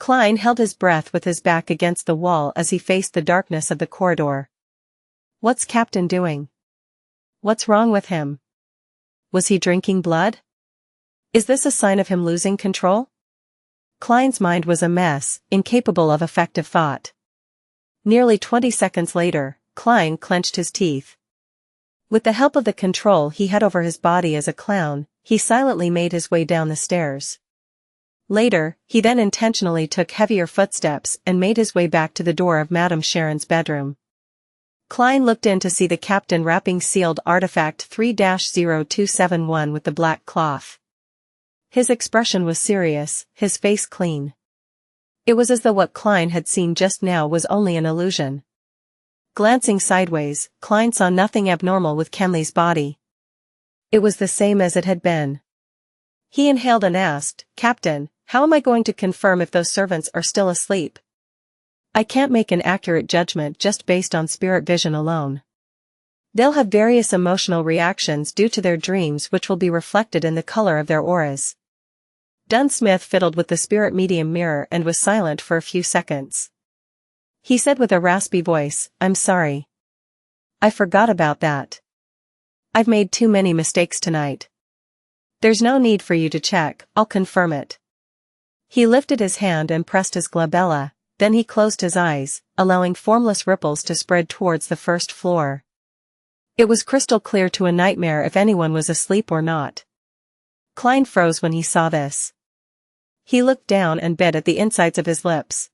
Klein held his breath with his back against the wall as he faced the darkness of the corridor. What's Captain doing? What's wrong with him? Was he drinking blood? Is this a sign of him losing control? Klein's mind was a mess, incapable of effective thought. Nearly 20 seconds later, Klein clenched his teeth. With the help of the control he had over his body as a clown, he silently made his way down the stairs. Later, he then intentionally took heavier footsteps and made his way back to the door of Madame Sharon's bedroom. Klein looked in to see the captain wrapping sealed artifact 3-0271 with the black cloth. His expression was serious, his face clean. It was as though what Klein had seen just now was only an illusion. Glancing sideways, Klein saw nothing abnormal with Kenley's body. It was the same as it had been. He inhaled and asked, "Captain, how am I going to confirm if those servants are still asleep? I can't make an accurate judgment just based on spirit vision alone. They'll have various emotional reactions due to their dreams which will be reflected in the color of their auras." Dunsmith fiddled with the spirit medium mirror and was silent for a few seconds. He said with a raspy voice, "I'm sorry. I forgot about that. I've made too many mistakes tonight. There's no need for you to check, I'll confirm it." He lifted his hand and pressed his glabella, then he closed his eyes, allowing formless ripples to spread towards the first floor. It was crystal clear to a nightmare if anyone was asleep or not. Klein froze when he saw this. He looked down and bit at the insides of his lips.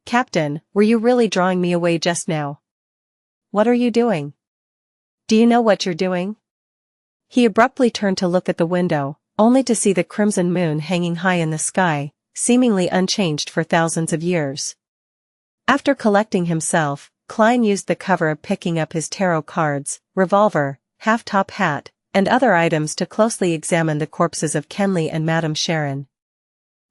"Captain, were you really drawing me away just now? What are you doing? Do you know what you're doing?" He abruptly turned to look at the window, only to see the crimson moon hanging high in the sky, seemingly unchanged for thousands of years. After collecting himself, Klein used the cover of picking up his tarot cards, revolver, half-top hat, and other items to closely examine the corpses of Kenley and Madame Sharon.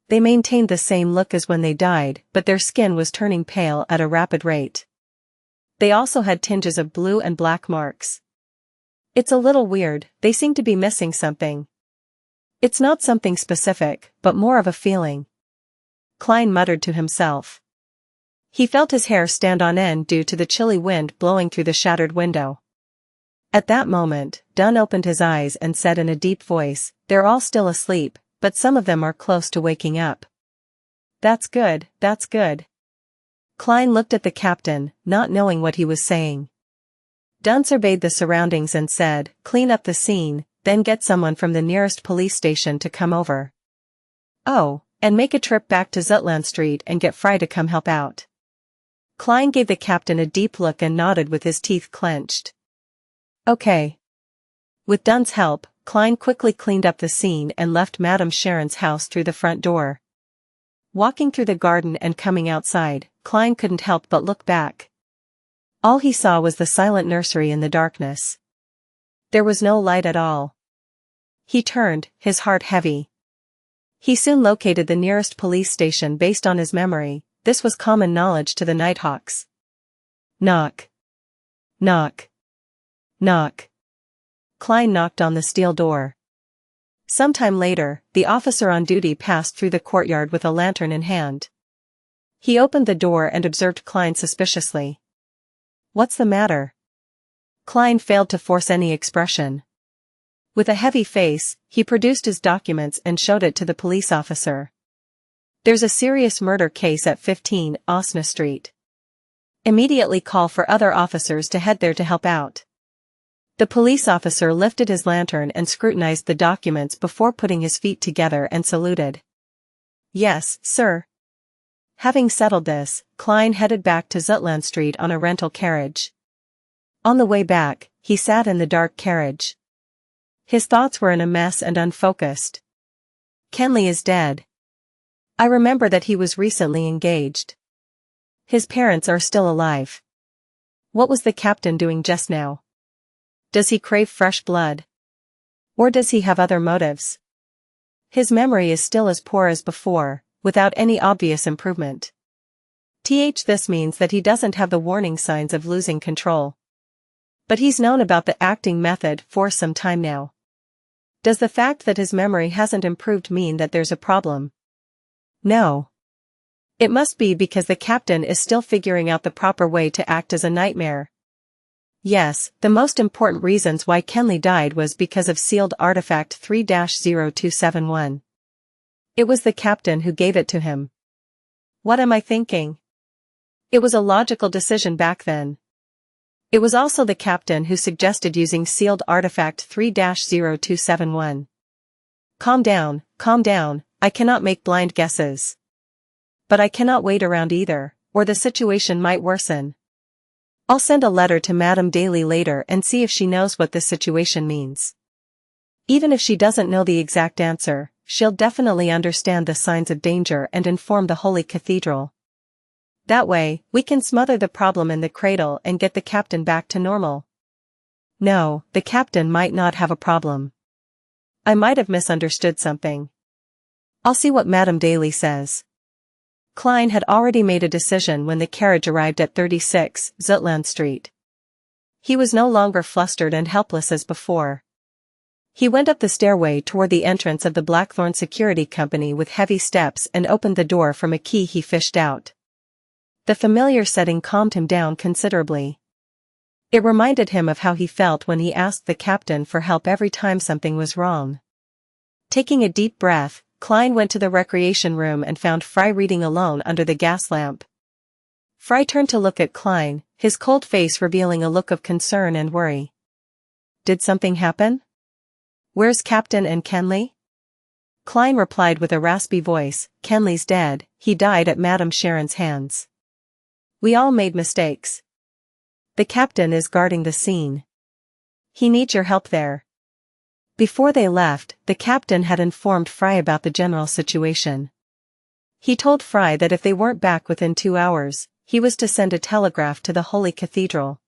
They maintained the same look as when they died, but their skin was turning pale at a rapid rate. They also had tinges of blue and black marks. "It's a little weird, they seem to be missing something. It's not something specific, but more of a feeling," Klein muttered to himself. He felt his hair stand on end due to the chilly wind blowing through the shattered window. At that moment, Dunn opened his eyes and said in a deep voice, "They're all still asleep, but some of them are close to waking up." That's good, that's good." Klein looked at the captain, not knowing what he was saying. Dunn surveyed the surroundings and said, "Clean up the scene, then get someone from the nearest police station to come over. Oh, and make a trip back to Zutland Street and get Fry to come help out." Klein gave the captain a deep look and nodded with his teeth clenched. "Okay." With Dunn's help, Klein quickly cleaned up the scene and left Madame Sharon's house through the front door. Walking through the garden and coming outside, Klein couldn't help but look back. All he saw was the silent nursery in the darkness. There was no light at all. He turned, his heart heavy. He soon located the nearest police station based on his memory. This was common knowledge to the Nighthawks. Knock. Knock. Knock. Klein knocked on the steel door. Sometime later, the officer on duty passed through the courtyard with a lantern in hand. He opened the door and observed Klein suspiciously. "What's the matter?" Klein failed to force any expression. With a heavy face, he produced his documents and showed it to the police officer. "There's a serious murder case at 15 Osna Street. Immediately call for other officers to head there to help out." The police officer lifted his lantern and scrutinized the documents before putting his feet together and saluted. "Yes, sir." Having settled this, Klein headed back to Zutland Street on a rental carriage. On the way back, he sat in the dark carriage. His thoughts were in a mess and unfocused. Kenley is dead. I remember that he was recently engaged. His parents are still alive. What was the captain doing just now? Does he crave fresh blood? Or does he have other motives? His memory is still as poor as before, without any obvious improvement. This means that he doesn't have the warning signs of losing control. But he's known about the acting method for some time now. Does the fact that his memory hasn't improved mean that there's a problem? No. It must be because the captain is still figuring out the proper way to act as a nightmare. Yes, the most important reasons why Kenley died was because of sealed artifact 3-0271. It was the captain who gave it to him. What am I thinking? It was a logical decision back then. It was also the captain who suggested using sealed artifact 3-0271. Calm down, I cannot make blind guesses. But I cannot wait around either, or the situation might worsen. I'll send a letter to Madame Daly later and see if she knows what this situation means. Even if she doesn't know the exact answer, she'll definitely understand the signs of danger and inform the Holy Cathedral. That way, we can smother the problem in the cradle and get the captain back to normal. No, the captain might not have a problem. I might have misunderstood something. I'll see what Madame Daly says. Klein had already made a decision when the carriage arrived at 36 Zutland Street. He was no longer flustered and helpless as before. He went up the stairway toward the entrance of the Blackthorn Security Company with heavy steps and opened the door from a key he fished out. The familiar setting calmed him down considerably. It reminded him of how he felt when he asked the captain for help every time something was wrong. Taking a deep breath, Klein went to the recreation room and found Fry reading alone under the gas lamp. Fry turned to look at Klein, his cold face revealing a look of concern and worry. Did something happen? Where's Captain and Kenley? Klein replied with a raspy voice, Kenley's dead, he died at Madame Sharon's hands. We all made mistakes. The captain is guarding the scene. He needs your help there. Before they left, the captain had informed Fry about the general situation. He told Fry that if they weren't back within 2 hours, he was to send a telegraph to the Holy Cathedral.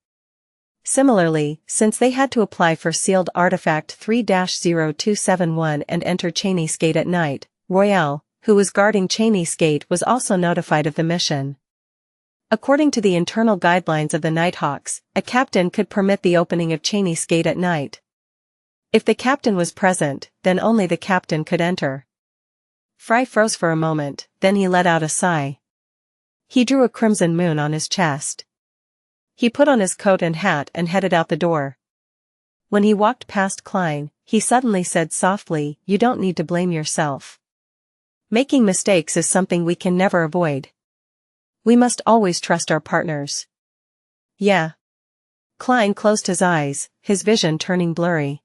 Similarly, since they had to apply for sealed artifact 3-0271 and enter Cheney's Gate at night, Royale, who was guarding Cheney's Gate, was also notified of the mission. According to the internal guidelines of the Nighthawks, a captain could permit the opening of Cheney's Gate at night. If the captain was present, then only the captain could enter. Fry froze for a moment, then he let out a sigh. He drew a crimson moon on his chest. He put on his coat and hat and headed out the door. When he walked past Klein, he suddenly said softly, "You don't need to blame yourself. Making mistakes is something we can never avoid. We must always trust our partners." Yeah. Klein closed his eyes, his vision turning blurry.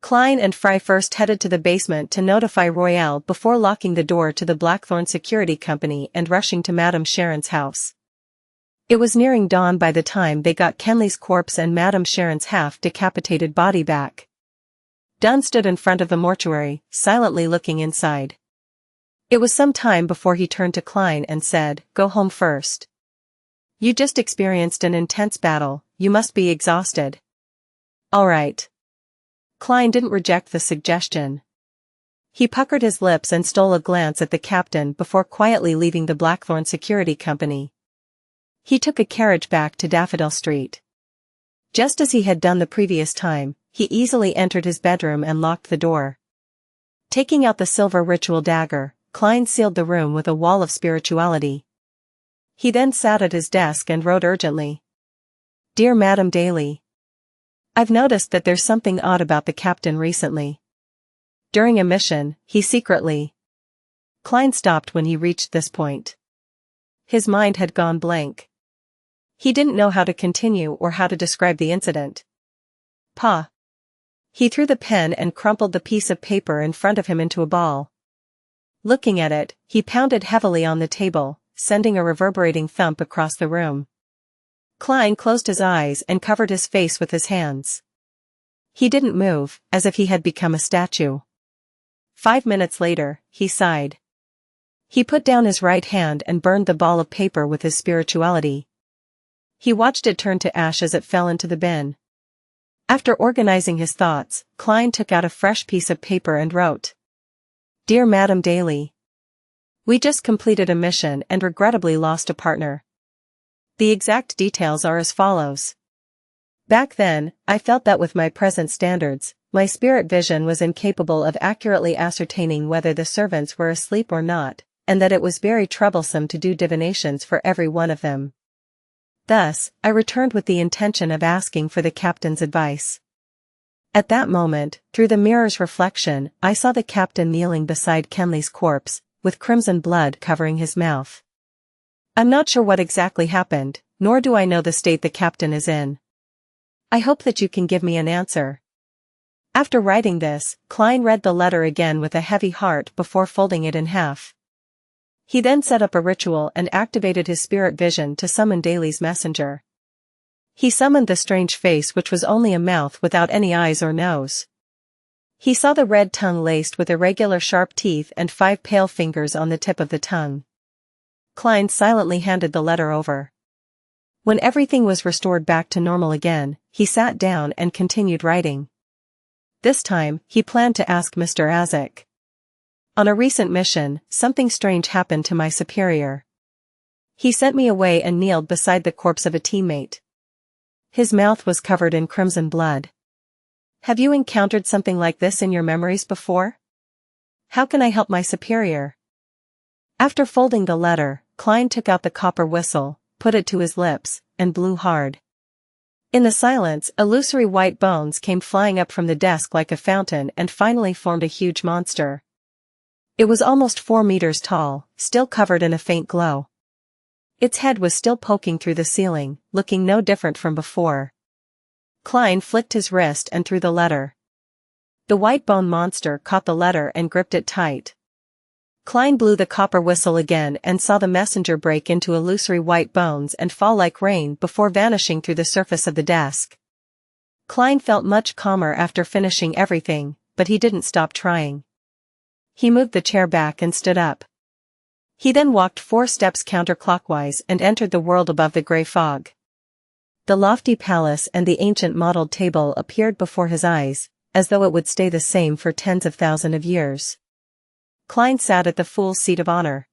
Klein and Fry first headed to the basement to notify Royale before locking the door to the Blackthorn Security Company and rushing to Madame Sharon's house. It was nearing dawn by the time they got Kenley's corpse and Madame Sharon's half-decapitated body back. Dunn stood in front of the mortuary, silently looking inside. It was some time before he turned to Klein and said, "Go home first. You just experienced an intense battle, you must be exhausted." "All right." Klein didn't reject the suggestion. He puckered his lips and stole a glance at the captain before quietly leaving the Blackthorn Security Company. He took a carriage back to Daffodil Street. Just as he had done the previous time, he easily entered his bedroom and locked the door. Taking out the silver ritual dagger, Klein sealed the room with a wall of spirituality. He then sat at his desk and wrote urgently. "Dear Madame Daly, I've noticed that there's something odd about the captain recently. During a mission, he secretly..." Klein stopped when he reached this point. His mind had gone blank. He didn't know how to continue or how to describe the incident. "Pa." He threw the pen and crumpled the piece of paper in front of him into a ball. Looking at it, he pounded heavily on the table, sending a reverberating thump across the room. Klein closed his eyes and covered his face with his hands. He didn't move, as if he had become a statue. 5 minutes later, he sighed. He put down his right hand and burned the ball of paper with his spirituality. He watched it turn to ash as it fell into the bin. After organizing his thoughts, Klein took out a fresh piece of paper and wrote. "Dear Madame Daly, we just completed a mission and regrettably lost a partner. The exact details are as follows. Back then, I felt that with my present standards, my spirit vision was incapable of accurately ascertaining whether the servants were asleep or not, and that it was very troublesome to do divinations for every one of them. Thus, I returned with the intention of asking for the captain's advice. At that moment, through the mirror's reflection, I saw the captain kneeling beside Kenley's corpse, with crimson blood covering his mouth. I'm not sure what exactly happened, nor do I know the state the captain is in. I hope that you can give me an answer. After writing this, Klein read the letter again with a heavy heart before folding it in half. He then set up a ritual and activated his spirit vision to summon Daly's messenger. He summoned the strange face, which was only a mouth without any eyes or nose. He saw the red tongue laced with irregular sharp teeth and 5 pale fingers on the tip of the tongue. Klein silently handed the letter over. When everything was restored back to normal again, he sat down and continued writing. This time, he planned to ask Mr. Azek. On a recent mission, something strange happened to my superior. He sent me away and kneeled beside the corpse of a teammate. His mouth was covered in crimson blood. Have you encountered something like this in your memories before? How can I help my superior? After folding the letter, Klein took out the copper whistle, put it to his lips, and blew hard. In the silence, illusory white bones came flying up from the desk like a fountain and finally formed a huge monster. It was almost 4 meters tall, still covered in a faint glow. Its head was still poking through the ceiling, looking no different from before. Klein flicked his wrist and threw the letter. The white bone monster caught the letter and gripped it tight. Klein blew the copper whistle again and saw the messenger break into illusory white bones and fall like rain before vanishing through the surface of the desk. Klein felt much calmer after finishing everything, but he didn't stop trying. He moved the chair back and stood up. He then walked 4 steps counterclockwise and entered the world above the gray fog. The lofty palace and the ancient mottled table appeared before his eyes, as though it would stay the same for tens of thousands of years. Klein sat at the fool's seat of honor.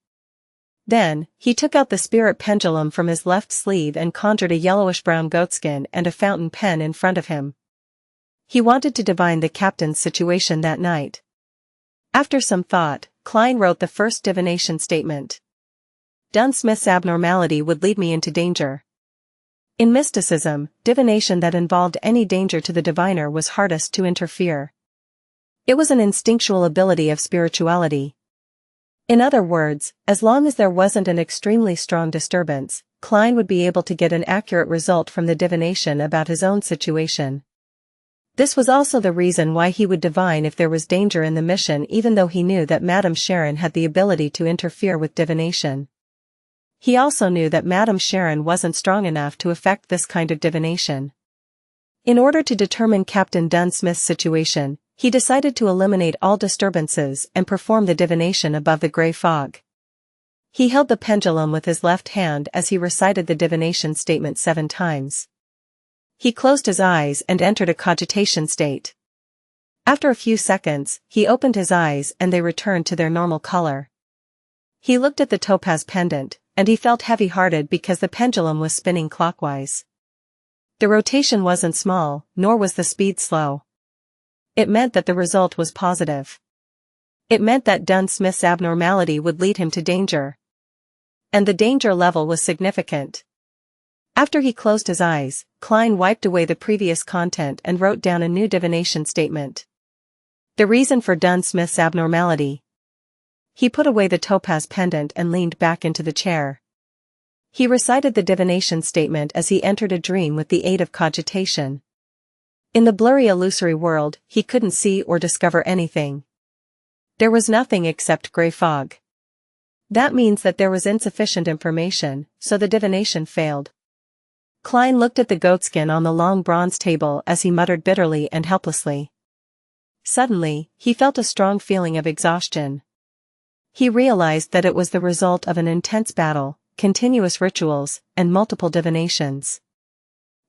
Then, he took out the spirit pendulum from his left sleeve and conjured a yellowish-brown goatskin and a fountain pen in front of him. He wanted to divine the captain's situation that night. After some thought, Klein wrote the first divination statement. Dunsmith's abnormality would lead me into danger. In mysticism, divination that involved any danger to the diviner was hardest to interfere. It was an instinctual ability of spirituality. In other words, as long as there wasn't an extremely strong disturbance, Klein would be able to get an accurate result from the divination about his own situation. This was also the reason why he would divine if there was danger in the mission, even though he knew that Madame Sharon had the ability to interfere with divination. He also knew that Madame Sharon wasn't strong enough to effect this kind of divination. In order to determine Captain Dunsmith's situation, he decided to eliminate all disturbances and perform the divination above the gray fog. He held the pendulum with his left hand as he recited the divination statement 7 times. He closed his eyes and entered a cogitation state. After a few seconds, he opened his eyes and they returned to their normal color. He looked at the topaz pendant, and he felt heavy-hearted because the pendulum was spinning clockwise. The rotation wasn't small, nor was the speed slow. It meant that the result was positive. It meant that Dunsmith's abnormality would lead him to danger. And the danger level was significant. After he closed his eyes, Klein wiped away the previous content and wrote down a new divination statement. The reason for Dunsmith's abnormality. He put away the topaz pendant and leaned back into the chair. He recited the divination statement as he entered a dream with the aid of cogitation. In the blurry illusory world, he couldn't see or discover anything. There was nothing except gray fog. That means that there was insufficient information, so the divination failed. Klein looked at the goatskin on the long bronze table as he muttered bitterly and helplessly. Suddenly, he felt a strong feeling of exhaustion. He realized that it was the result of an intense battle, continuous rituals, and multiple divinations.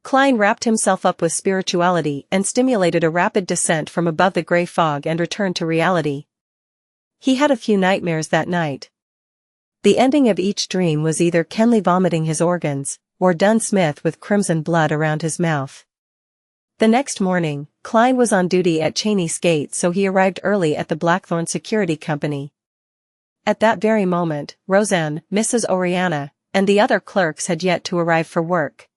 Klein wrapped himself up with spirituality and stimulated a rapid descent from above the gray fog and returned to reality. He had a few nightmares that night. The ending of each dream was either Kenley vomiting his organs, or Dunsmith with crimson blood around his mouth. The next morning, Klein was on duty at Cheney's Gate, so he arrived early at the Blackthorn Security Company. At that very moment, Roseanne, Mrs. Oriana, and the other clerks had yet to arrive for work.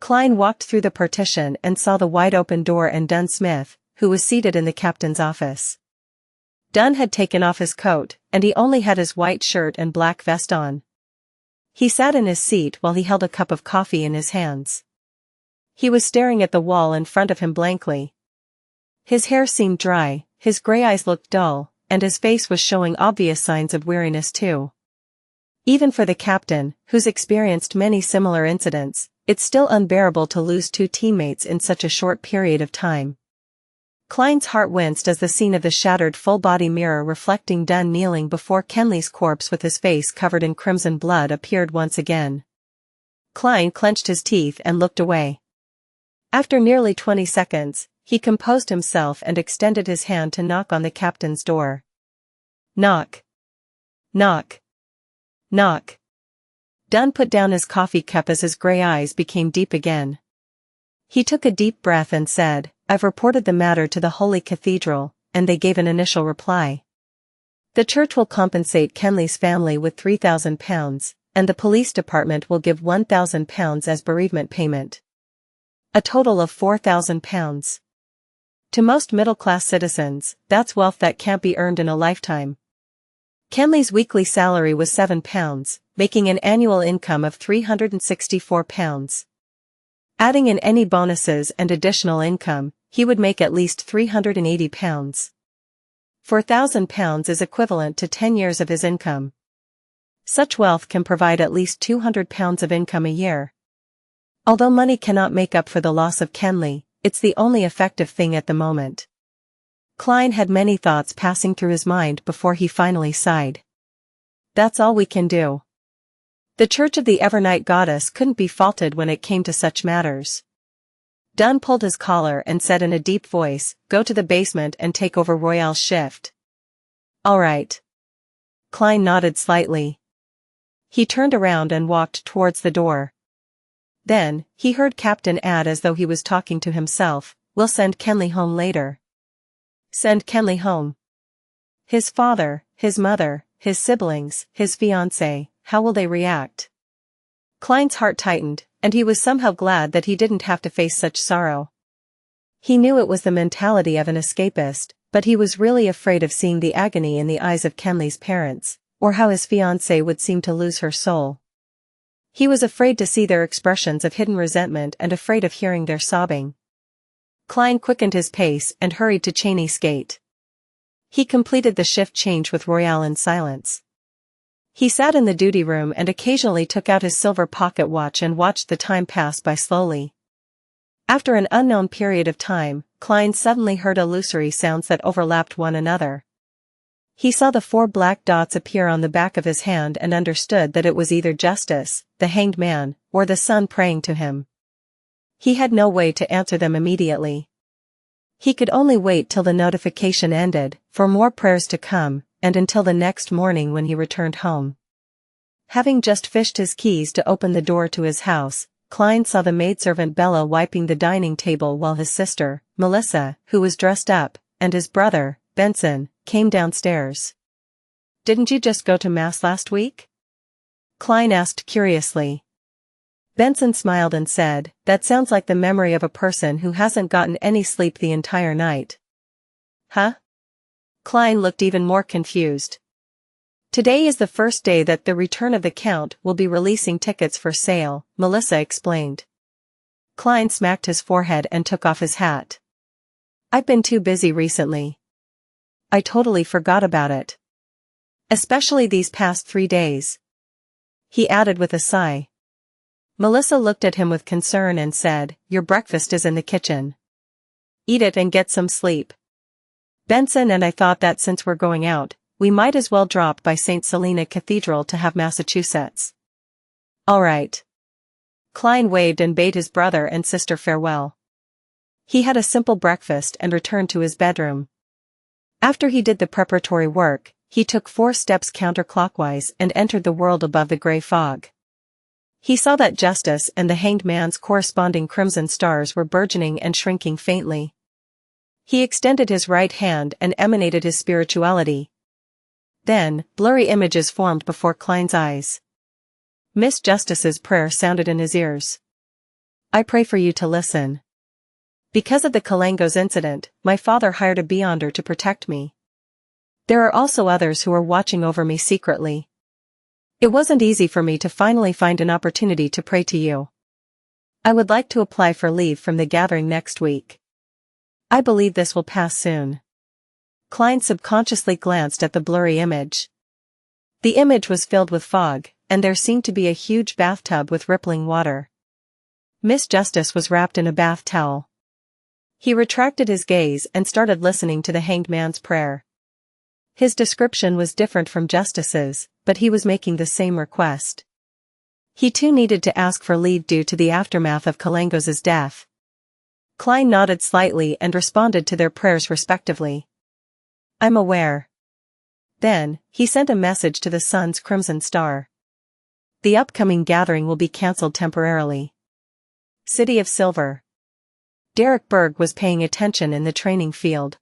Klein walked through the partition and saw the wide-open door and Dunn Smith, who was seated in the captain's office. Dunn had taken off his coat, and he only had his white shirt and black vest on. He sat in his seat while he held a cup of coffee in his hands. He was staring at the wall in front of him blankly. His hair seemed dry, his gray eyes looked dull, and his face was showing obvious signs of weariness too. Even for the captain, who's experienced many similar incidents, it's still unbearable to lose 2 teammates in such a short period of time. Klein's heart winced as the scene of the shattered full-body mirror reflecting Dunn kneeling before Kenley's corpse with his face covered in crimson blood appeared once again. Klein clenched his teeth and looked away. After nearly 20 seconds, he composed himself and extended his hand to knock on the captain's door. Knock. Knock. Knock. Dunn put down his coffee cup as his gray eyes became deep again. He took a deep breath and said, "I've reported the matter to the Holy Cathedral," and they gave an initial reply. The church will compensate Kenley's family with £3,000, and the police department will give £1,000 as bereavement payment. A total of £4,000. To most middle-class citizens, that's wealth that can't be earned in a lifetime. Kenley's weekly salary was £7, making an annual income of £364. Adding in any bonuses and additional income, he would make at least £380. £4,000 is equivalent to 10 years of his income. Such wealth can provide at least £200 of income a year. Although money cannot make up for the loss of Kenley, it's the only effective thing at the moment. Klein had many thoughts passing through his mind before he finally sighed. That's all we can do. The Church of the Evernight Goddess couldn't be faulted when it came to such matters. Dunn pulled his collar and said in a deep voice, "Go to the basement and take over Royale's shift." "All right." Klein nodded slightly. He turned around and walked towards the door. Then, he heard Captain add as though he was talking to himself, "We'll send Kenley home later." Send Kenley home? His father, his mother, his siblings, his fiancée, how will they react? Klein's heart tightened, and he was somehow glad that he didn't have to face such sorrow. He knew it was the mentality of an escapist, but he was really afraid of seeing the agony in the eyes of Kenley's parents, or how his fiancée would seem to lose her soul. He was afraid to see their expressions of hidden resentment and afraid of hearing their sobbing. Klein quickened his pace and hurried to Cheney's gate. He completed the shift change with Royale in silence. He sat in the duty room and occasionally took out his silver pocket watch and watched the time pass by slowly. After an unknown period of time, Klein suddenly heard illusory sounds that overlapped one another. He saw the 4 black dots appear on the back of his hand and understood that it was either Justice, the hanged man, or the sun praying to him. He had no way to answer them immediately. He could only wait till the notification ended, for more prayers to come, and until the next morning when he returned home. Having just fished his keys to open the door to his house, Klein saw the maidservant Bella wiping the dining table while his sister, Melissa, who was dressed up, and his brother, Benson, came downstairs. "Didn't you just go to Mass last week?" Klein asked curiously. Benson smiled and said, "That sounds like the memory of a person who hasn't gotten any sleep the entire night." "Huh?" Klein looked even more confused. "Today is the first day that the Return of the Count will be releasing tickets for sale," Melissa explained. Klein smacked his forehead and took off his hat. "I've been too busy recently. I totally forgot about it. Especially these past 3 days." He added with a sigh. Melissa looked at him with concern and said, "Your breakfast is in the kitchen. Eat it and get some sleep. Benson and I thought that since we're going out, we might as well drop by St. Selena Cathedral to have Massachusetts." "All right." Klein waved and bade his brother and sister farewell. He had a simple breakfast and returned to his bedroom. After he did the preparatory work, he took 4 steps counterclockwise and entered the world above the gray fog. He saw that Justice and the hanged man's corresponding crimson stars were burgeoning and shrinking faintly. He extended his right hand and emanated his spirituality. Then, blurry images formed before Klein's eyes. Miss Justice's prayer sounded in his ears. I pray for you to listen. Because of the Kalangos incident, my father hired a Beyonder to protect me. There are also others who are watching over me secretly. It wasn't easy for me to finally find an opportunity to pray to you. I would like to apply for leave from the gathering next week. I believe this will pass soon. Klein subconsciously glanced at the blurry image. The image was filled with fog, and there seemed to be a huge bathtub with rippling water. Miss Justice was wrapped in a bath towel. He retracted his gaze and started listening to the hanged man's prayer. His description was different from Justice's, but he was making the same request. He too needed to ask for leave due to the aftermath of Kalangos' death. Klein nodded slightly and responded to their prayers respectively. I'm aware. Then, he sent a message to the Sun's Crimson Star. The upcoming gathering will be cancelled temporarily. City of Silver. Derek Berg was paying attention in the training field.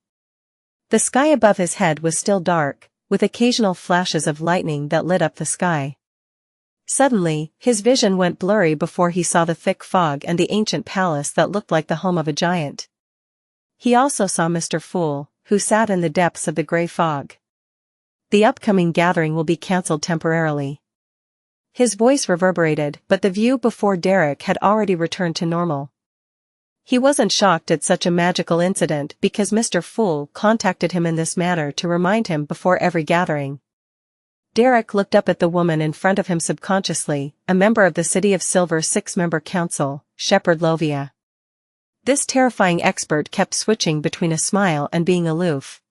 The sky above his head was still dark, with occasional flashes of lightning that lit up the sky. Suddenly, his vision went blurry before he saw the thick fog and the ancient palace that looked like the home of a giant. He also saw Mr. Fool, who sat in the depths of the gray fog. The upcoming gathering will be cancelled temporarily. His voice reverberated, but the view before Derek had already returned to normal. He wasn't shocked at such a magical incident because Mr. Fool contacted him in this manner to remind him before every gathering. Derek looked up at the woman in front of him subconsciously, a member of the City of Silver 6-member council, Shepherd Lovia. This terrifying expert kept switching between a smile and being aloof.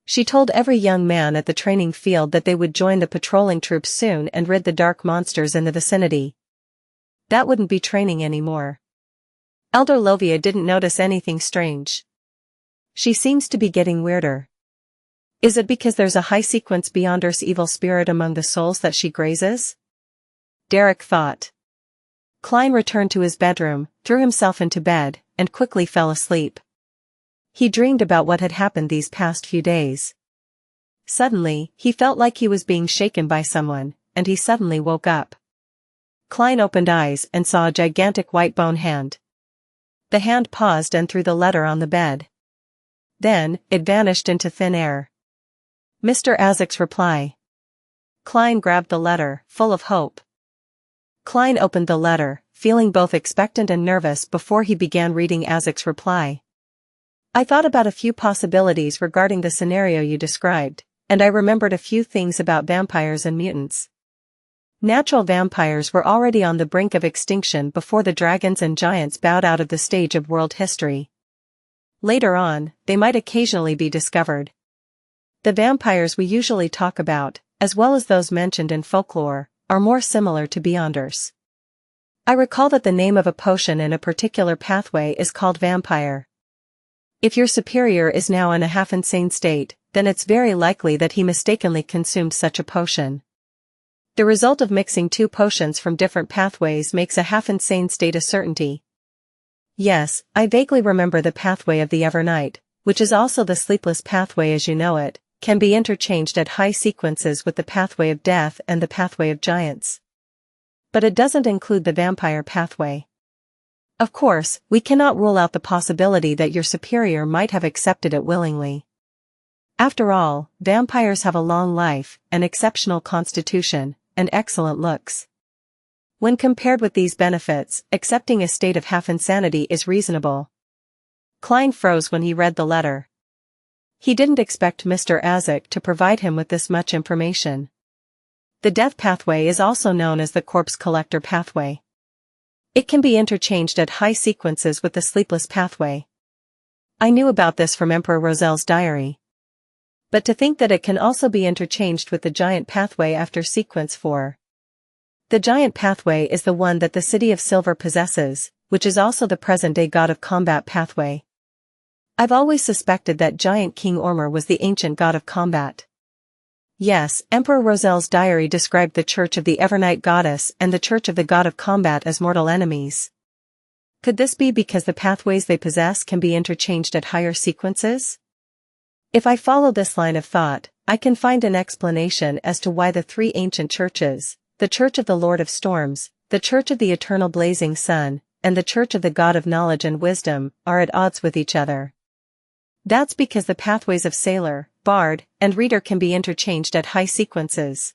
She told every young man at the training field that they would join the patrolling troops soon and rid the dark monsters in the vicinity. That wouldn't be training anymore. Elder Lovia didn't notice anything strange. She seems to be getting weirder. Is it because there's a high-sequence Beyonder's evil spirit among the souls that she grazes? Derek thought. Klein returned to his bedroom, threw himself into bed, and quickly fell asleep. He dreamed about what had happened these past few days. Suddenly, he felt like he was being shaken by someone, and he suddenly woke up. Klein opened eyes and saw a gigantic white bone hand. The hand paused and threw the letter on the bed. Then, it vanished into thin air. Mr. Azek's reply. Klein grabbed the letter, full of hope. Klein opened the letter, feeling both expectant and nervous before he began reading Azek's reply. I thought about a few possibilities regarding the scenario you described, and I remembered a few things about vampires and mutants. Natural vampires were already on the brink of extinction before the dragons and giants bowed out of the stage of world history. Later on, they might occasionally be discovered. The vampires we usually talk about, as well as those mentioned in folklore, are more similar to Beyonders. I recall that the name of a potion in a particular pathway is called vampire. If your superior is now in a half-insane state, then it's very likely that he mistakenly consumed such a potion. The result of mixing two potions from different pathways makes a half-insane state a certainty. Yes, I vaguely remember the pathway of the Evernight, which is also the sleepless pathway as you know it, can be interchanged at high sequences with the pathway of death and the pathway of giants. But it doesn't include the vampire pathway. Of course, we cannot rule out the possibility that your superior might have accepted it willingly. After all, vampires have a long life, an exceptional constitution, and excellent looks. When compared with these benefits, accepting a state of half-insanity is reasonable. Klein froze when he read the letter. He didn't expect Mr. Azek to provide him with this much information. The death pathway is also known as the corpse collector pathway. It can be interchanged at high sequences with the sleepless pathway. I knew about this from Emperor Rozel's diary. But to think that it can also be interchanged with the giant pathway after sequence 4. The giant pathway is the one that the City of Silver possesses, which is also the present-day god of combat pathway. I've always suspected that giant King Ormer was the ancient god of combat. Yes, Emperor Rozel's diary described the Church of the Evernight Goddess and the Church of the God of Combat as mortal enemies. Could this be because the pathways they possess can be interchanged at higher sequences? If I follow this line of thought, I can find an explanation as to why the three ancient churches, the Church of the Lord of Storms, the Church of the Eternal Blazing Sun, and the Church of the God of Knowledge and Wisdom, are at odds with each other. That's because the pathways of Sailor, Bard, and Reader can be interchanged at high sequences.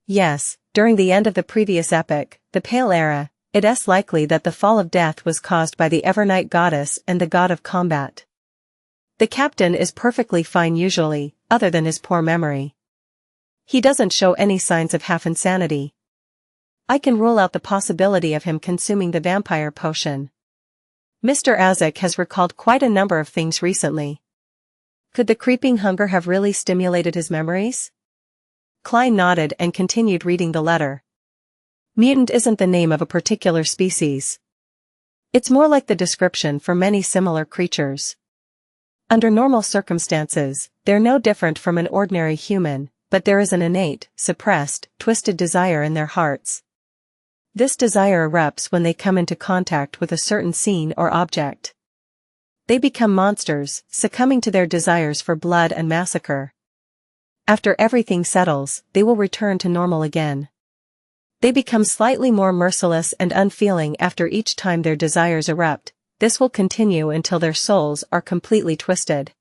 Yes, during the end of the previous epic, the Pale Era, it's likely that the fall of death was caused by the Evernight Goddess and the God of Combat. The captain is perfectly fine usually, other than his poor memory. He doesn't show any signs of half insanity. I can rule out the possibility of him consuming the vampire potion. Mr. Azek has recalled quite a number of things recently. Could the creeping hunger have really stimulated his memories? Klein nodded and continued reading the letter. Mutant isn't the name of a particular species. It's more like the description for many similar creatures. Under normal circumstances, they're no different from an ordinary human, but there is an innate, suppressed, twisted desire in their hearts. This desire erupts when they come into contact with a certain scene or object. They become monsters, succumbing to their desires for blood and massacre. After everything settles, they will return to normal again. They become slightly more merciless and unfeeling after each time their desires erupt. This will continue until their souls are completely twisted.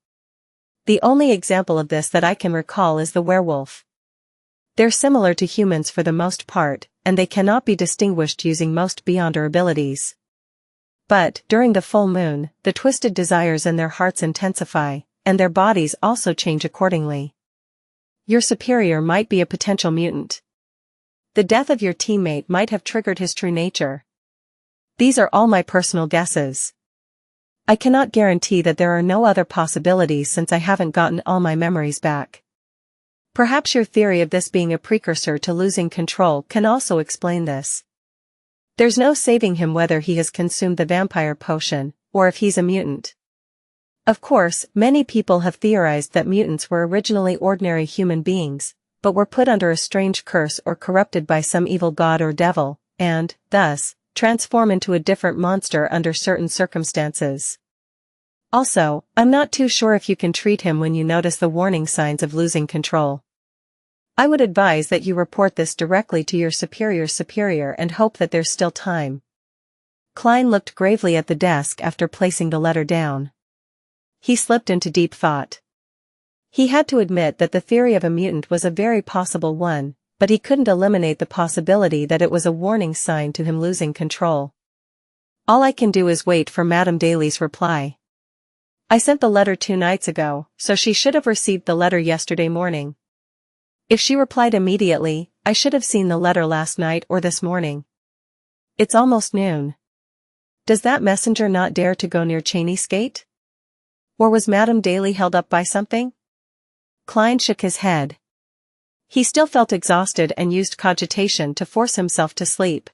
The only example of this that I can recall is the werewolf. They're similar to humans for the most part, and they cannot be distinguished using most beyonder abilities. But, during the full moon, the twisted desires in their hearts intensify, and their bodies also change accordingly. Your superior might be a potential mutant. The death of your teammate might have triggered his true nature. These are all my personal guesses. I cannot guarantee that there are no other possibilities since I haven't gotten all my memories back. Perhaps your theory of this being a precursor to losing control can also explain this. There's no saving him whether he has consumed the vampire potion, or if he's a mutant. Of course, many people have theorized that mutants were originally ordinary human beings, but were put under a strange curse or corrupted by some evil god or devil, and, thus, transform into a different monster under certain circumstances. Also, I'm not too sure if you can treat him when you notice the warning signs of losing control. I would advise that you report this directly to your superior's superior and hope that there's still time. Klein looked gravely at the desk after placing the letter down. He slipped into deep thought. He had to admit that the theory of a mutant was a very possible one, but he couldn't eliminate the possibility that it was a warning sign to him losing control. All I can do is wait for Madame Daly's reply. I sent the letter 2 nights ago, so she should have received the letter yesterday morning. If she replied immediately, I should have seen the letter last night or this morning. It's almost noon. Does that messenger not dare to go near Cheney's gate? Or was Madame Daly held up by something? Klein shook his head. He still felt exhausted and used cogitation to force himself to sleep.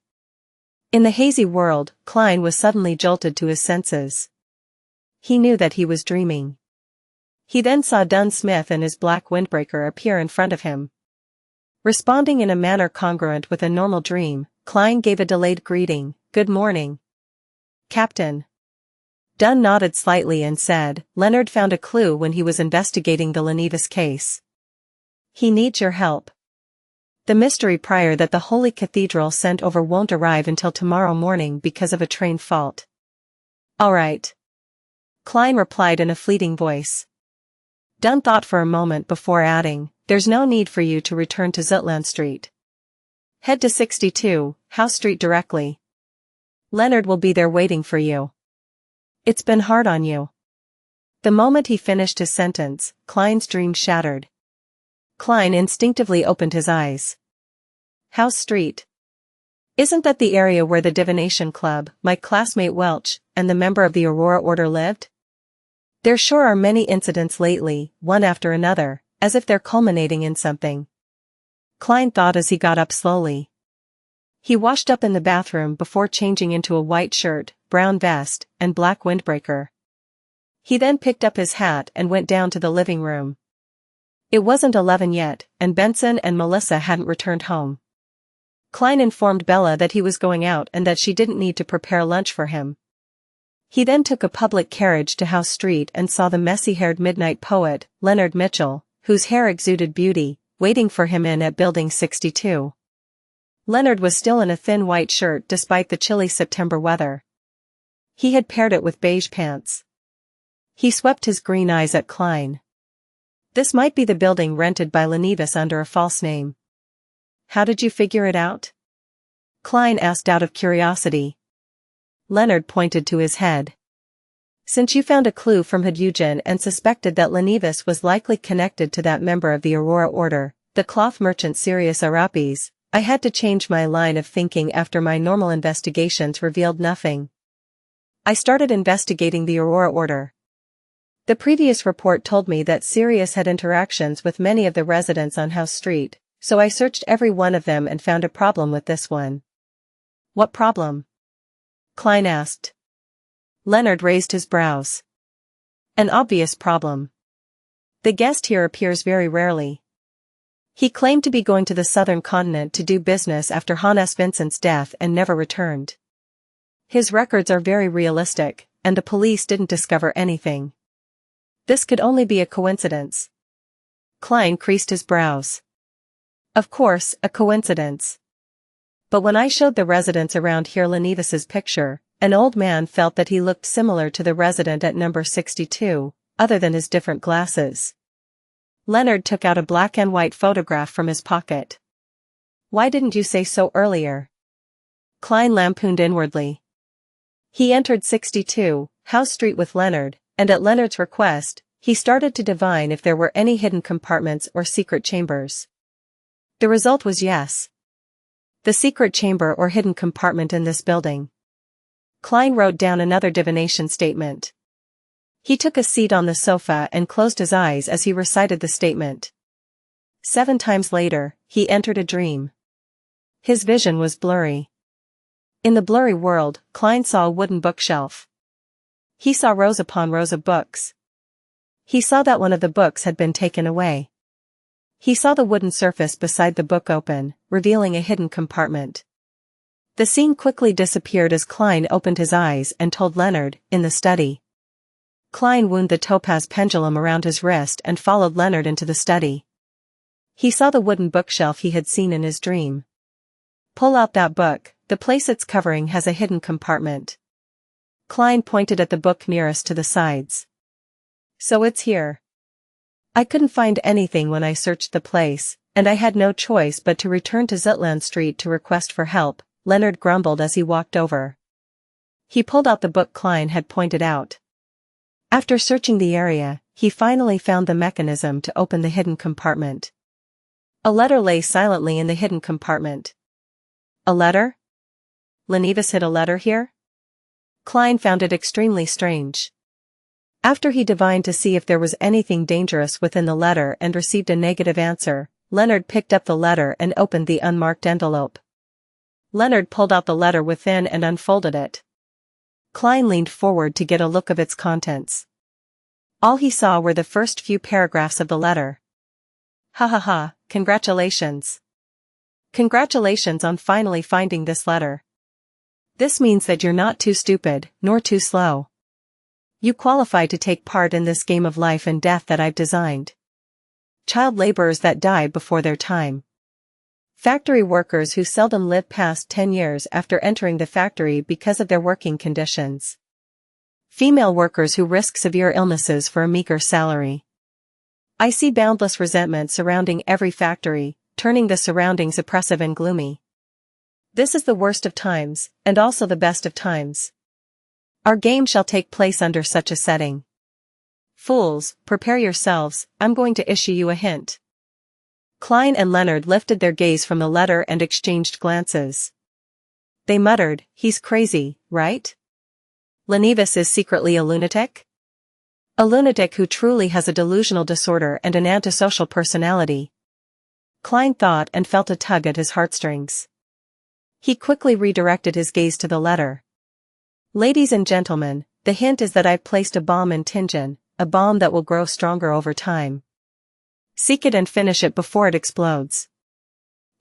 In the hazy world, Klein was suddenly jolted to his senses. He knew that he was dreaming. He then saw Dunn Smith and his black windbreaker appear in front of him. Responding in a manner congruent with a normal dream, Klein gave a delayed greeting, "Good morning, Captain." Dunn nodded slightly and said, "Leonard found a clue when he was investigating the Lenevis case. He needs your help. The mystery prior that the Holy Cathedral sent over won't arrive until tomorrow morning because of a train fault." "All right," Klein replied in a fleeting voice. Dunn thought for a moment before adding, "There's no need for you to return to Zutland Street. Head to 62, House Street directly. Leonard will be there waiting for you. It's been hard on you." The moment he finished his sentence, Klein's dream shattered. Klein instinctively opened his eyes. House Street. Isn't that the area where the Divination Club, my classmate Welch, and the member of the Aurora Order lived? There sure are many incidents lately, one after another, as if they're culminating in something. Klein thought as he got up slowly. He washed up in the bathroom before changing into a white shirt, brown vest, and black windbreaker. He then picked up his hat and went down to the living room. It wasn't 11 yet, and Benson and Melissa hadn't returned home. Klein informed Bella that he was going out and that she didn't need to prepare lunch for him. He then took a public carriage to House Street and saw the messy-haired midnight poet, Leonard Mitchell, whose hair exuded beauty, waiting for him in at Building 62. Leonard was still in a thin white shirt despite the chilly September weather. He had paired it with beige pants. He swept his green eyes at Klein. This might be the building rented by Ligh under a false name. How did you figure it out? Klein asked out of curiosity. Leonard pointed to his head. Since you found a clue from Hadeugen and suspected that Ligh was likely connected to that member of the Aurora Order, the cloth merchant Sirius Arapes, I had to change my line of thinking after my normal investigations revealed nothing. I started investigating the Aurora Order. The previous report told me that Sirius had interactions with many of the residents on House Street, so I searched every one of them and found a problem with this one. What problem? Klein asked. Leonard raised his brows. An obvious problem. The guest here appears very rarely. He claimed to be going to the southern continent to do business after Hannes Vincent's death and never returned. His records are very realistic, and the police didn't discover anything. This could only be a coincidence. Klein creased his brows. Of course, a coincidence. But when I showed the residents around here Ligh's picture, an old man felt that he looked similar to the resident at number 62, other than his different glasses. Leonard took out a black and white photograph from his pocket. Why didn't you say so earlier? Klein lampooned inwardly. He entered 62, House Street with Leonard, and at Leonard's request, he started to divine if there were any hidden compartments or secret chambers. The result was yes. The secret chamber or hidden compartment in this building. Klein wrote down another divination statement. He took a seat on the sofa and closed his eyes as he recited the statement. 7 times later, he entered a dream. His vision was blurry. In the blurry world, Klein saw a wooden bookshelf. He saw rows upon rows of books. He saw that one of the books had been taken away. He saw the wooden surface beside the book open, revealing a hidden compartment. The scene quickly disappeared as Klein opened his eyes and told Leonard, in the study. Klein wound the topaz pendulum around his wrist and followed Leonard into the study. He saw the wooden bookshelf he had seen in his dream. Pull out that book, the place it's covering has a hidden compartment. Klein pointed at the book nearest to the sides. So it's here. I couldn't find anything when I searched the place, and I had no choice but to return to Zutland Street to request for help, Leonard grumbled as he walked over. He pulled out the book Klein had pointed out. After searching the area, he finally found the mechanism to open the hidden compartment. A letter lay silently in the hidden compartment. A letter? Ligh hid a letter here? Klein found it extremely strange. After he divined to see if there was anything dangerous within the letter and received a negative answer, Leonard picked up the letter and opened the unmarked envelope. Leonard pulled out the letter within and unfolded it. Klein leaned forward to get a look of its contents. All he saw were the first few paragraphs of the letter. Ha ha ha, congratulations. Congratulations on finally finding this letter. This means that you're not too stupid, nor too slow. You qualify to take part in this game of life and death that I've designed. Child laborers that die before their time. Factory workers who seldom live past 10 years after entering the factory because of their working conditions. Female workers who risk severe illnesses for a meager salary. I see boundless resentment surrounding every factory, turning the surroundings oppressive and gloomy. This is the worst of times, and also the best of times. Our game shall take place under such a setting. Fools, prepare yourselves, I'm going to issue you a hint. Klein and Leonard lifted their gaze from the letter and exchanged glances. They muttered, he's crazy, right? Ligh is secretly a lunatic? A lunatic who truly has a delusional disorder and an antisocial personality. Klein thought and felt a tug at his heartstrings. He quickly redirected his gaze to the letter. Ladies and gentlemen, the hint is that I've placed a bomb in Tingen, a bomb that will grow stronger over time. Seek it and finish it before it explodes.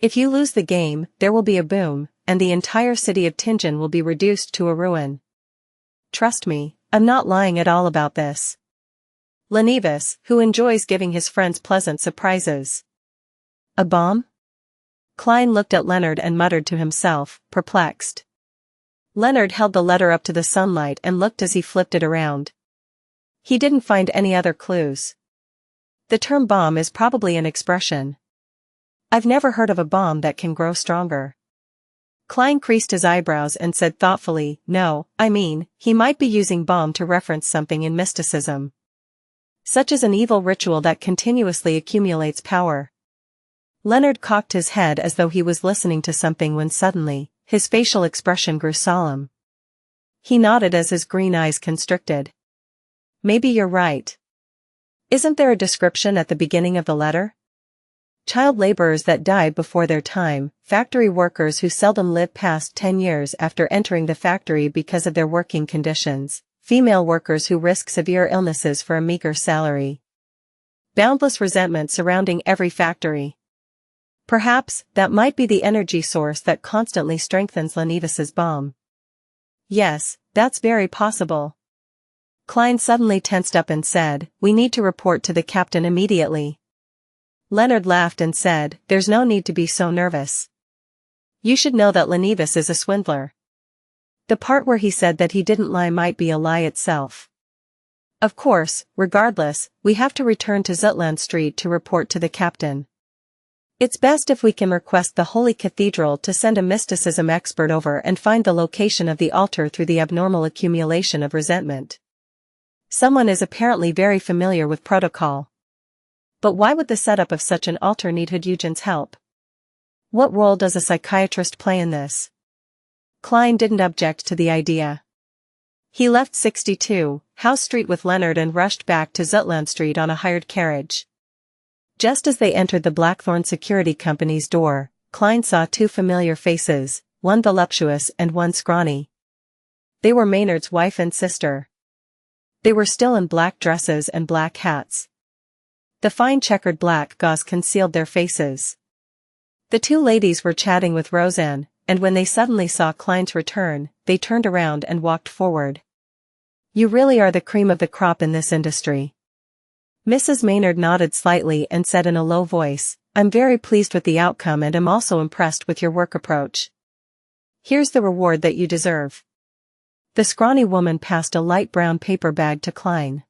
If you lose the game, there will be a boom, and the entire city of Tingen will be reduced to a ruin. trust me, I'm not lying at all about this. Ligh, who enjoys giving his friends pleasant surprises. A bomb? Klein looked at Leonard and muttered to himself, perplexed. Leonard held the letter up to the sunlight and looked as he flipped it around. He didn't find any other clues. The term bomb is probably an expression. I've never heard of a bomb that can grow stronger. Klein creased his eyebrows and said thoughtfully, no, I mean, he might be using bomb to reference something in mysticism. Such as an evil ritual that continuously accumulates power. Leonard cocked his head as though he was listening to something when suddenly, his facial expression grew solemn. He nodded as his green eyes constricted. Maybe you're right. Isn't there a description at the beginning of the letter? Child laborers that died before their time, factory workers who seldom live past 10 years after entering the factory because of their working conditions, female workers who risk severe illnesses for a meager salary. Boundless resentment surrounding every factory. Perhaps, that might be the energy source that constantly strengthens Lighn's bomb. Yes, that's very possible. Klein suddenly tensed up and said, we need to report to the captain immediately. Leonard laughed and said, there's no need to be so nervous. You should know that Ligh is a swindler. The part where he said that he didn't lie might be a lie itself. Of course, regardless, we have to return to Zutland Street to report to the captain. It's best if we can request the Holy Cathedral to send a mysticism expert over and find the location of the altar through the abnormal accumulation of resentment. Someone is apparently very familiar with protocol. But why would the setup of such an altar need Eugen's help? What role does a psychiatrist play in this? Klein didn't object to the idea. He left 62 House Street with Leonard and rushed back to Zutland Street on a hired carriage. Just as they entered the Blackthorn Security Company's door, Klein saw two familiar faces, one voluptuous and one scrawny. They were Maynard's wife and sister. They were still in black dresses and black hats. The fine checkered black gauze concealed their faces. The two ladies were chatting with Roseanne, and when they suddenly saw Klein's return, they turned around and walked forward. You really are the cream of the crop in this industry. Mrs. Maynard nodded slightly and said in a low voice, I'm very pleased with the outcome and am also impressed with your work approach. Here's the reward that you deserve. The scrawny woman passed a light brown paper bag to Klein.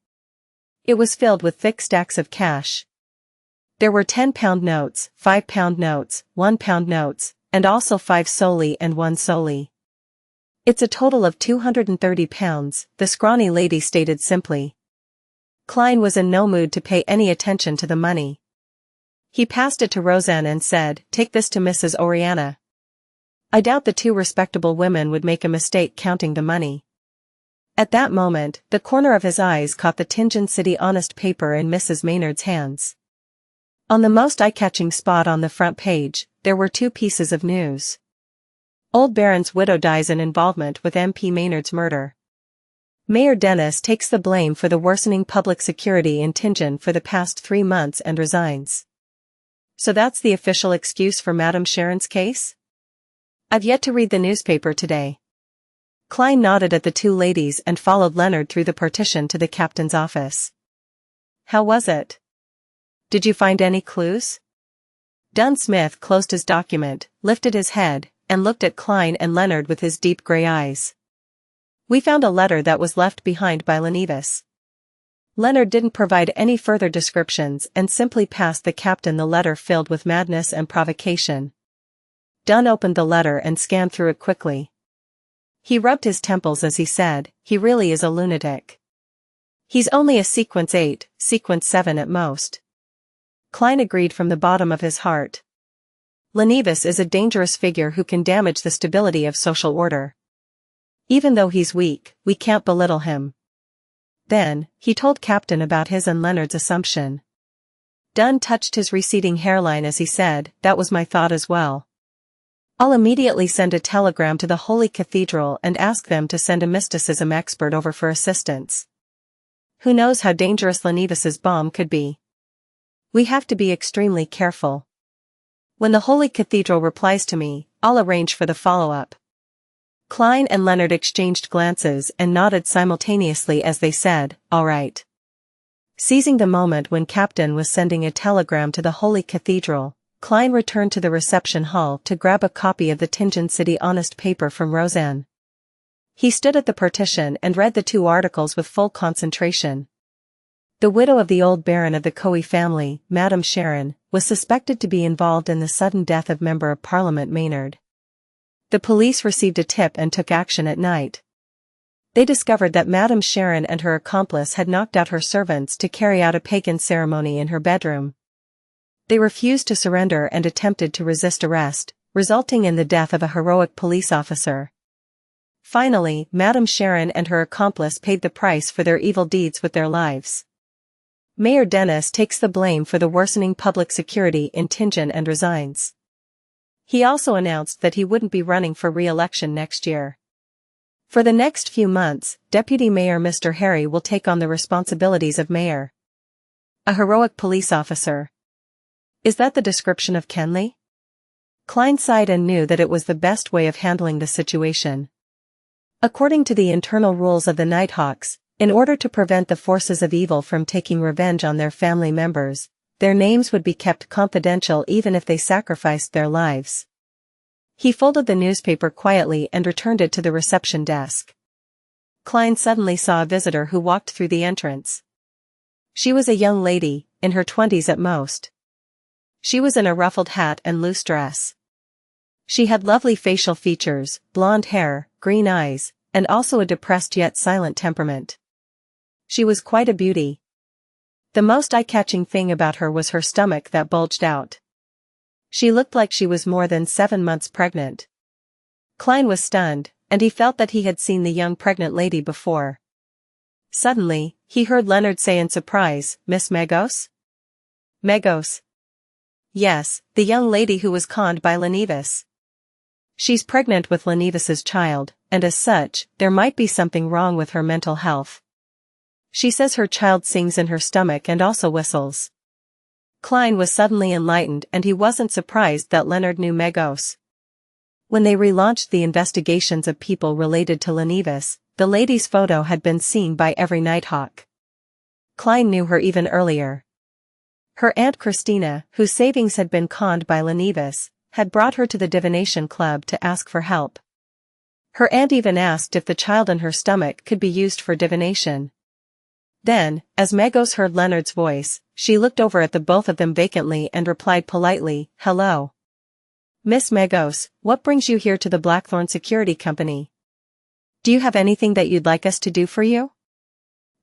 It was filled with thick stacks of cash. There were 10-pound notes, 5-pound notes, 1-pound notes, and also 5 solely and 1 solely. It's a total of 230 pounds, the scrawny lady stated simply. Klein was in no mood to pay any attention to the money. He passed it to Roseanne and said, take this to Mrs. Oriana. I doubt the two respectable women would make a mistake counting the money. At that moment, the corner of his eyes caught the Tingen City Honest paper in Mrs. Maynard's hands. On the most eye-catching spot on the front page, there were two pieces of news. Old Baron's widow dies in involvement with MP Maynard's murder. Mayor Dennis takes the blame for the worsening public security in Tingen for the past 3 months and resigns. So that's the official excuse for Madame Sharon's case? I've yet to read the newspaper today. Klein nodded at the two ladies and followed Leonard through the partition to the captain's office. How was it? Did you find any clues? Dunn Smith closed his document, lifted his head, and looked at Klein and Leonard with his deep gray eyes. We found a letter that was left behind by Ligh. Leonard didn't provide any further descriptions and simply passed the captain the letter filled with madness and provocation. Dunn opened the letter and scanned through it quickly. He rubbed his temples as he said, he really is a lunatic. He's only a sequence 8, sequence 7 at most. Klein agreed from the bottom of his heart. Ligh is a dangerous figure who can damage the stability of social order. Even though he's weak, we can't belittle him. Then, he told Captain about his and Leonard's assumption. Dunn touched his receding hairline as he said, that was my thought as well. I'll immediately send a telegram to the Holy Cathedral and ask them to send a mysticism expert over for assistance. Who knows how dangerous Lighn's bomb could be? We have to be extremely careful. When the Holy Cathedral replies to me, I'll arrange for the follow-up. Klein and Leonard exchanged glances and nodded simultaneously as they said, "All right." Seizing the moment when Captain was sending a telegram to the Holy Cathedral, Klein returned to the reception hall to grab a copy of the Tingen City Honest paper from Roseanne. He stood at the partition and read the 2 articles with full concentration. The widow of the old baron of the Coe family, Madame Sharon, was suspected to be involved in the sudden death of Member of Parliament Maynard. The police received a tip and took action at night. They discovered that Madame Sharon and her accomplice had knocked out her servants to carry out a pagan ceremony in her bedroom. They refused to surrender and attempted to resist arrest, resulting in the death of a heroic police officer. Finally, Madame Sharon and her accomplice paid the price for their evil deeds with their lives. Mayor Dennis takes the blame for the worsening public security in Tingen and resigns. He also announced that he wouldn't be running for re-election next year. For the next few months, Deputy Mayor Mr. Harry will take on the responsibilities of mayor. A heroic police officer. Is that the description of Kenley? Klein sighed and knew that it was the best way of handling the situation. According to the internal rules of the Nighthawks, in order to prevent the forces of evil from taking revenge on their family members, their names would be kept confidential even if they sacrificed their lives. He folded the newspaper quietly and returned it to the reception desk. Klein suddenly saw a visitor who walked through the entrance. She was a young lady, in her 20s at most. She was in a ruffled hat and loose dress. She had lovely facial features, blonde hair, green eyes, and also a depressed yet silent temperament. She was quite a beauty. The most eye-catching thing about her was her stomach that bulged out. She looked like she was more than 7 months pregnant. Klein was stunned, and he felt that he had seen the young pregnant lady before. Suddenly, he heard Leonard say in surprise, "Miss Megos?" Megos. Yes, the young lady who was conned by Lenivas. She's pregnant with Lenivas's child, and as such, there might be something wrong with her mental health. She says her child sings in her stomach and also whistles. Klein was suddenly enlightened and he wasn't surprised that Leonard knew Megos. When they relaunched the investigations of people related to Lenivas, the lady's photo had been seen by every Nighthawk. Klein knew her even earlier. Her Aunt Christina, whose savings had been conned by Lenivas, had brought her to the divination club to ask for help. Her aunt even asked if the child in her stomach could be used for divination. Then, as Megos heard Leonard's voice, she looked over at the both of them vacantly and replied politely, "Hello. Miss Megos, what brings you here to the Blackthorn Security Company? Do you have anything that you'd like us to do for you?"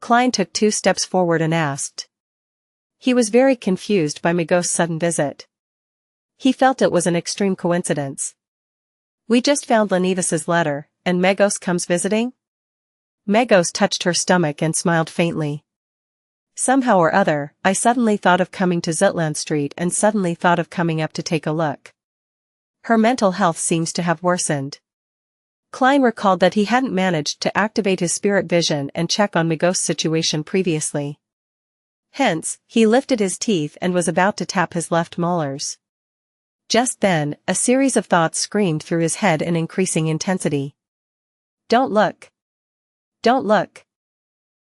Klein took 2 steps forward and asked. He was very confused by Megos' sudden visit. He felt it was an extreme coincidence. "We just found Lenivas's letter, and Megos comes visiting?" Megos touched her stomach and smiled faintly. "Somehow or other, I suddenly thought of coming to Zutland Street and suddenly thought of coming up to take a look. Her mental health seems to have worsened." Klein recalled that he hadn't managed to activate his spirit vision and check on Megos' situation previously. Hence, he lifted his teeth and was about to tap his left molars. Just then, a series of thoughts screamed through his head in increasing intensity. "Don't look. Don't look.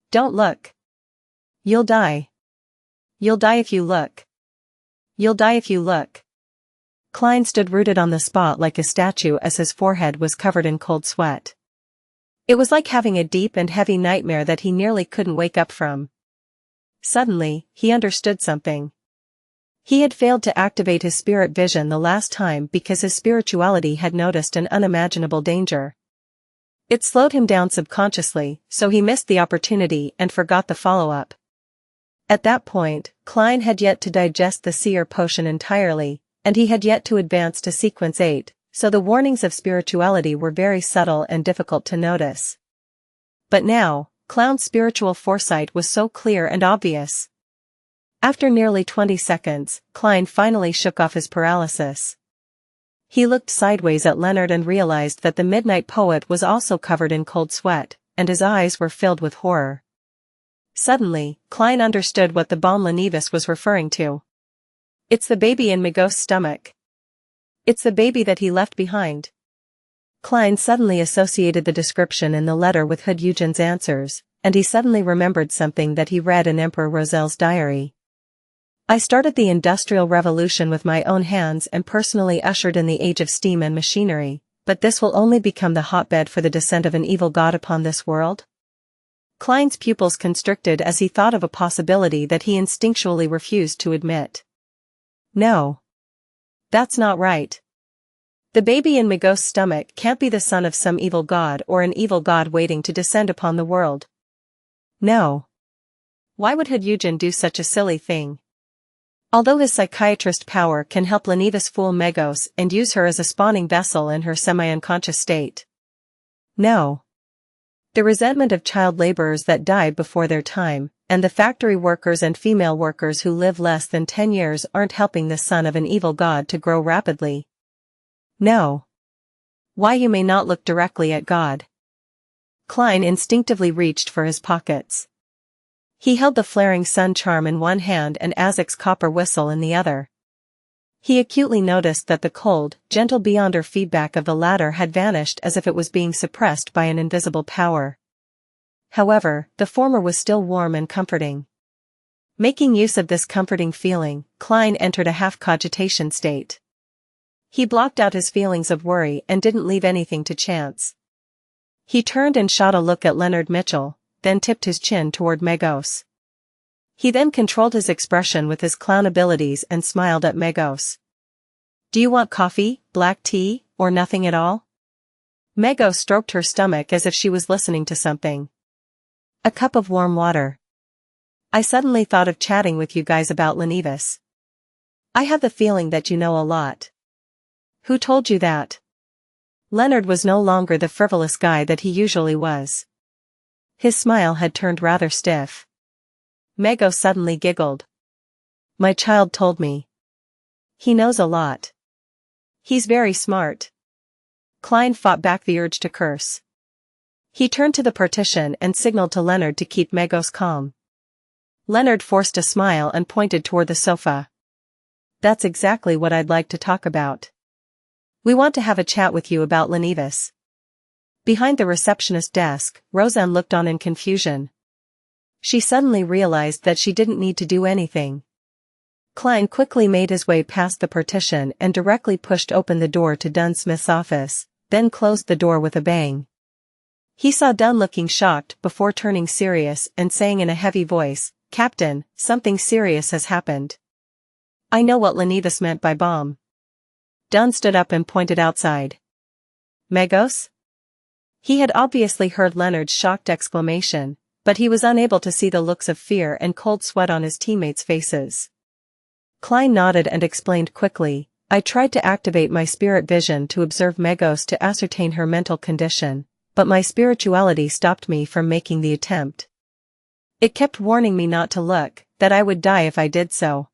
Don't look. You'll die. You'll die if you look. You'll die if you look." Klein stood rooted on the spot like a statue as his forehead was covered in cold sweat. It was like having a deep and heavy nightmare that he nearly couldn't wake up from. Suddenly, he understood something. He had failed to activate his spirit vision the last time because his spirituality had noticed an unimaginable danger. It slowed him down subconsciously, so he missed the opportunity and forgot the follow-up. At that point, Klein had yet to digest the seer potion entirely, and he had yet to advance to sequence 8, so the warnings of spirituality were very subtle and difficult to notice. But now, Clown's spiritual foresight was so clear and obvious. After nearly 20 seconds, Klein finally shook off his paralysis. He looked sideways at Leonard and realized that the midnight poet was also covered in cold sweat, and his eyes were filled with horror. Suddenly, Klein understood what the Bon Lenivas was referring to. "It's the baby in Megos' stomach. It's the baby that he left behind." Klein suddenly associated the description in the letter with Hood Eugen's answers, and he suddenly remembered something that he read in Emperor Rozel's diary. I started the Industrial Revolution with my own hands and personally ushered in the age of steam and machinery, but this will only become the hotbed for the descent of an evil god upon this world? Klein's pupils constricted as he thought of a possibility that he instinctually refused to admit. No. That's not right. The baby in Magos' stomach can't be the son of some evil god or an evil god waiting to descend upon the world. No. Why would Hood Eugen do such a silly thing? Although his psychiatrist power can help Lenivus fool Magos and use her as a spawning vessel in her semi-unconscious state. No. The resentment of child laborers that died before their time, and the factory workers and female workers who live less than 10 years aren't helping the son of an evil god to grow rapidly. No. Why you may not look directly at God. Klein instinctively reached for his pockets. He held the flaring sun charm in one hand and Azek's copper whistle in the other. He acutely noticed that the cold, gentle beyonder feedback of the latter had vanished as if it was being suppressed by an invisible power. However, the former was still warm and comforting. Making use of this comforting feeling, Klein entered a half-cogitation state. He blocked out his feelings of worry and didn't leave anything to chance. He turned and shot a look at Leonard Mitchell, then tipped his chin toward Magos. He then controlled his expression with his clown abilities and smiled at Magos. Do you want coffee, black tea, or nothing at all? Magos stroked her stomach as if she was listening to something. A cup of warm water. I suddenly thought of chatting with you guys about Lenivus. I have the feeling that you know a lot. Who told you that? Leonard was no longer the frivolous guy that he usually was. His smile had turned rather stiff. Magos suddenly giggled. My child told me. He knows a lot. He's very smart. Klein fought back the urge to curse. He turned to the partition and signaled to Leonard to keep Magos calm. Leonard forced a smile and pointed toward the sofa. That's exactly what I'd like to talk about. We want to have a chat with you about Lenivus. Behind the receptionist desk, Roseanne looked on in confusion. She suddenly realized that she didn't need to do anything. Klein quickly made his way past the partition and directly pushed open the door to Dunn Smith's office, then closed the door with a bang. He saw Dunn looking shocked before turning serious and saying in a heavy voice, Captain, something serious has happened. I know what Lenivus meant by bomb. Dunn stood up and pointed outside. Magos? He had obviously heard Leonard's shocked exclamation, but he was unable to see the looks of fear and cold sweat on his teammates' faces. Klein nodded and explained quickly, I tried to activate my spirit vision to observe Magos to ascertain her mental condition, but my spirituality stopped me from making the attempt. It kept warning me not to look, that I would die if I did so.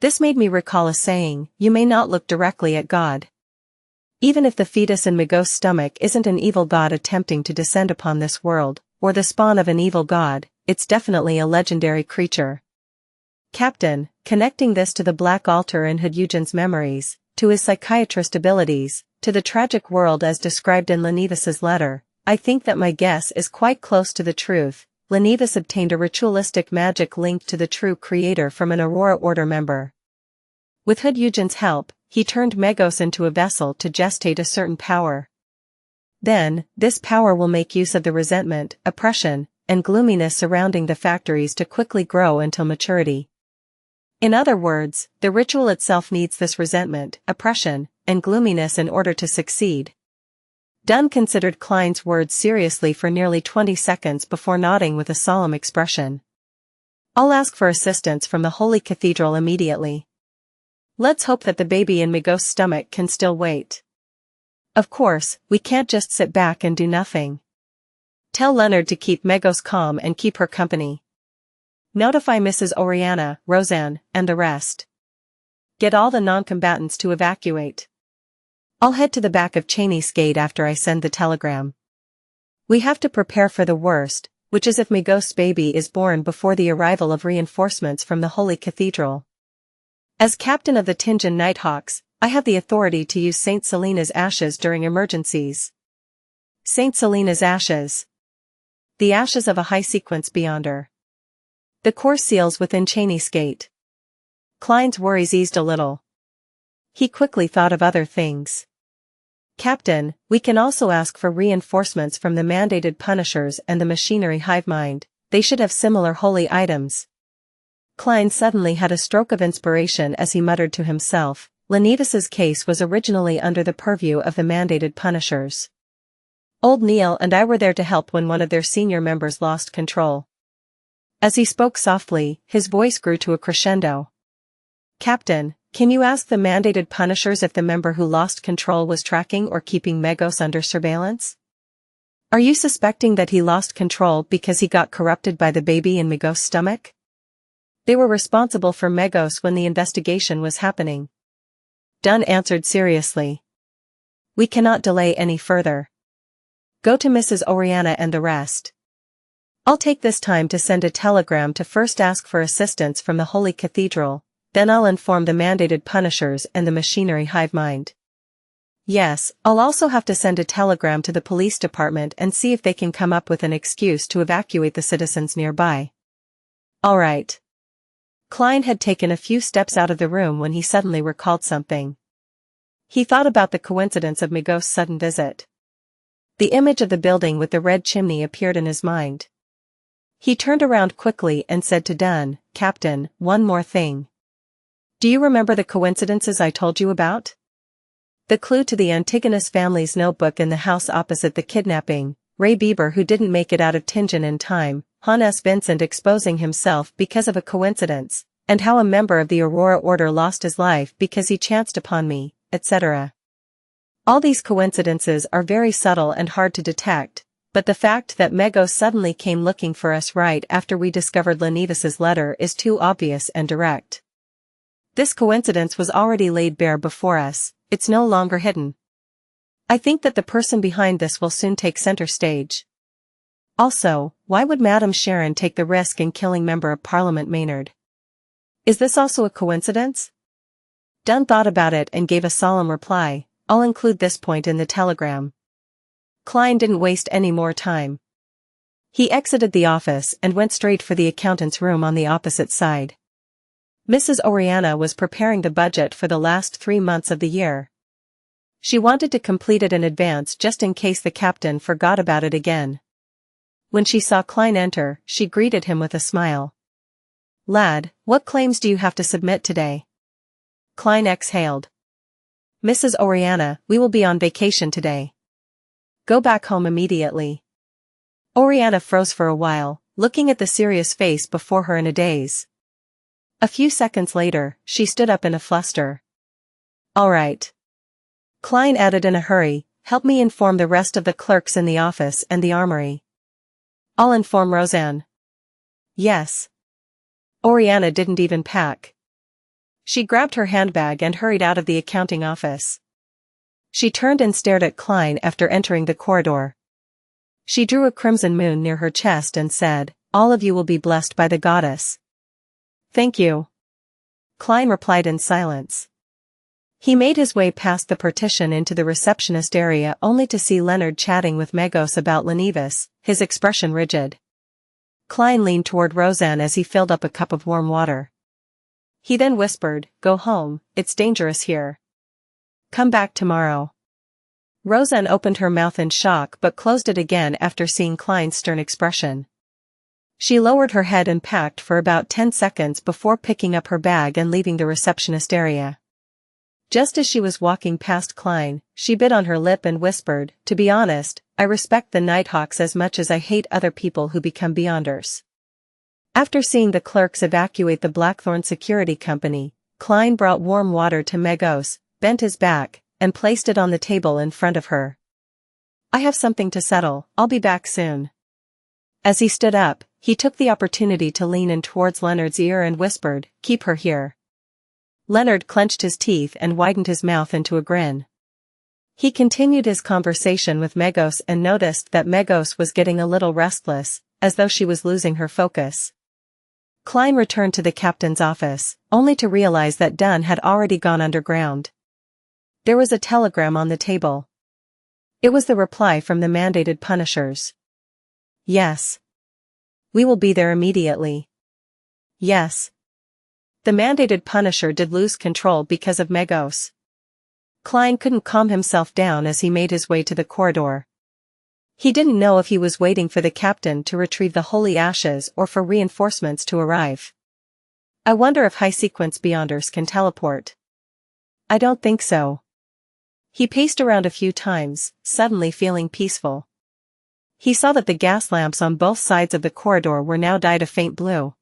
This made me recall a saying, you may not look directly at God. Even if the fetus in Magos' stomach isn't an evil god attempting to descend upon this world, or the spawn of an evil god, it's definitely a legendary creature. Captain, connecting this to the Black Altar in Hood Eugen's memories, to his psychiatrist abilities, to the tragic world as described in Lenivus's letter, I think that my guess is quite close to the truth. Lenivus obtained a ritualistic magic linked to the true creator from an Aurora Order member. With Hood Eugen's help, he turned Magos into a vessel to gestate a certain power. Then, this power will make use of the resentment, oppression, and gloominess surrounding the factories to quickly grow until maturity. In other words, the ritual itself needs this resentment, oppression, and gloominess in order to succeed. Dunn considered Klein's words seriously for nearly 20 seconds before nodding with a solemn expression. I'll ask for assistance from the Holy Cathedral immediately. Let's hope that the baby in Magos' stomach can still wait. Of course, we can't just sit back and do nothing. Tell Leonard to keep Magos calm and keep her company. Notify Mrs. Oriana, Roseanne, and the rest. Get all the non-combatants to evacuate. I'll head to the back of Cheney's gate after I send the telegram. We have to prepare for the worst, which is if Magos' baby is born before the arrival of reinforcements from the Holy Cathedral. As captain of the Tingen Nighthawks, I have the authority to use Saint Selena's ashes during emergencies. Saint Selena's ashes. The ashes of a high-sequence beyonder. The core seals within Cheney's gate. Klein's worries eased a little. He quickly thought of other things. Captain, we can also ask for reinforcements from the mandated punishers and the machinery hive mind. They should have similar holy items. Klein suddenly had a stroke of inspiration as he muttered to himself, Leonidas' case was originally under the purview of the mandated punishers. Old Neil and I were there to help when one of their senior members lost control. As he spoke softly, his voice grew to a crescendo. Captain, can you ask the mandated punishers if the member who lost control was tracking or keeping Megos under surveillance? Are you suspecting that he lost control because he got corrupted by the baby in Megos' stomach? They were responsible for Megos when the investigation was happening. Dunn answered seriously. We cannot delay any further. Go to Mrs. Oriana and the rest. I'll take this time to send a telegram to first ask for assistance from the Holy Cathedral, then I'll inform the mandated punishers and the machinery hive mind. Yes, I'll also have to send a telegram to the police department and see if they can come up with an excuse to evacuate the citizens nearby. All right. Klein had taken a few steps out of the room when he suddenly recalled something. He thought about the coincidence of Megos' sudden visit. The image of the building with the red chimney appeared in his mind. He turned around quickly and said to Dunn, Captain, one more thing. Do you remember the coincidences I told you about? The clue to the Antigonus family's notebook in the house opposite the kidnapping, Ray Bieber who didn't make it out of Tingen in time, Han S. Vincent exposing himself because of a coincidence, and how a member of the Aurora Order lost his life because he chanced upon me, etc. All these coincidences are very subtle and hard to detect, but the fact that Megos suddenly came looking for us right after we discovered Leonidas' letter is too obvious and direct. This coincidence was already laid bare before us, it's no longer hidden. I think that the person behind this will soon take center stage. Also, why would Madame Sharon take the risk in killing Member of Parliament Maynard? Is this also a coincidence? Dunn thought about it and gave a solemn reply, I'll include this point in the telegram. Klein didn't waste any more time. He exited the office and went straight for the accountant's room on the opposite side. Mrs. Oriana was preparing the budget for the last 3 months of the year. She wanted to complete it in advance just in case the captain forgot about it again. When she saw Klein enter, she greeted him with a smile. Lad, what claims do you have to submit today? Klein exhaled. Mrs. Oriana, we will be on vacation today. Go back home immediately. Oriana froze for a while, looking at the serious face before her in a daze. A few seconds later, she stood up in a fluster. All right. Klein added in a hurry, help me inform the rest of the clerks in the office and the armory. I'll inform Roseanne. Yes. Oriana didn't even pack. She grabbed her handbag and hurried out of the accounting office. She turned and stared at Klein after entering the corridor. She drew a crimson moon near her chest and said, all of you will be blessed by the goddess. Thank you. Klein replied in silence. He made his way past the partition into the receptionist area only to see Leonard chatting with Megos about Leonidas, his expression rigid. Klein leaned toward Roseanne as he filled up a cup of warm water. He then whispered, go home, it's dangerous here. Come back tomorrow. Roseanne opened her mouth in shock but closed it again after seeing Klein's stern expression. She lowered her head and packed for about 10 seconds before picking up her bag and leaving the receptionist area. Just as she was walking past Klein, she bit on her lip and whispered, to be honest, I respect the Nighthawks as much as I hate other people who become Beyonders. After seeing the clerks evacuate the Blackthorn Security Company, Klein brought warm water to Megos, bent his back, and placed it on the table in front of her. I have something to settle, I'll be back soon. As he stood up, he took the opportunity to lean in towards Leonard's ear and whispered, keep her here. Leonard clenched his teeth and widened his mouth into a grin. He continued his conversation with Megos and noticed that Megos was getting a little restless, as though she was losing her focus. Klein returned to the captain's office, only to realize that Dunn had already gone underground. There was a telegram on the table. It was the reply from the mandated punishers. Yes. We will be there immediately. Yes. The mandated punisher did lose control because of Megos. Klein couldn't calm himself down as he made his way to the corridor. He didn't know if he was waiting for the captain to retrieve the holy ashes or for reinforcements to arrive. I wonder if high-sequence beyonders can teleport. I don't think so. He paced around a few times, suddenly feeling peaceful. He saw that the gas lamps on both sides of the corridor were now dyed a faint blue.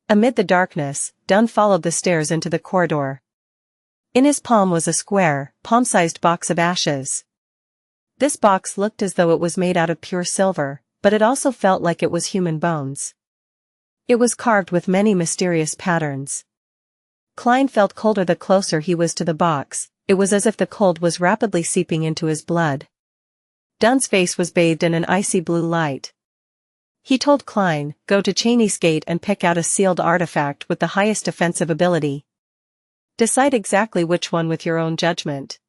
Amid the darkness, Dunn followed the stairs into the corridor. In his palm was a square, palm-sized box of ashes. This box looked as though it was made out of pure silver, but it also felt like it was human bones. It was carved with many mysterious patterns. Klein felt colder the closer he was to the box. It was as if the cold was rapidly seeping into his blood. Dunn's face was bathed in an icy blue light. He told Klein, "Go to Cheney's Gate and pick out a sealed artifact with the highest defensive ability. Decide exactly which one with your own judgment.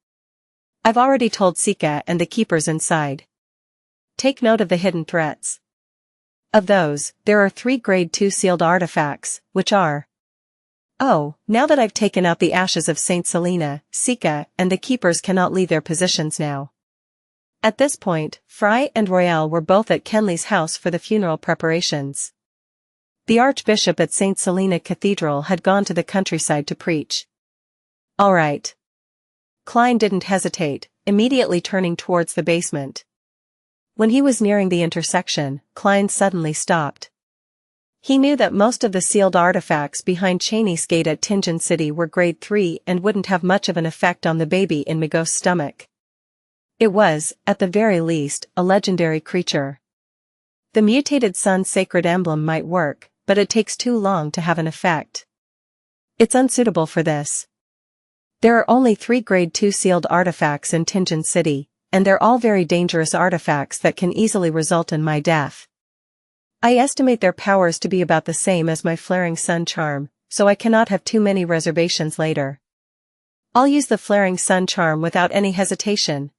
I've already told Xianxia and the keepers inside. Take note of the hidden threats. Of those, there are 3 grade 2 sealed artifacts, which are... Oh, now that I've taken out the ashes of Saint Selena, Xianxia and the keepers cannot leave their positions now." At this point, Fry and Royale were both at Kenley's house for the funeral preparations. The Archbishop at Saint Selena Cathedral had gone to the countryside to preach. All right. Klein didn't hesitate, immediately turning towards the basement. When he was nearing the intersection, Klein suddenly stopped. He knew that most of the sealed artifacts behind Cheney's Gate at Tingen City were grade 3 and wouldn't have much of an effect on the baby in Megos' stomach. It was, at the very least, a legendary creature. The mutated sun's sacred emblem might work, but it takes too long to have an effect. It's unsuitable for this. There are only 3 grade 2 sealed artifacts in Tingen City, and they're all very dangerous artifacts that can easily result in my death. I estimate their powers to be about the same as my flaring sun charm, so I cannot have too many reservations later. I'll use the flaring sun charm without any hesitation.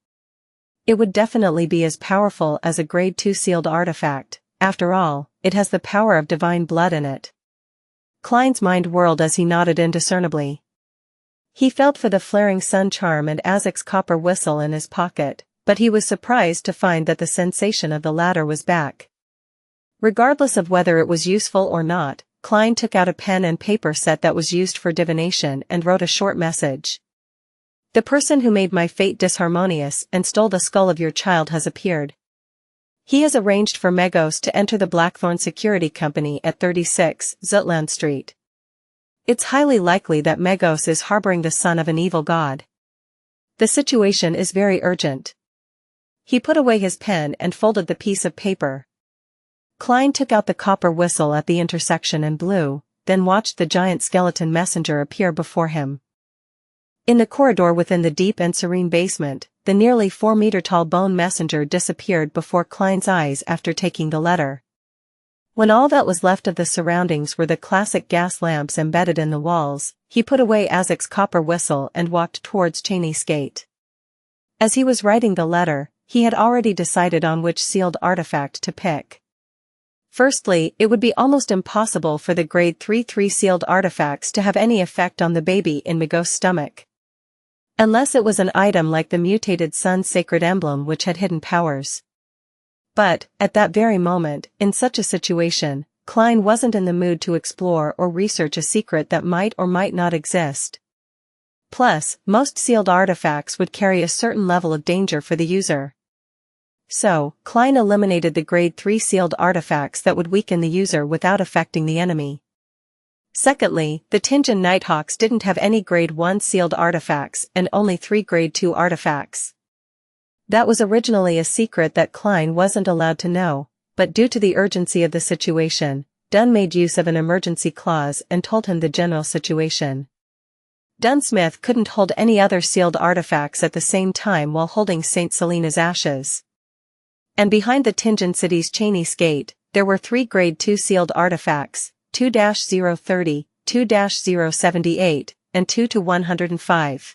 It would definitely be as powerful as a grade 2 sealed artifact. After all, it has the power of divine blood in it. Klein's mind whirled as he nodded indiscernibly. He felt for the flaring sun charm and Azek's copper whistle in his pocket, but he was surprised to find that the sensation of the latter was back. Regardless of whether it was useful or not, Klein took out a pen and paper set that was used for divination and wrote a short message. The person who made my fate disharmonious and stole the skull of your child has appeared. He has arranged for Megos to enter the Blackthorn Security Company at 36 Zutland Street. It's highly likely that Megos is harboring the son of an evil god. The situation is very urgent. He put away his pen and folded the piece of paper. Klein took out the copper whistle at the intersection and blew, then watched the giant skeleton messenger appear before him. In the corridor within the deep and serene basement, the nearly 4-meter-tall bone messenger disappeared before Klein's eyes after taking the letter. When all that was left of the surroundings were the classic gas lamps embedded in the walls, he put away Azek's copper whistle and walked towards Cheney's Gate. As he was writing the letter, he had already decided on which sealed artifact to pick. Firstly, it would be almost impossible for the grade 3 sealed artifacts to have any effect on the baby in Megos' stomach. Unless it was an item like the mutated sun's sacred emblem which had hidden powers. But, at that very moment, in such a situation, Klein wasn't in the mood to explore or research a secret that might or might not exist. Plus, most sealed artifacts would carry a certain level of danger for the user. So, Klein eliminated the grade 3 sealed artifacts that would weaken the user without affecting the enemy. Secondly, the Tingen Nighthawks didn't have any grade 1 sealed artifacts and only 3 grade 2 artifacts. That was originally a secret that Klein wasn't allowed to know, but due to the urgency of the situation, Dunn made use of an emergency clause and told him the general situation. Dunsmith couldn't hold any other sealed artifacts at the same time while holding Saint Selena's ashes. And behind the Tingen City's Cheney's Gate, there were 3 grade 2 sealed artifacts, 2-030, 2-078, and 2-105.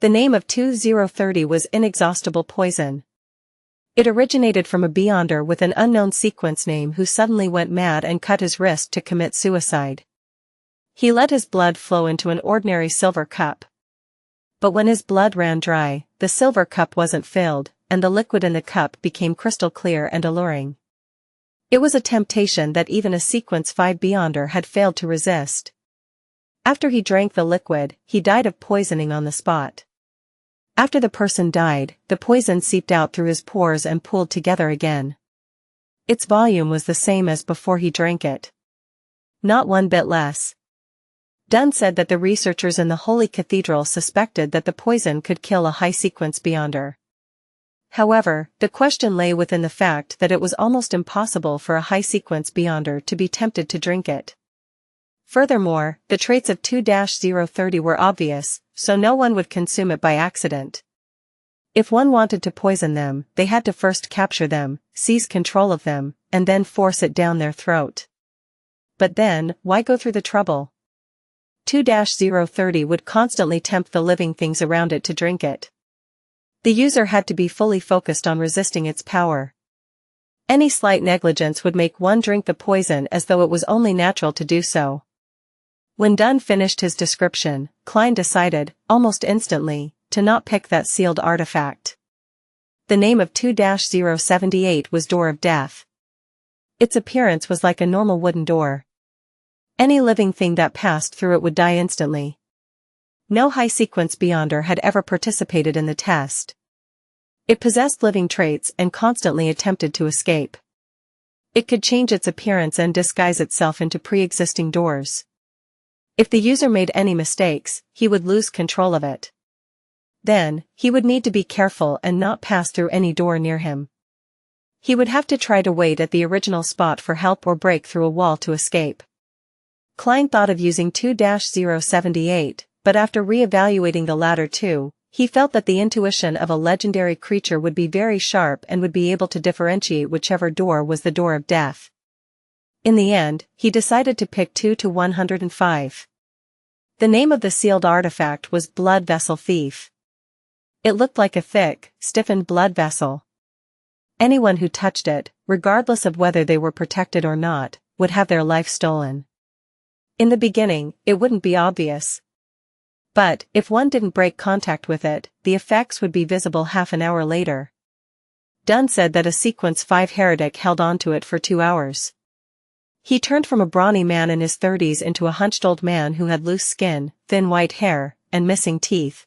The name of 2030 was inexhaustible poison. It originated from a beyonder with an unknown sequence name who suddenly went mad and cut his wrist to commit suicide. He let his blood flow into an ordinary silver cup. But when his blood ran dry, the silver cup wasn't filled, and the liquid in the cup became crystal clear and alluring. It was a temptation that even a sequence 5 beyonder had failed to resist. After he drank the liquid, he died of poisoning on the spot. After the person died, the poison seeped out through his pores and pooled together again. Its volume was the same as before he drank it. Not one bit less. Dunn said that the researchers in the Holy Cathedral suspected that the poison could kill a high-sequence beyonder. However, the question lay within the fact that it was almost impossible for a high-sequence beyonder to be tempted to drink it. Furthermore, the traits of 2030 were obvious, so no one would consume it by accident. If one wanted to poison them, they had to first capture them, seize control of them, and then force it down their throat. But then, why go through the trouble? 2030 would constantly tempt the living things around it to drink it. The user had to be fully focused on resisting its power. Any slight negligence would make one drink the poison as though it was only natural to do so. When Dunn finished his description, Klein decided, almost instantly, to not pick that sealed artifact. The name of 2078 was Door of Death. Its appearance was like a normal wooden door. Any living thing that passed through it would die instantly. No high-sequence beyonder had ever participated in the test. It possessed living traits and constantly attempted to escape. It could change its appearance and disguise itself into pre-existing doors. If the user made any mistakes, he would lose control of it. Then, he would need to be careful and not pass through any door near him. He would have to try to wait at the original spot for help or break through a wall to escape. Klein thought of using 2078, but after re-evaluating the latter two, he felt that the intuition of a legendary creature would be very sharp and would be able to differentiate whichever door was the door of death. In the end, he decided to pick 2-105. The name of the sealed artifact was Blood Vessel Thief. It looked like a thick, stiffened blood vessel. Anyone who touched it, regardless of whether they were protected or not, would have their life stolen. In the beginning, it wouldn't be obvious. But, if one didn't break contact with it, the effects would be visible half an hour later. Dunn said that a sequence 5 heretic held onto it for 2 hours. He turned from a brawny man in his 30s into a hunched old man who had loose skin, thin white hair, and missing teeth.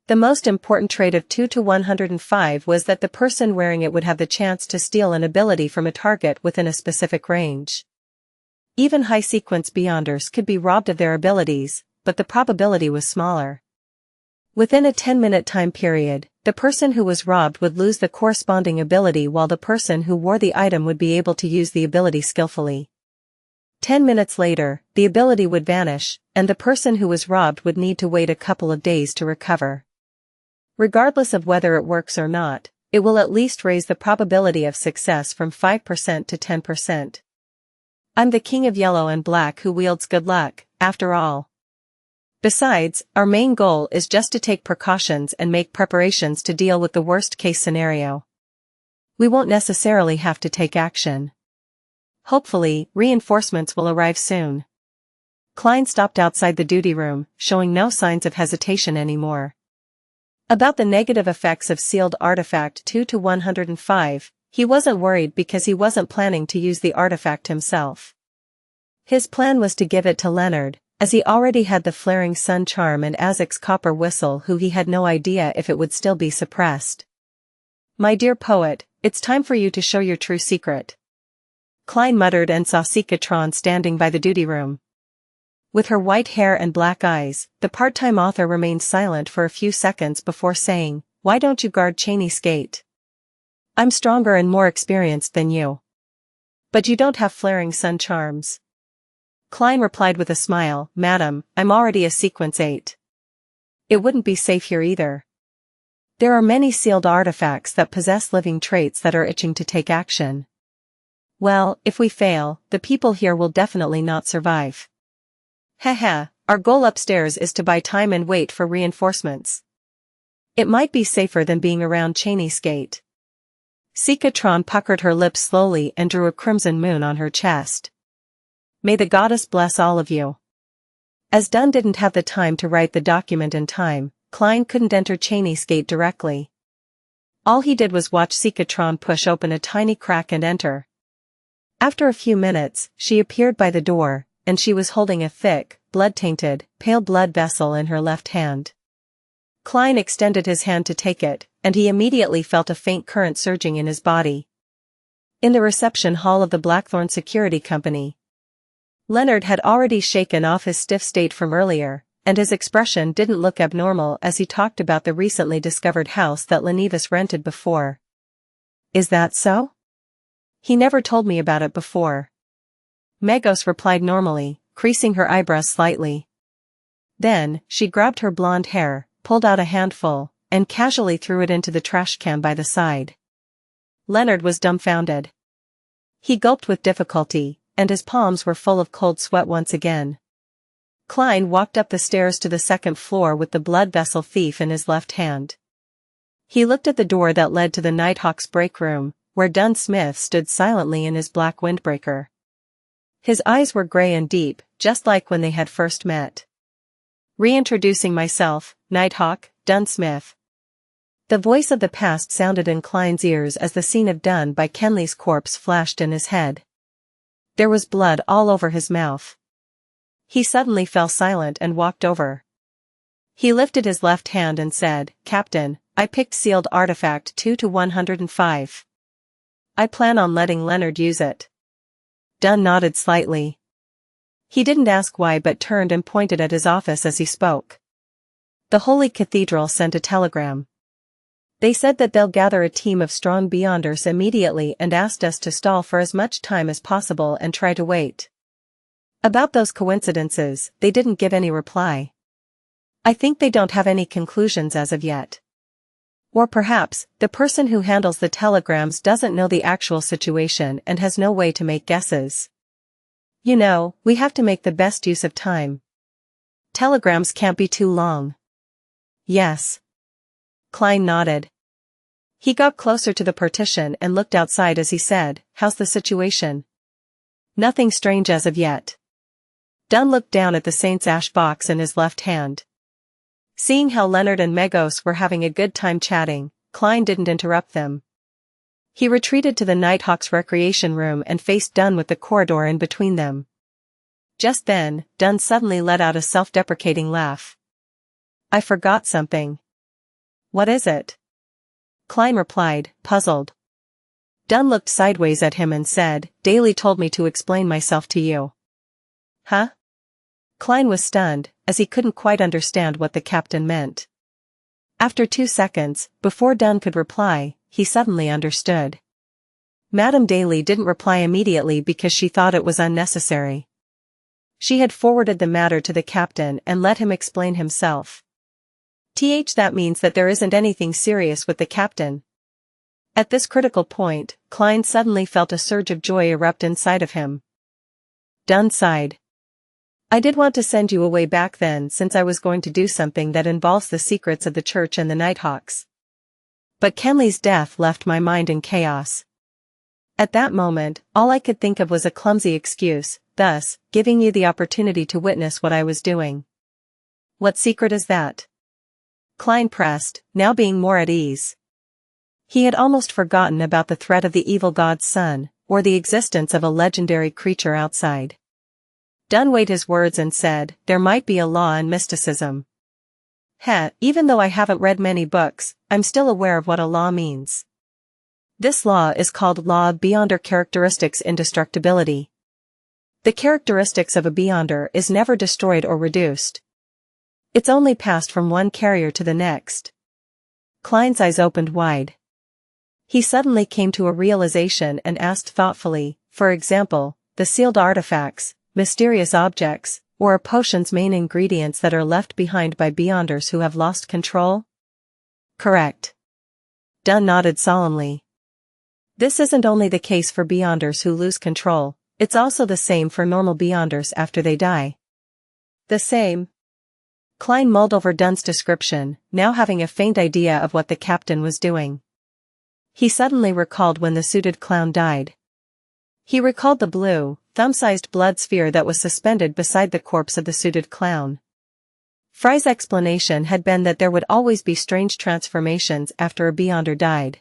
The most important trait of 2-105 was that the person wearing it would have the chance to steal an ability from a target within a specific range. Even high-sequence beyonders could be robbed of their abilities, but the probability was smaller. Within a 10-minute time period, the person who was robbed would lose the corresponding ability while the person who wore the item would be able to use the ability skillfully. 10 minutes later, the ability would vanish, and the person who was robbed would need to wait a couple of days to recover. Regardless of whether it works or not, it will at least raise the probability of success from 5% to 10%. I'm the king of yellow and black who wields good luck, after all. Besides, our main goal is just to take precautions and make preparations to deal with the worst-case scenario. We won't necessarily have to take action. Hopefully, reinforcements will arrive soon. Klein stopped outside the duty room, showing no signs of hesitation anymore. About the negative effects of sealed artifact 2-105, he wasn't worried because he wasn't planning to use the artifact himself. His plan was to give it to Leonard, as he already had the flaring sun charm and Azek's copper whistle, who he had no idea if it would still be suppressed. My dear poet, it's time for you to show your true secret. Klein muttered and saw Sikatron standing by the duty room. With her white hair and black eyes, the part-time author remained silent for a few seconds before saying, "Why don't you guard Cheney's gate? I'm stronger and more experienced than you. But you don't have flaring sun charms." Klein replied with a smile, "Madam, I'm already a sequence 8. It wouldn't be safe here either. There are many sealed artifacts that possess living traits that are itching to take action. Well, if we fail, the people here will definitely not survive. Haha, our goal upstairs is to buy time and wait for reinforcements." It might be safer than being around Cheney's gate. Sikatron puckered her lips slowly and drew a crimson moon on her chest. May the goddess bless all of you. As Dunn didn't have the time to write the document in time, Klein couldn't enter Cheney's gate directly. All he did was watch Sikatron push open a tiny crack and enter. After a few minutes, she appeared by the door, and she was holding a thick, blood-tainted, pale blood vessel in her left hand. Klein extended his hand to take it, and he immediately felt a faint current surging in his body. In the reception hall of the Blackthorn Security Company, Leonard had already shaken off his stiff state from earlier, and his expression didn't look abnormal as he talked about the recently discovered house that Lenivus rented before. Is that so? He never told me about it before. Megos replied normally, creasing her eyebrows slightly. Then, she grabbed her blonde hair, pulled out a handful, and casually threw it into the trash can by the side. Leonard was dumbfounded. He gulped with difficulty, and his palms were full of cold sweat once again. Klein walked up the stairs to the second floor with the blood vessel thief in his left hand. He looked at the door that led to the Nighthawk's break room, where Dunn Smith stood silently in his black windbreaker. His eyes were gray and deep, just like when they had first met. Reintroducing myself, Nighthawk, Dunn Smith. The voice of the past sounded in Klein's ears as the scene of Dunn by Kenley's corpse flashed in his head. There was blood all over his mouth. He suddenly fell silent and walked over. He lifted his left hand and said, "Captain, I picked sealed artifact 2-105. I plan on letting Leonard use it." Dunn nodded slightly. He didn't ask why but turned and pointed at his office as he spoke. The Holy Cathedral sent a telegram. They said that they'll gather a team of strong Beyonders immediately and asked us to stall for as much time as possible and try to wait. About those coincidences, they didn't give any reply. I think they don't have any conclusions as of yet. Or perhaps, the person who handles the telegrams doesn't know the actual situation and has no way to make guesses. You know, we have to make the best use of time. Telegrams can't be too long. Yes. Klein nodded. He got closer to the partition and looked outside as he said, "How's the situation?" "Nothing strange as of yet." Dunn looked down at the Saint's ash box in his left hand. Seeing how Leonard and Megos were having a good time chatting, Klein didn't interrupt them. He retreated to the Nighthawk's recreation room and faced Dunn with the corridor in between them. Just then, Dunn suddenly let out a self-deprecating laugh. "I forgot something." "What is it?" Klein replied, puzzled. Dunn looked sideways at him and said, "Daly told me to explain myself to you." "Huh?" Klein was stunned, as he couldn't quite understand what the captain meant. After 2 seconds, before Dunn could reply, he suddenly understood. Madame Daly didn't reply immediately because she thought it was unnecessary. She had forwarded the matter to the captain and let him explain himself. That means that there isn't anything serious with the captain. At this critical point, Klein suddenly felt a surge of joy erupt inside of him. Dunn sighed. "I did want to send you away back then since I was going to do something that involves the secrets of the church and the Nighthawks. But Kenley's death left my mind in chaos. At that moment, all I could think of was a clumsy excuse, thus, giving you the opportunity to witness what I was doing." "What secret is that?" Klein pressed, now being more at ease. He had almost forgotten about the threat of the evil god's son, or the existence of a legendary creature outside. Dunn weighed his words and said, "There might be a law in mysticism." Even though I haven't read many books, I'm still aware of what a law means. This law is called Law of Beyonder Characteristics Indestructibility. The characteristics of a Beyonder is never destroyed or reduced. It's only passed from one carrier to the next. Klein's eyes opened wide. He suddenly came to a realization and asked thoughtfully, "For example, the sealed artifacts, mysterious objects, or a potion's main ingredients that are left behind by Beyonders who have lost control?" "Correct." Dunn nodded solemnly. "This isn't only the case for Beyonders who lose control, it's also the same for normal Beyonders after they die." "The same?" Klein mulled over Dunn's description, now having a faint idea of what the captain was doing. He suddenly recalled when the suited clown died. He recalled the blue, thumb-sized blood sphere that was suspended beside the corpse of the suited clown. Fry's explanation had been that there would always be strange transformations after a Beyonder died.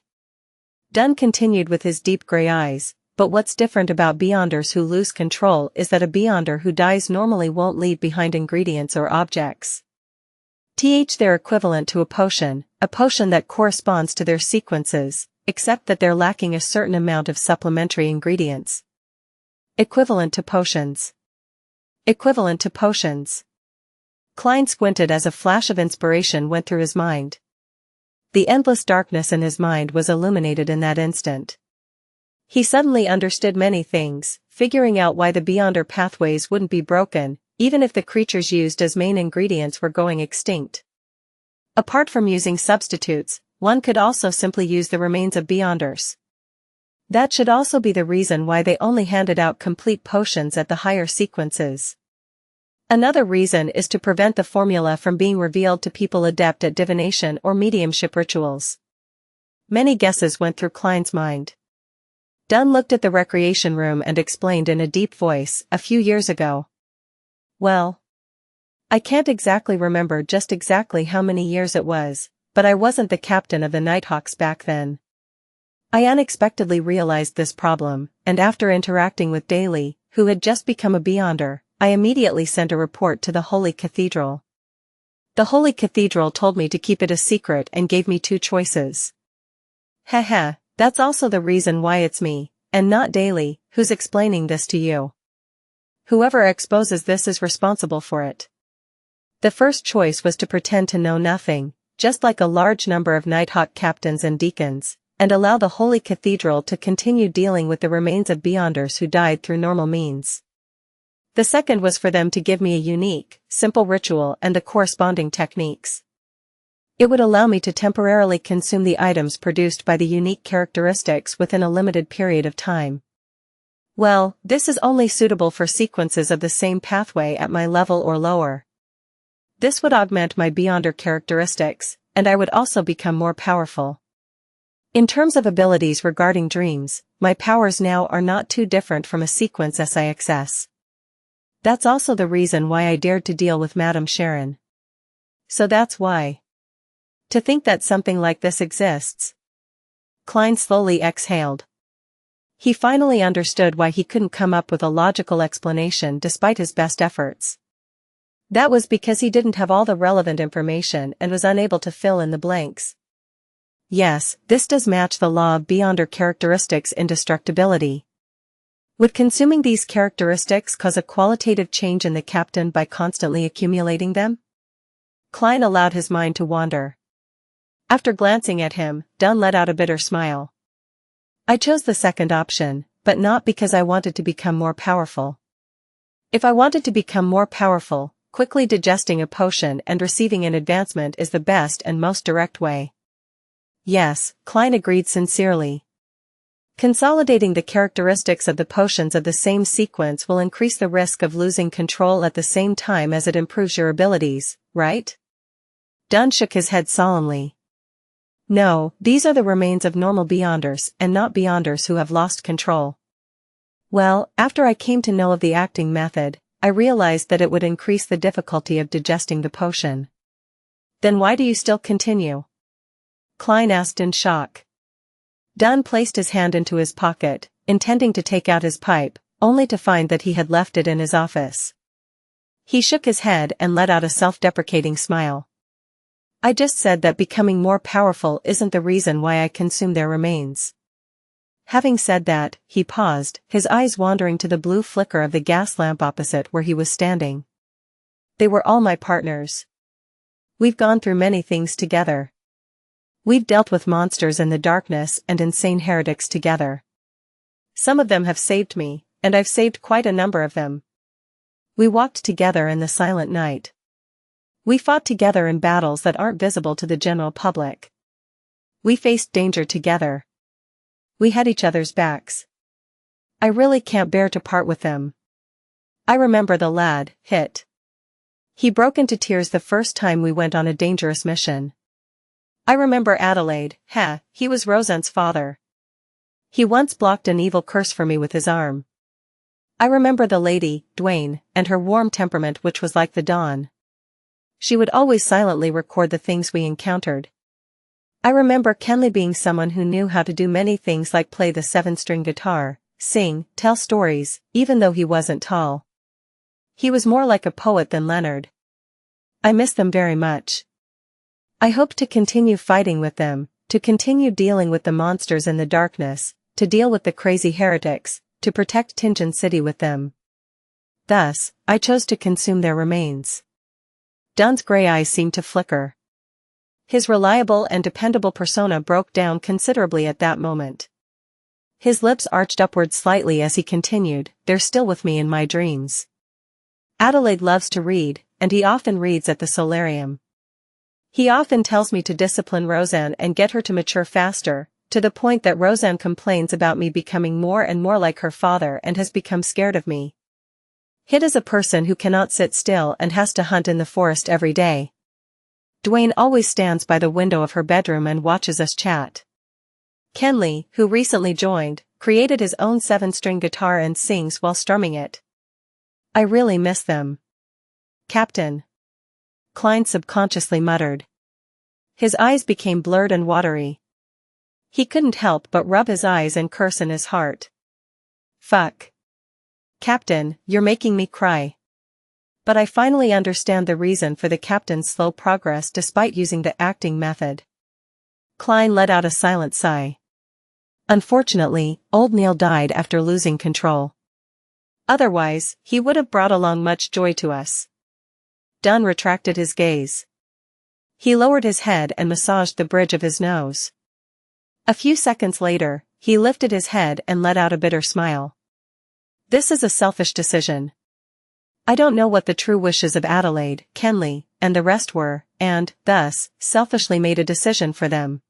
Dunn continued with his deep gray eyes, but what's different about Beyonders who lose control is that a Beyonder who dies normally won't leave behind ingredients or objects. They're equivalent to a potion that corresponds to their sequences, except that they're lacking a certain amount of supplementary ingredients. Equivalent to potions. Equivalent to potions. Klein squinted as a flash of inspiration went through his mind. The endless darkness in his mind was illuminated in that instant. He suddenly understood many things, figuring out why the Beyonder pathways wouldn't be broken, even if the creatures used as main ingredients were going extinct. Apart from using substitutes, one could also simply use the remains of Beyonders. That should also be the reason why they only handed out complete potions at the higher sequences. Another reason is to prevent the formula from being revealed to people adept at divination or mediumship rituals. Many guesses went through Klein's mind. Dunn looked at the recreation room and explained in a deep voice, a few years ago. Well, I can't exactly remember just exactly how many years it was, but I wasn't the captain of the Nighthawks back then. I unexpectedly realized this problem, and after interacting with Ligh, who had just become a Beyonder, I immediately sent a report to the Holy Cathedral. The Holy Cathedral told me to keep it a secret and gave me two choices. Heh, that's also the reason why it's me, and not Ligh, who's explaining this to you. Whoever exposes this is responsible for it. The first choice was to pretend to know nothing, just like a large number of Nighthawk captains and deacons, and allow the Holy Cathedral to continue dealing with the remains of Beyonders who died through normal means. The second was for them to give me a unique, simple ritual and the corresponding techniques. It would allow me to temporarily consume the items produced by the unique characteristics within a limited period of time. Well, this is only suitable for sequences of the same pathway at my level or lower. This would augment my Beyonder characteristics, and I would also become more powerful. In terms of abilities regarding dreams, my powers now are not too different from a sequence SIXS. That's also the reason why I dared to deal with Madame Sharon. So that's why. To think that something like this exists. Klein slowly exhaled. He finally understood why he couldn't come up with a logical explanation despite his best efforts. That was because he didn't have all the relevant information and was unable to fill in the blanks. Yes, this does match the law of Beyonder characteristics indestructibility. Would consuming these characteristics cause a qualitative change in the captain by constantly accumulating them? Klein allowed his mind to wander. After glancing at him, Dunn let out a bitter smile. I chose the second option, but not because I wanted to become more powerful. If I wanted to become more powerful, quickly digesting a potion and receiving an advancement is the best and most direct way. Yes, Klein agreed sincerely. Consolidating the characteristics of the potions of the same sequence will increase the risk of losing control at the same time as it improves your abilities, right? Dunn shook his head solemnly. No, these are the remains of normal Beyonders and not Beyonders who have lost control. Well, after I came to know of the acting method, I realized that it would increase the difficulty of digesting the potion. Then why do you still continue? Klein asked in shock. Dunn placed his hand into his pocket, intending to take out his pipe, only to find that he had left it in his office. He shook his head and let out a self-deprecating smile. I just said that becoming more powerful isn't the reason why I consume their remains. Having said that, he paused, his eyes wandering to the blue flicker of the gas lamp opposite where he was standing. They were all my partners. We've gone through many things together. We've dealt with monsters in the darkness and insane heretics together. Some of them have saved me, and I've saved quite a number of them. We walked together in the silent night. We fought together in battles that aren't visible to the general public. We faced danger together. We had each other's backs. I really can't bear to part with them. I remember the lad, Hit. He broke into tears the first time we went on a dangerous mission. I remember Adelaide, he was Roseanne's father. He once blocked an evil curse for me with his arm. I remember the lady, Dwayne, and her warm temperament which was like the dawn. She would always silently record the things we encountered. I remember Kenley being someone who knew how to do many things like play the 7-string guitar, sing, tell stories, even though he wasn't tall. He was more like a poet than Leonard. I miss them very much. I hope to continue fighting with them, to continue dealing with the monsters in the darkness, to deal with the crazy heretics, to protect Tingen City with them. Thus, I chose to consume their remains. Dunn's gray eyes seemed to flicker. His reliable and dependable persona broke down considerably at that moment. His lips arched upward slightly as he continued, "They're still with me in my dreams. Adelaide loves to read, and he often reads at the solarium. He often tells me to discipline Roseanne and get her to mature faster, to the point that Roseanne complains about me becoming more and more like her father and has become scared of me. Hid is a person who cannot sit still and has to hunt in the forest every day. Dwayne always stands by the window of her bedroom and watches us chat. Kenley, who recently joined, created his own 7-string guitar and sings while strumming it. I really miss them. Captain," Klein subconsciously muttered. His eyes became blurred and watery. He couldn't help but rub his eyes and curse in his heart. "Fuck. Captain, you're making me cry." But I finally understand the reason for the captain's slow progress despite using the acting method. Klein let out a silent sigh. Unfortunately, old Neil died after losing control. Otherwise, he would have brought along much joy to us. Dunn retracted his gaze. He lowered his head and massaged the bridge of his nose. A few seconds later, he lifted his head and let out a bitter smile. "This is a selfish decision. I don't know what the true wishes of Adelaide, Kenley, and the rest were, and, thus, selfishly made a decision for them.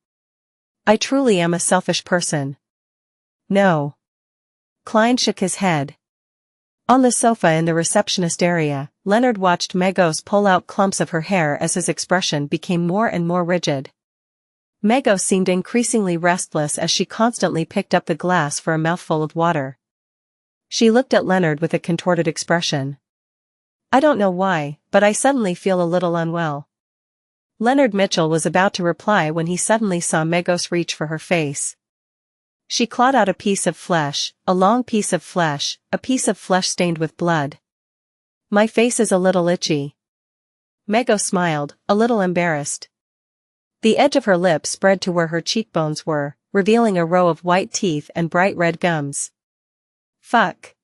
I truly am a selfish person." "No." Klein shook his head. On the sofa in the receptionist area, Leonard watched Megos pull out clumps of her hair as his expression became more and more rigid. Megos seemed increasingly restless as she constantly picked up the glass for a mouthful of water. She looked at Leonard with a contorted expression. "I don't know why, but I suddenly feel a little unwell." Leonard Mitchell was about to reply when he suddenly saw Megos reach for her face. She clawed out a piece of flesh, a long piece of flesh, a piece of flesh stained with blood. "My face is a little itchy." Megos smiled, a little embarrassed. The edge of her lips spread to where her cheekbones were, revealing a row of white teeth and bright red gums. "Fuck."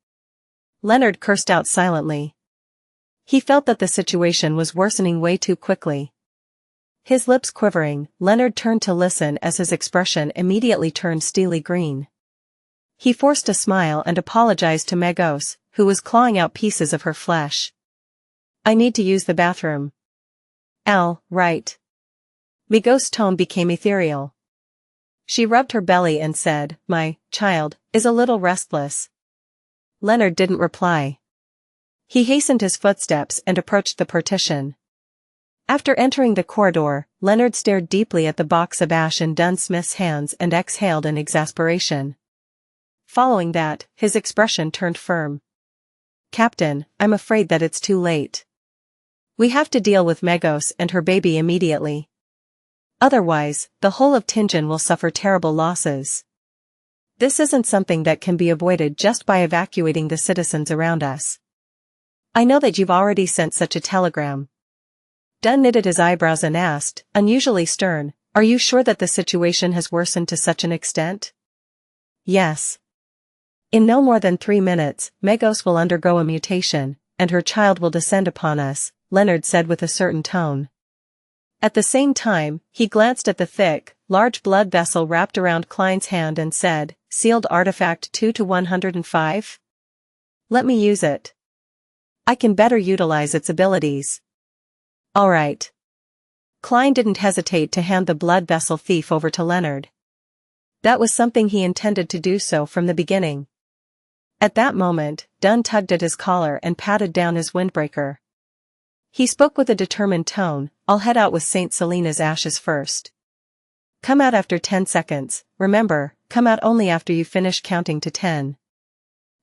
Leonard cursed out silently. He felt that the situation was worsening way too quickly. His lips quivering, Leonard turned to listen as his expression immediately turned steely green. He forced a smile and apologized to Megos, who was clawing out pieces of her flesh. "I need to use the bathroom." Right." Megos' tone became ethereal. She rubbed her belly and said, "My child is a little restless." Leonard didn't reply. He hastened his footsteps and approached the partition. After entering the corridor, Leonard stared deeply at the box of ash in Dunn Smith's hands and exhaled in exasperation. Following that, his expression turned firm. "Captain, I'm afraid that it's too late. We have to deal with Megos and her baby immediately. Otherwise, the whole of Tingen will suffer terrible losses. This isn't something that can be avoided just by evacuating the citizens around us. I know that you've already sent such a telegram." Dunn knitted his eyebrows and asked, unusually stern, "Are you sure that the situation has worsened to such an extent?" "Yes. In no more than 3 minutes, Megos will undergo a mutation, and her child will descend upon us," Leonard said with a certain tone. At the same time, he glanced at the thick, large blood vessel wrapped around Klein's hand and said, "Sealed artifact 2-105? Let me use it. I can better utilize its abilities." "All right." Klein didn't hesitate to hand the blood vessel thief over to Leonard. That was something he intended to do so from the beginning. At that moment, Dunn tugged at his collar and patted down his windbreaker. He spoke with a determined tone, "I'll head out with Saint Selena's ashes first. Come out after 10 seconds, remember, come out only after you finish counting to 10.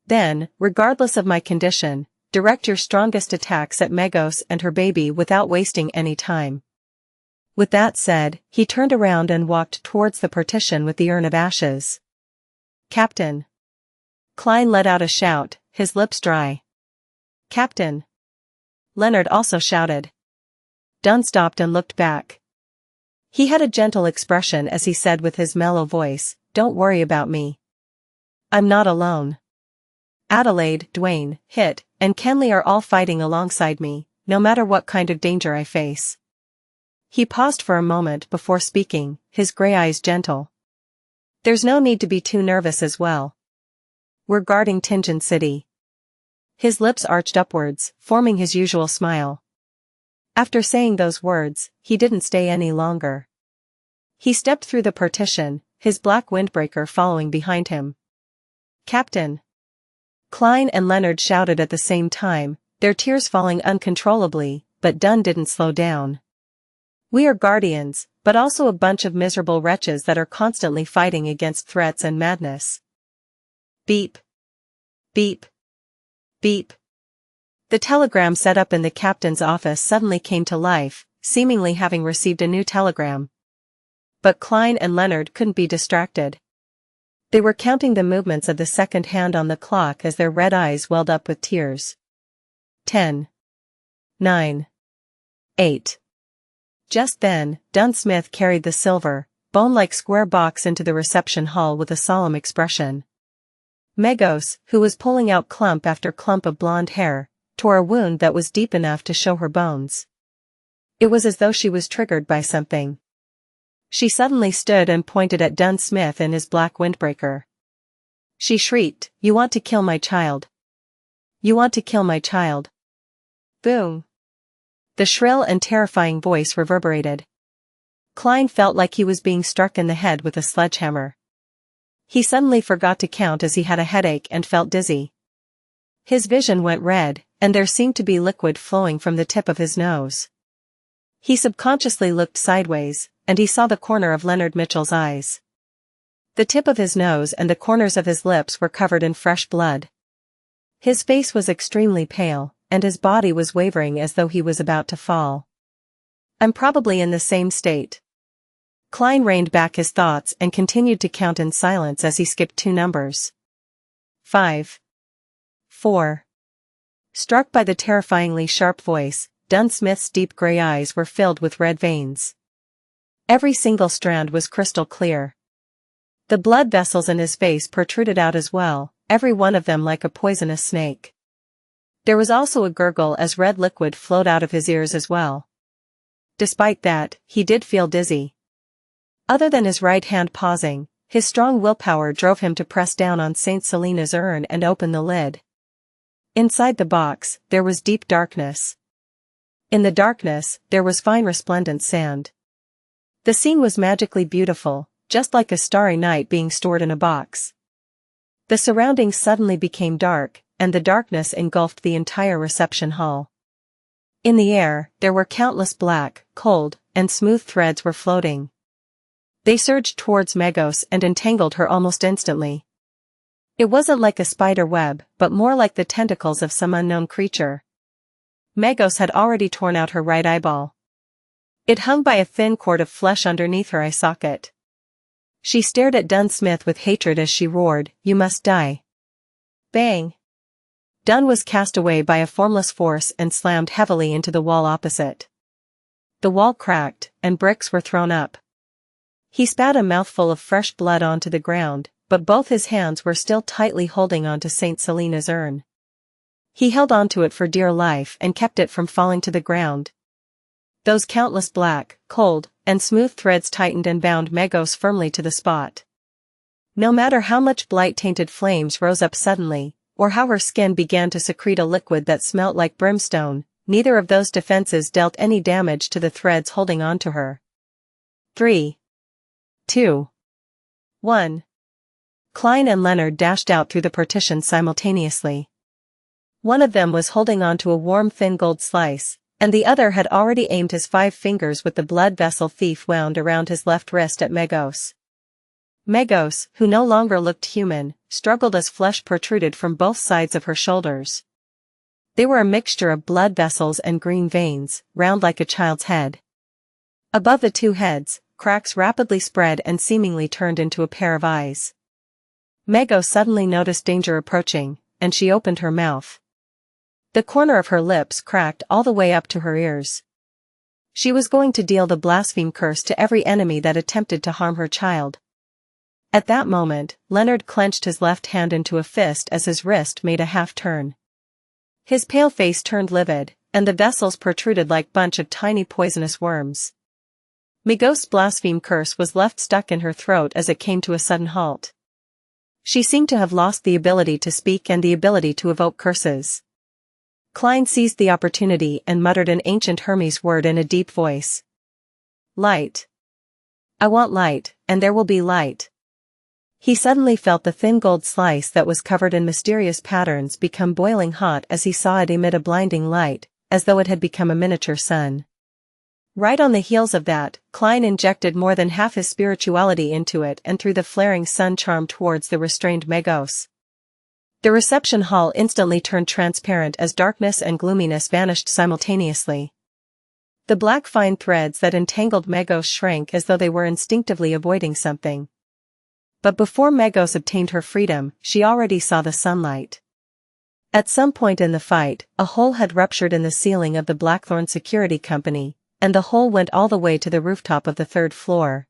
Then, regardless of my condition, direct your strongest attacks at Megos and her baby without wasting any time." With that said, he turned around and walked towards the partition with the urn of ashes. "Captain!" Klein let out a shout, his lips dry. "Captain!" Leonard also shouted. Dunn stopped and looked back. He had a gentle expression as he said with his mellow voice, "Don't worry about me. I'm not alone. Adelaide, Dwayne, Hit, and Kenley are all fighting alongside me, no matter what kind of danger I face." He paused for a moment before speaking, his gray eyes gentle. "There's no need to be too nervous as well. We're guarding Tingen City." His lips arched upwards, forming his usual smile. After saying those words, he didn't stay any longer. He stepped through the partition, his black windbreaker following behind him. "Captain!" Klein and Leonard shouted at the same time, their tears falling uncontrollably, but Dunn didn't slow down. "We are guardians, but also a bunch of miserable wretches that are constantly fighting against threats and madness." Beep. Beep. Beep. The telegram set up in the captain's office suddenly came to life, seemingly having received a new telegram. But Klein and Leonard couldn't be distracted. They were counting the movements of the second hand on the clock as their red eyes welled up with tears. 10. 9. 8. Just then, Dunn Smith carried the silver, bone-like square box into the reception hall with a solemn expression. Megos, who was pulling out clump after clump of blonde hair, tore a wound that was deep enough to show her bones. It was as though she was triggered by something. She suddenly stood and pointed at Dunn Smith in his black windbreaker. She shrieked, "You want to kill my child. You want to kill my child." Boom. The shrill and terrifying voice reverberated. Klein felt like he was being struck in the head with a sledgehammer. He suddenly forgot to count as he had a headache and felt dizzy. His vision went red, and there seemed to be liquid flowing from the tip of his nose. He subconsciously looked sideways, and he saw the corner of Leonard Mitchell's eyes. The tip of his nose and the corners of his lips were covered in fresh blood. His face was extremely pale, and his body was wavering as though he was about to fall. "I'm probably in the same state." Klein reined back his thoughts and continued to count in silence as he skipped 2 numbers. 5. 4. Struck by the terrifyingly sharp voice, Dunn Smith's deep gray eyes were filled with red veins. Every single strand was crystal clear. The blood vessels in his face protruded out as well, every one of them like a poisonous snake. There was also a gurgle as red liquid flowed out of his ears as well. Despite that, he did feel dizzy. Other than his right hand pausing, his strong willpower drove him to press down on Saint Selena's urn and open the lid. Inside the box, there was deep darkness. In the darkness, there was fine resplendent sand. The scene was magically beautiful, just like a starry night being stored in a box. The surroundings suddenly became dark, and the darkness engulfed the entire reception hall. In the air, there were countless black, cold, and smooth threads were floating. They surged towards Megos and entangled her almost instantly. It wasn't like a spider web, but more like the tentacles of some unknown creature. Megos had already torn out her right eyeball. It hung by a thin cord of flesh underneath her eye socket. She stared at Dunn Smith with hatred as she roared, "You must die." Bang! Dunn was cast away by a formless force and slammed heavily into the wall opposite. The wall cracked, and bricks were thrown up. He spat a mouthful of fresh blood onto the ground, but both his hands were still tightly holding onto Saint Selena's urn. He held onto it for dear life and kept it from falling to the ground. Those countless black, cold, and smooth threads tightened and bound Megos firmly to the spot. No matter how much blight-tainted flames rose up suddenly, or how her skin began to secrete a liquid that smelt like brimstone, neither of those defenses dealt any damage to the threads holding onto her. 3. 2. 1. Klein and Leonard dashed out through the partition simultaneously. One of them was holding onto a warm thin gold slice, and the other had already aimed his 5 fingers with the blood vessel thief wound around his left wrist at Megos. Megos, who no longer looked human, struggled as flesh protruded from both sides of her shoulders. They were a mixture of blood vessels and green veins, round like a child's head. Above the 2 heads, cracks rapidly spread and seemingly turned into a pair of eyes. Megos suddenly noticed danger approaching, and she opened her mouth. The corner of her lips cracked all the way up to her ears. She was going to deal the blaspheme curse to every enemy that attempted to harm her child. At that moment, Leonard clenched his left hand into a fist as his wrist made a half-turn. His pale face turned livid, and the vessels protruded like bunch of tiny poisonous worms. Megos' blaspheme curse was left stuck in her throat as it came to a sudden halt. She seemed to have lost the ability to speak and the ability to evoke curses. Klein seized the opportunity and muttered an ancient Hermes word in a deep voice. Light. I want light, and there will be light. He suddenly felt the thin gold slice that was covered in mysterious patterns become boiling hot as he saw it emit a blinding light, as though it had become a miniature sun. Right on the heels of that, Klein injected more than half his spirituality into it and threw the flaring sun charm towards the restrained Megos. The reception hall instantly turned transparent as darkness and gloominess vanished simultaneously. The black fine threads that entangled Megos shrank as though they were instinctively avoiding something. But before Megos obtained her freedom, she already saw the sunlight. At some point in the fight, a hole had ruptured in the ceiling of the Blackthorn Security Company, and the hole went all the way to the rooftop of the 3rd floor.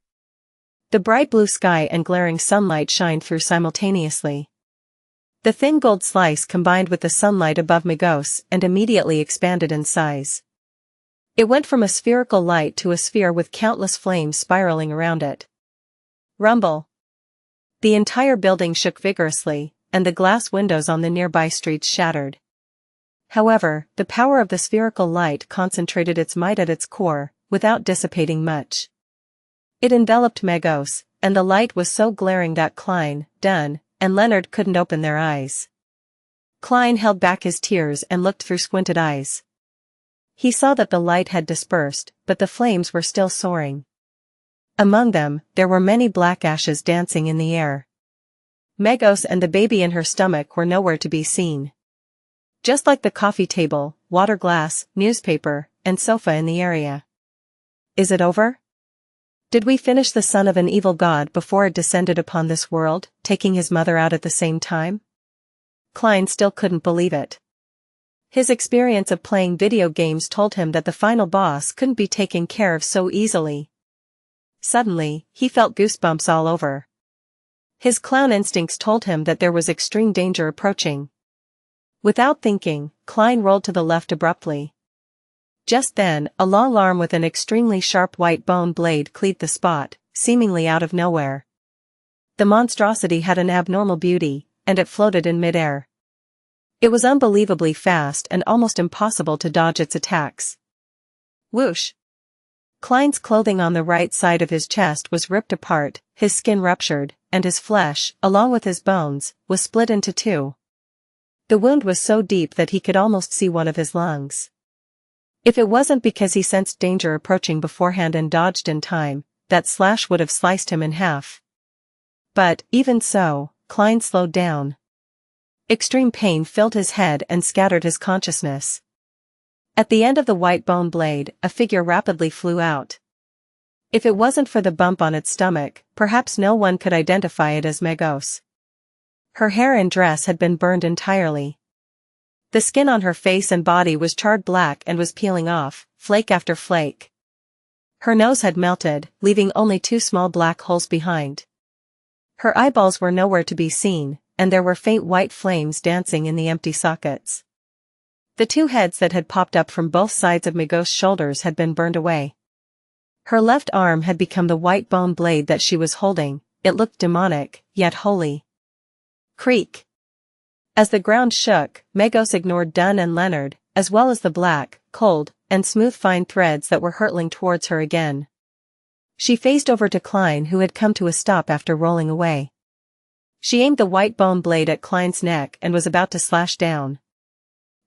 The bright blue sky and glaring sunlight shined through simultaneously. The thin gold slice combined with the sunlight above Megos and immediately expanded in size. It went from a spherical light to a sphere with countless flames spiraling around it. Rumble. The entire building shook vigorously, and the glass windows on the nearby streets shattered. However, the power of the spherical light concentrated its might at its core, without dissipating much. It enveloped Megos, and the light was so glaring that Klein, Dunn, and Leonard couldn't open their eyes. Klein held back his tears and looked through squinted eyes. He saw that the light had dispersed, but the flames were still soaring. Among them, there were many black ashes dancing in the air. Megos and the baby in her stomach were nowhere to be seen. Just like the coffee table, water glass, newspaper, and sofa in the area. Is it over? Did we finish the son of an evil god before it descended upon this world, taking his mother out at the same time? Klein still couldn't believe it. His experience of playing video games told him that the final boss couldn't be taken care of so easily. Suddenly, he felt goosebumps all over. His clown instincts told him that there was extreme danger approaching. Without thinking, Klein rolled to the left abruptly. Just then, a long arm with an extremely sharp white bone blade cleaved the spot, seemingly out of nowhere. The monstrosity had an abnormal beauty, and it floated in midair. It was unbelievably fast and almost impossible to dodge its attacks. Whoosh! Klein's clothing on the right side of his chest was ripped apart, his skin ruptured, and his flesh, along with his bones, was split into 2. The wound was so deep that he could almost see one of his lungs. If it wasn't because he sensed danger approaching beforehand and dodged in time, that slash would have sliced him in half. But, even so, Klein slowed down. Extreme pain filled his head and scattered his consciousness. At the end of the white bone blade, a figure rapidly flew out. If it wasn't for the bump on its stomach, perhaps no one could identify it as Megos. Her hair and dress had been burned entirely. The skin on her face and body was charred black and was peeling off, flake after flake. Her nose had melted, leaving only 2 small black holes behind. Her eyeballs were nowhere to be seen, and there were faint white flames dancing in the empty sockets. The 2 heads that had popped up from both sides of Megos' shoulders had been burned away. Her left arm had become the white bone blade that she was holding. It looked demonic, yet holy. Creak. As the ground shook, Megos ignored Dunn and Leonard, as well as the black, cold, and smooth fine threads that were hurtling towards her again. She phased over to Klein, who had come to a stop after rolling away. She aimed the white bone blade at Klein's neck and was about to slash down.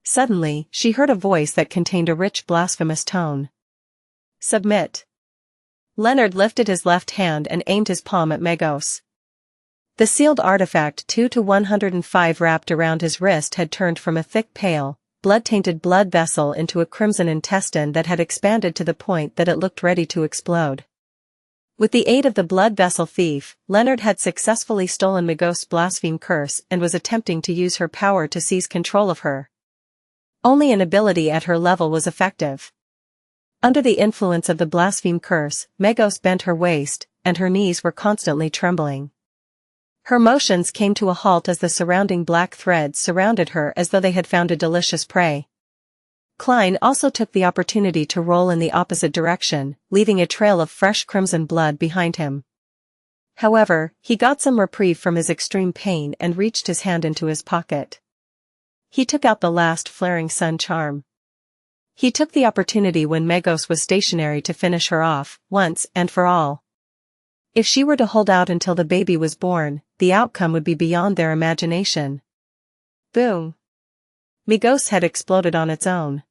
Suddenly, she heard a voice that contained a rich blasphemous tone. "Submit." Leonard lifted his left hand and aimed his palm at Megos. The sealed artifact 2-105 wrapped around his wrist had turned from a thick pale, blood-tainted blood vessel into a crimson intestine that had expanded to the point that it looked ready to explode. With the aid of the blood vessel thief, Leonard had successfully stolen Megos' blaspheme curse and was attempting to use her power to seize control of her. Only an ability at her level was effective. Under the influence of the blaspheme curse, Megos bent her waist, and her knees were constantly trembling. Her motions came to a halt as the surrounding black threads surrounded her as though they had found a delicious prey. Klein also took the opportunity to roll in the opposite direction, leaving a trail of fresh crimson blood behind him. However, he got some reprieve from his extreme pain and reached his hand into his pocket. He took out the last flaring sun charm. He took the opportunity when Megos was stationary to finish her off, once and for all. If she were to hold out until the baby was born, the outcome would be beyond their imagination. Boom! Megos' head exploded on its own.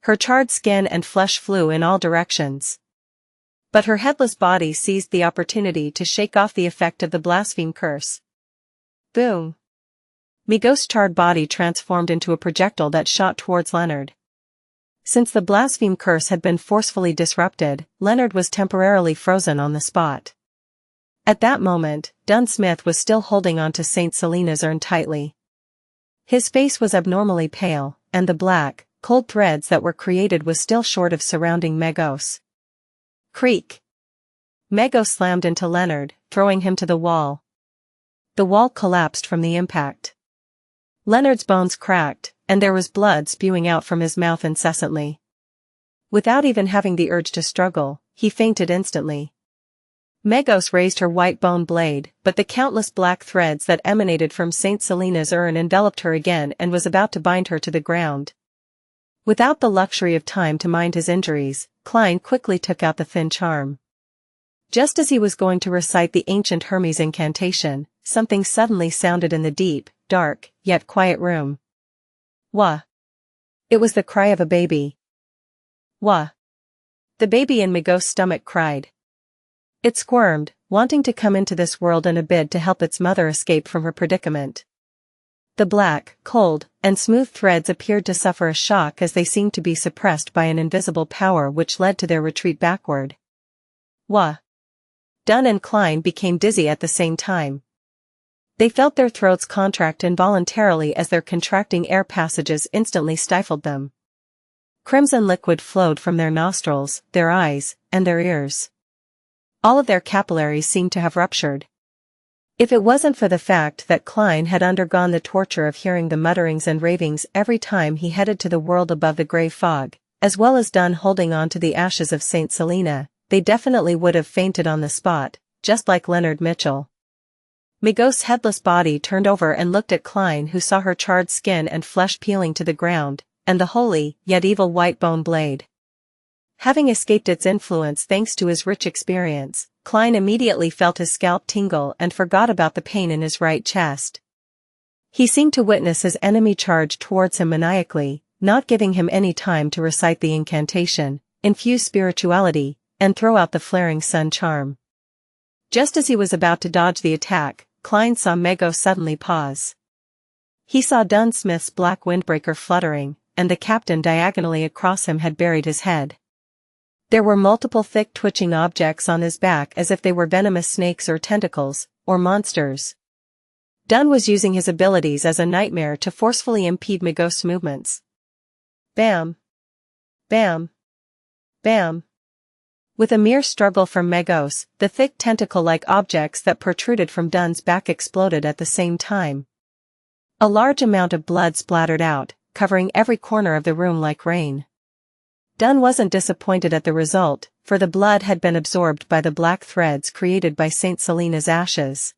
Her charred skin and flesh flew in all directions. But her headless body seized the opportunity to shake off the effect of the blaspheme curse. Boom! Megos' charred body transformed into a projectile that shot towards Leonard. Since the blaspheme curse had been forcefully disrupted, Leonard was temporarily frozen on the spot. At that moment, Dunn Smith was still holding on to Saint Selena's urn tightly. His face was abnormally pale, and the black, cold threads that were created was still short of surrounding Megos. Creak! Megos slammed into Leonard, throwing him to the wall. The wall collapsed from the impact. Leonard's bones cracked, and there was blood spewing out from his mouth incessantly. Without even having the urge to struggle, he fainted instantly. Megos raised her white bone blade, but the countless black threads that emanated from Saint Selena's urn enveloped her again and was about to bind her to the ground. Without the luxury of time to mind his injuries, Klein quickly took out the thin charm. Just as he was going to recite the ancient Hermes incantation, something suddenly sounded in the deep, dark, yet quiet room. Wah! It was the cry of a baby. Wah! The baby in Megos' stomach cried. It squirmed, wanting to come into this world in a bid to help its mother escape from her predicament. The black, cold, and smooth threads appeared to suffer a shock as they seemed to be suppressed by an invisible power which led to their retreat backward. Wah! Dunn and Klein became dizzy at the same time. They felt their throats contract involuntarily as their contracting air passages instantly stifled them. Crimson liquid flowed from their nostrils, their eyes, and their ears. All of their capillaries seemed to have ruptured. If it wasn't for the fact that Klein had undergone the torture of hearing the mutterings and ravings every time he headed to the world above the grey fog, as well as Dunn holding on to the ashes of Saint Selena, they definitely would have fainted on the spot, just like Leonard Mitchell. Megos' headless body turned over and looked at Klein, who saw her charred skin and flesh peeling to the ground, and the holy, yet evil white bone blade. Having escaped its influence thanks to his rich experience, Klein immediately felt his scalp tingle and forgot about the pain in his right chest. He seemed to witness his enemy charge towards him maniacally, not giving him any time to recite the incantation, infuse spirituality, and throw out the flaring sun charm. Just as he was about to dodge the attack, Klein saw Megos suddenly pause. He saw Dunn Smith's black windbreaker fluttering, and the captain diagonally across him had buried his head. There were multiple thick twitching objects on his back as if they were venomous snakes or tentacles, or monsters. Dunn was using his abilities as a nightmare to forcefully impede Megos' movements. Bam! Bam! Bam! With a mere struggle from Megos, the thick tentacle-like objects that protruded from Dunn's back exploded at the same time. A large amount of blood splattered out, covering every corner of the room like rain. Dunn wasn't disappointed at the result, for the blood had been absorbed by the black threads created by Saint Selena's ashes.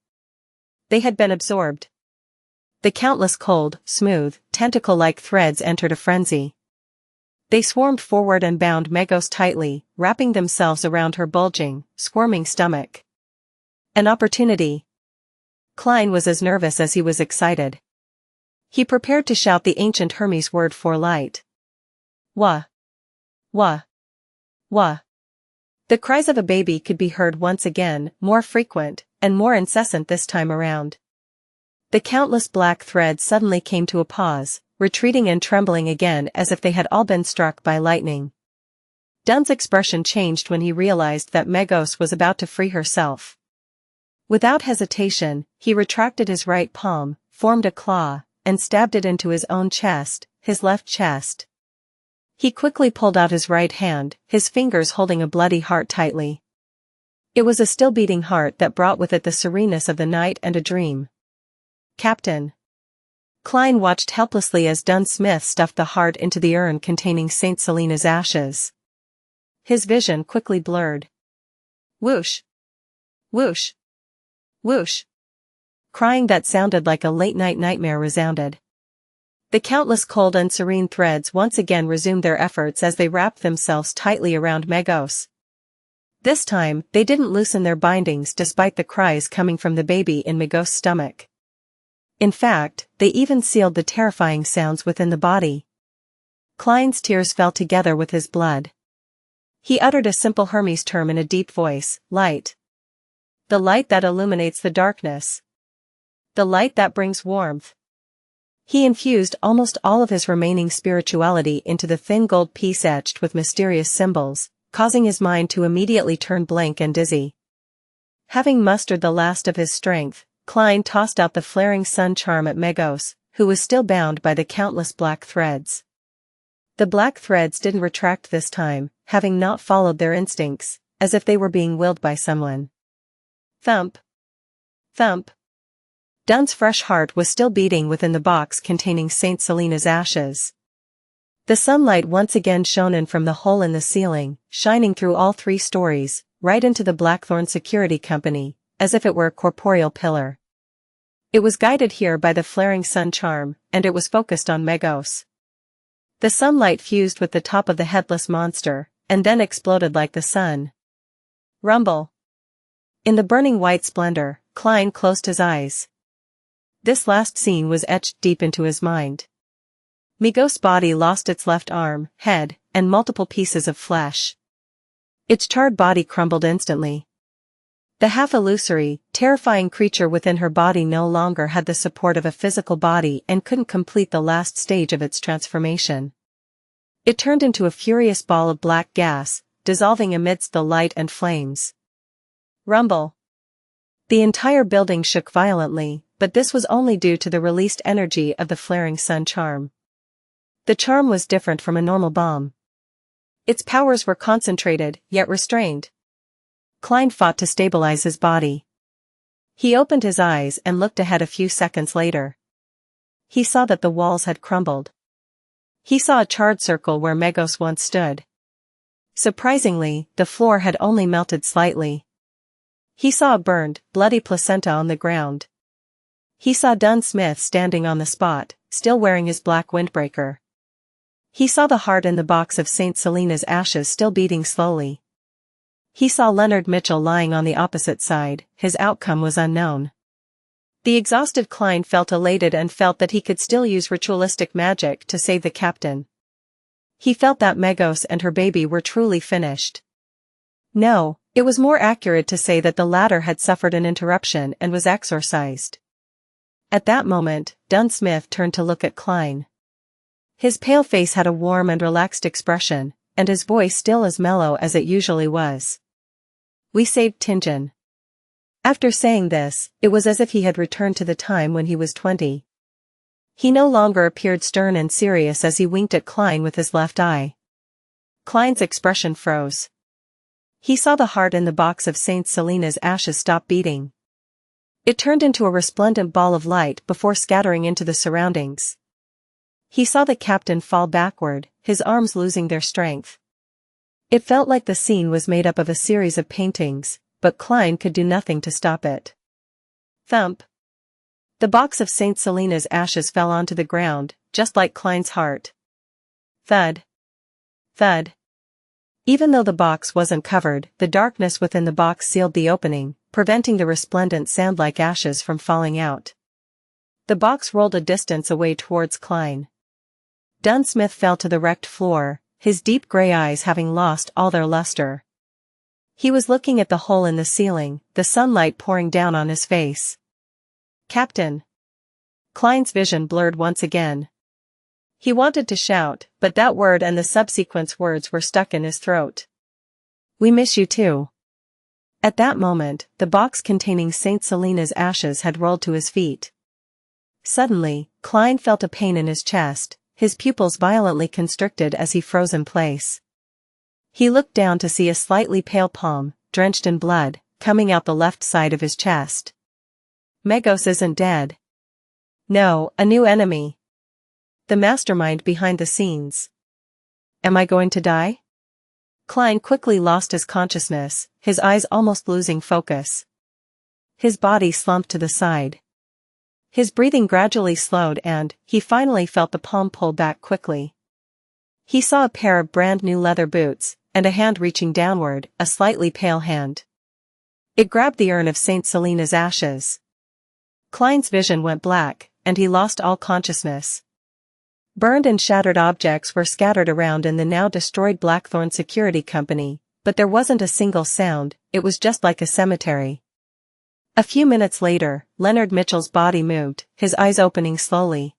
They had been absorbed. The countless cold, smooth, tentacle-like threads entered a frenzy. They swarmed forward and bound Megos tightly, wrapping themselves around her bulging, squirming stomach. An opportunity. Klein was as nervous as he was excited. He prepared to shout the ancient Hermes word for light. Wah! Wah! Wah! The cries of a baby could be heard once again, more frequent, and more incessant this time around. The countless black threads suddenly came to a pause, retreating and trembling again as if they had all been struck by lightning. Dun's expression changed when he realized that Megos was about to free herself. Without hesitation, he retracted his right palm, formed a claw, and stabbed it into his own chest, his left chest. He quickly pulled out his right hand, his fingers holding a bloody heart tightly. It was a still-beating heart that brought with it the sereneness of the night and a dream. Captain. Klein watched helplessly as Dun Smith stuffed the heart into the urn containing Saint Selena's ashes. His vision quickly blurred. Whoosh! Whoosh! Whoosh! Crying that sounded like a late-night nightmare resounded. The countless cold and serene threads once again resumed their efforts as they wrapped themselves tightly around Megos. This time, they didn't loosen their bindings despite the cries coming from the baby in Megos' stomach. In fact, they even sealed the terrifying sounds within the body. Klein's tears fell together with his blood. He uttered a simple Hermes term in a deep voice, light. The light that illuminates the darkness. The light that brings warmth. He infused almost all of his remaining spirituality into the thin gold piece etched with mysterious symbols, causing his mind to immediately turn blank and dizzy. Having mustered the last of his strength, Klein tossed out the flaring sun charm at Megos, who was still bound by the countless black threads. The black threads didn't retract this time, having not followed their instincts, as if they were being willed by someone. Thump! Thump! Dun's fresh heart was still beating within the box containing Saint Selena's ashes. The sunlight once again shone in from the hole in the ceiling, shining through all 3 stories, right into the Blackthorn Security Company, as if it were a corporeal pillar. It was guided here by the flaring sun charm, and it was focused on Megos. The sunlight fused with the top of the headless monster, and then exploded like the sun. Rumble! In the burning white splendor, Klein closed his eyes. This last scene was etched deep into his mind. Megos' body lost its left arm, head, and multiple pieces of flesh. Its charred body crumbled instantly. The half-illusory, terrifying creature within her body no longer had the support of a physical body and couldn't complete the last stage of its transformation. It turned into a furious ball of black gas, dissolving amidst the light and flames. Rumble! The entire building shook violently, but this was only due to the released energy of the flaring sun charm. The charm was different from a normal bomb. Its powers were concentrated, yet restrained. Klein fought to stabilize his body. He opened his eyes and looked ahead a few seconds later. He saw that the walls had crumbled. He saw a charred circle where Megos once stood. Surprisingly, the floor had only melted slightly. He saw a burned, bloody placenta on the ground. He saw Dun Smith standing on the spot, still wearing his black windbreaker. He saw the heart in the box of Saint Selena's ashes still beating slowly. He saw Leonard Mitchell lying on the opposite side, his outcome was unknown. The exhausted Klein felt elated and felt that he could still use ritualistic magic to save the captain. He felt that Megos and her baby were truly finished. No, it was more accurate to say that the latter had suffered an interruption and was exorcised. At that moment, Dun Smith turned to look at Klein. His pale face had a warm and relaxed expression, and his voice still as mellow as it usually was. We saved Tingen. After saying this, it was as if he had returned to the time when he was 20. He no longer appeared stern and serious as he winked at Klein with his left eye. Klein's expression froze. He saw the heart in the box of Saint Selena's ashes stop beating. It turned into a resplendent ball of light before scattering into the surroundings. He saw the captain fall backward, his arms losing their strength. It felt like the scene was made up of a series of paintings, but Klein could do nothing to stop it. Thump! The box of Saint Selena's ashes fell onto the ground, just like Klein's heart. Thud! Thud! Even though the box wasn't covered, the darkness within the box sealed the opening, preventing the resplendent sand-like ashes from falling out. The box rolled a distance away towards Klein. Dunsmith fell to the wrecked floor, his deep gray eyes having lost all their luster. He was looking at the hole in the ceiling, the sunlight pouring down on his face. "Captain!" Klein's vision blurred once again. He wanted to shout, but that word and the subsequent words were stuck in his throat. "We miss you too." At that moment, the box containing Saint Selena's ashes had rolled to his feet. Suddenly, Klein felt a pain in his chest, his pupils violently constricted as he froze in place. He looked down to see a slightly pale palm, drenched in blood, coming out the left side of his chest. Megos isn't dead. No, a new enemy. The mastermind behind the scenes. Am I going to die? Klein quickly lost his consciousness, his eyes almost losing focus. His body slumped to the side. His breathing gradually slowed and, he finally felt the palm pull back quickly. He saw a pair of brand new leather boots, and a hand reaching downward, a slightly pale hand. It grabbed the urn of Saint Selena's ashes. Klein's vision went black, and he lost all consciousness. Burned and shattered objects were scattered around in the now destroyed Blackthorn Security Company, but there wasn't a single sound, it was just like a cemetery. A few minutes later, Leonard Mitchell's body moved, his eyes opening slowly.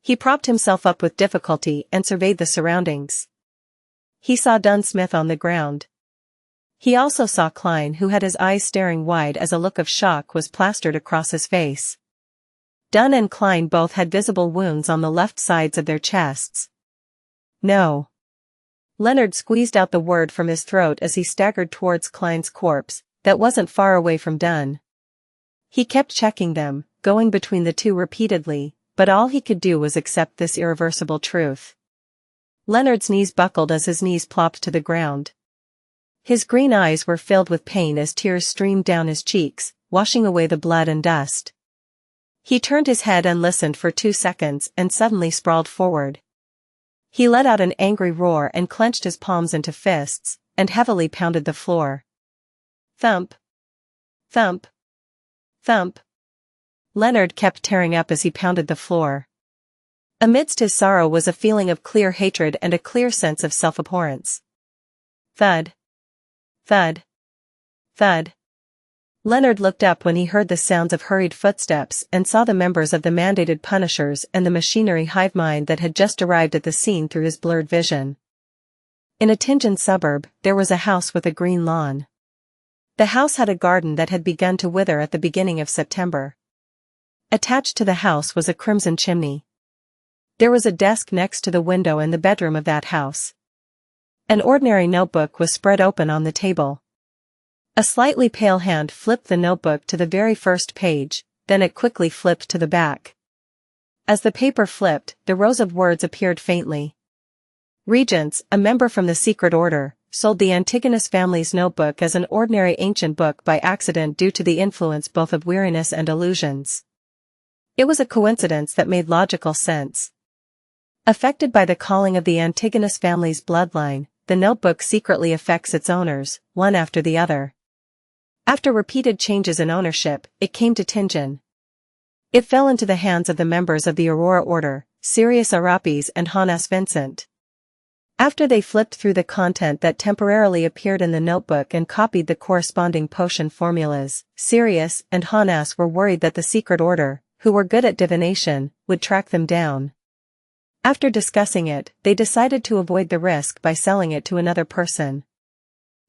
He propped himself up with difficulty and surveyed the surroundings. He saw Dunsmith on the ground. He also saw Klein, who had his eyes staring wide as a look of shock was plastered across his face. Dun and Klein both had visible wounds on the left sides of their chests. "No." Leonard squeezed out the word from his throat as he staggered towards Klein's corpse, that wasn't far away from Dun. He kept checking them, going between the two repeatedly, but all he could do was accept this irreversible truth. Leonard's knees buckled as his knees plopped to the ground. His green eyes were filled with pain as tears streamed down his cheeks, washing away the blood and dust. He turned his head and listened for 2 seconds and suddenly sprawled forward. He let out an angry roar and clenched his palms into fists, and heavily pounded the floor. Thump. Thump. Thump. Leonard kept tearing up as he pounded the floor. Amidst his sorrow was a feeling of clear hatred and a clear sense of self-abhorrence. Thud. Thud. Thud. Leonard looked up when he heard the sounds of hurried footsteps and saw the members of the mandated punishers and the machinery hive mind that had just arrived at the scene through his blurred vision. In a Tingen suburb, there was a house with a green lawn. The house had a garden that had begun to wither at the beginning of September. Attached to the house was a crimson chimney. There was a desk next to the window in the bedroom of that house. An ordinary notebook was spread open on the table. A slightly pale hand flipped the notebook to the very first page, then it quickly flipped to the back. As the paper flipped, the rows of words appeared faintly. Regents, a member from the secret order, sold the Antigonus family's notebook as an ordinary ancient book by accident due to the influence both of weariness and illusions. It was a coincidence that made logical sense. Affected by the calling of the Antigonus family's bloodline, the notebook secretly affects its owners, one after the other. After repeated changes in ownership, it came to Tingen. It fell into the hands of the members of the Aurora Order, Sirius Arapes and Hanas Vincent. After they flipped through the content that temporarily appeared in the notebook and copied the corresponding potion formulas, Sirius and Hanas were worried that the secret order, who were good at divination, would track them down. After discussing it, they decided to avoid the risk by selling it to another person.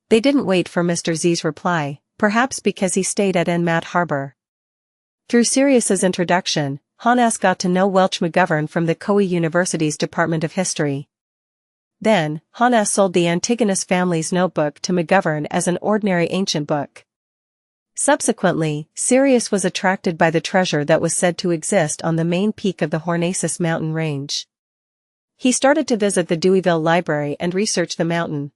They didn't wait for Mr. Z's reply, perhaps because he stayed at Enmat Harbor. Through Sirius's introduction, Hanas got to know Welch McGovern from the Koei University's Department of History. Then, Hanas sold the Antigonus family's notebook to McGovern as an ordinary ancient book. Subsequently, Sirius was attracted by the treasure that was said to exist on the main peak of the Hornacis mountain range. He started to visit the Deweyville Library and research the mountain.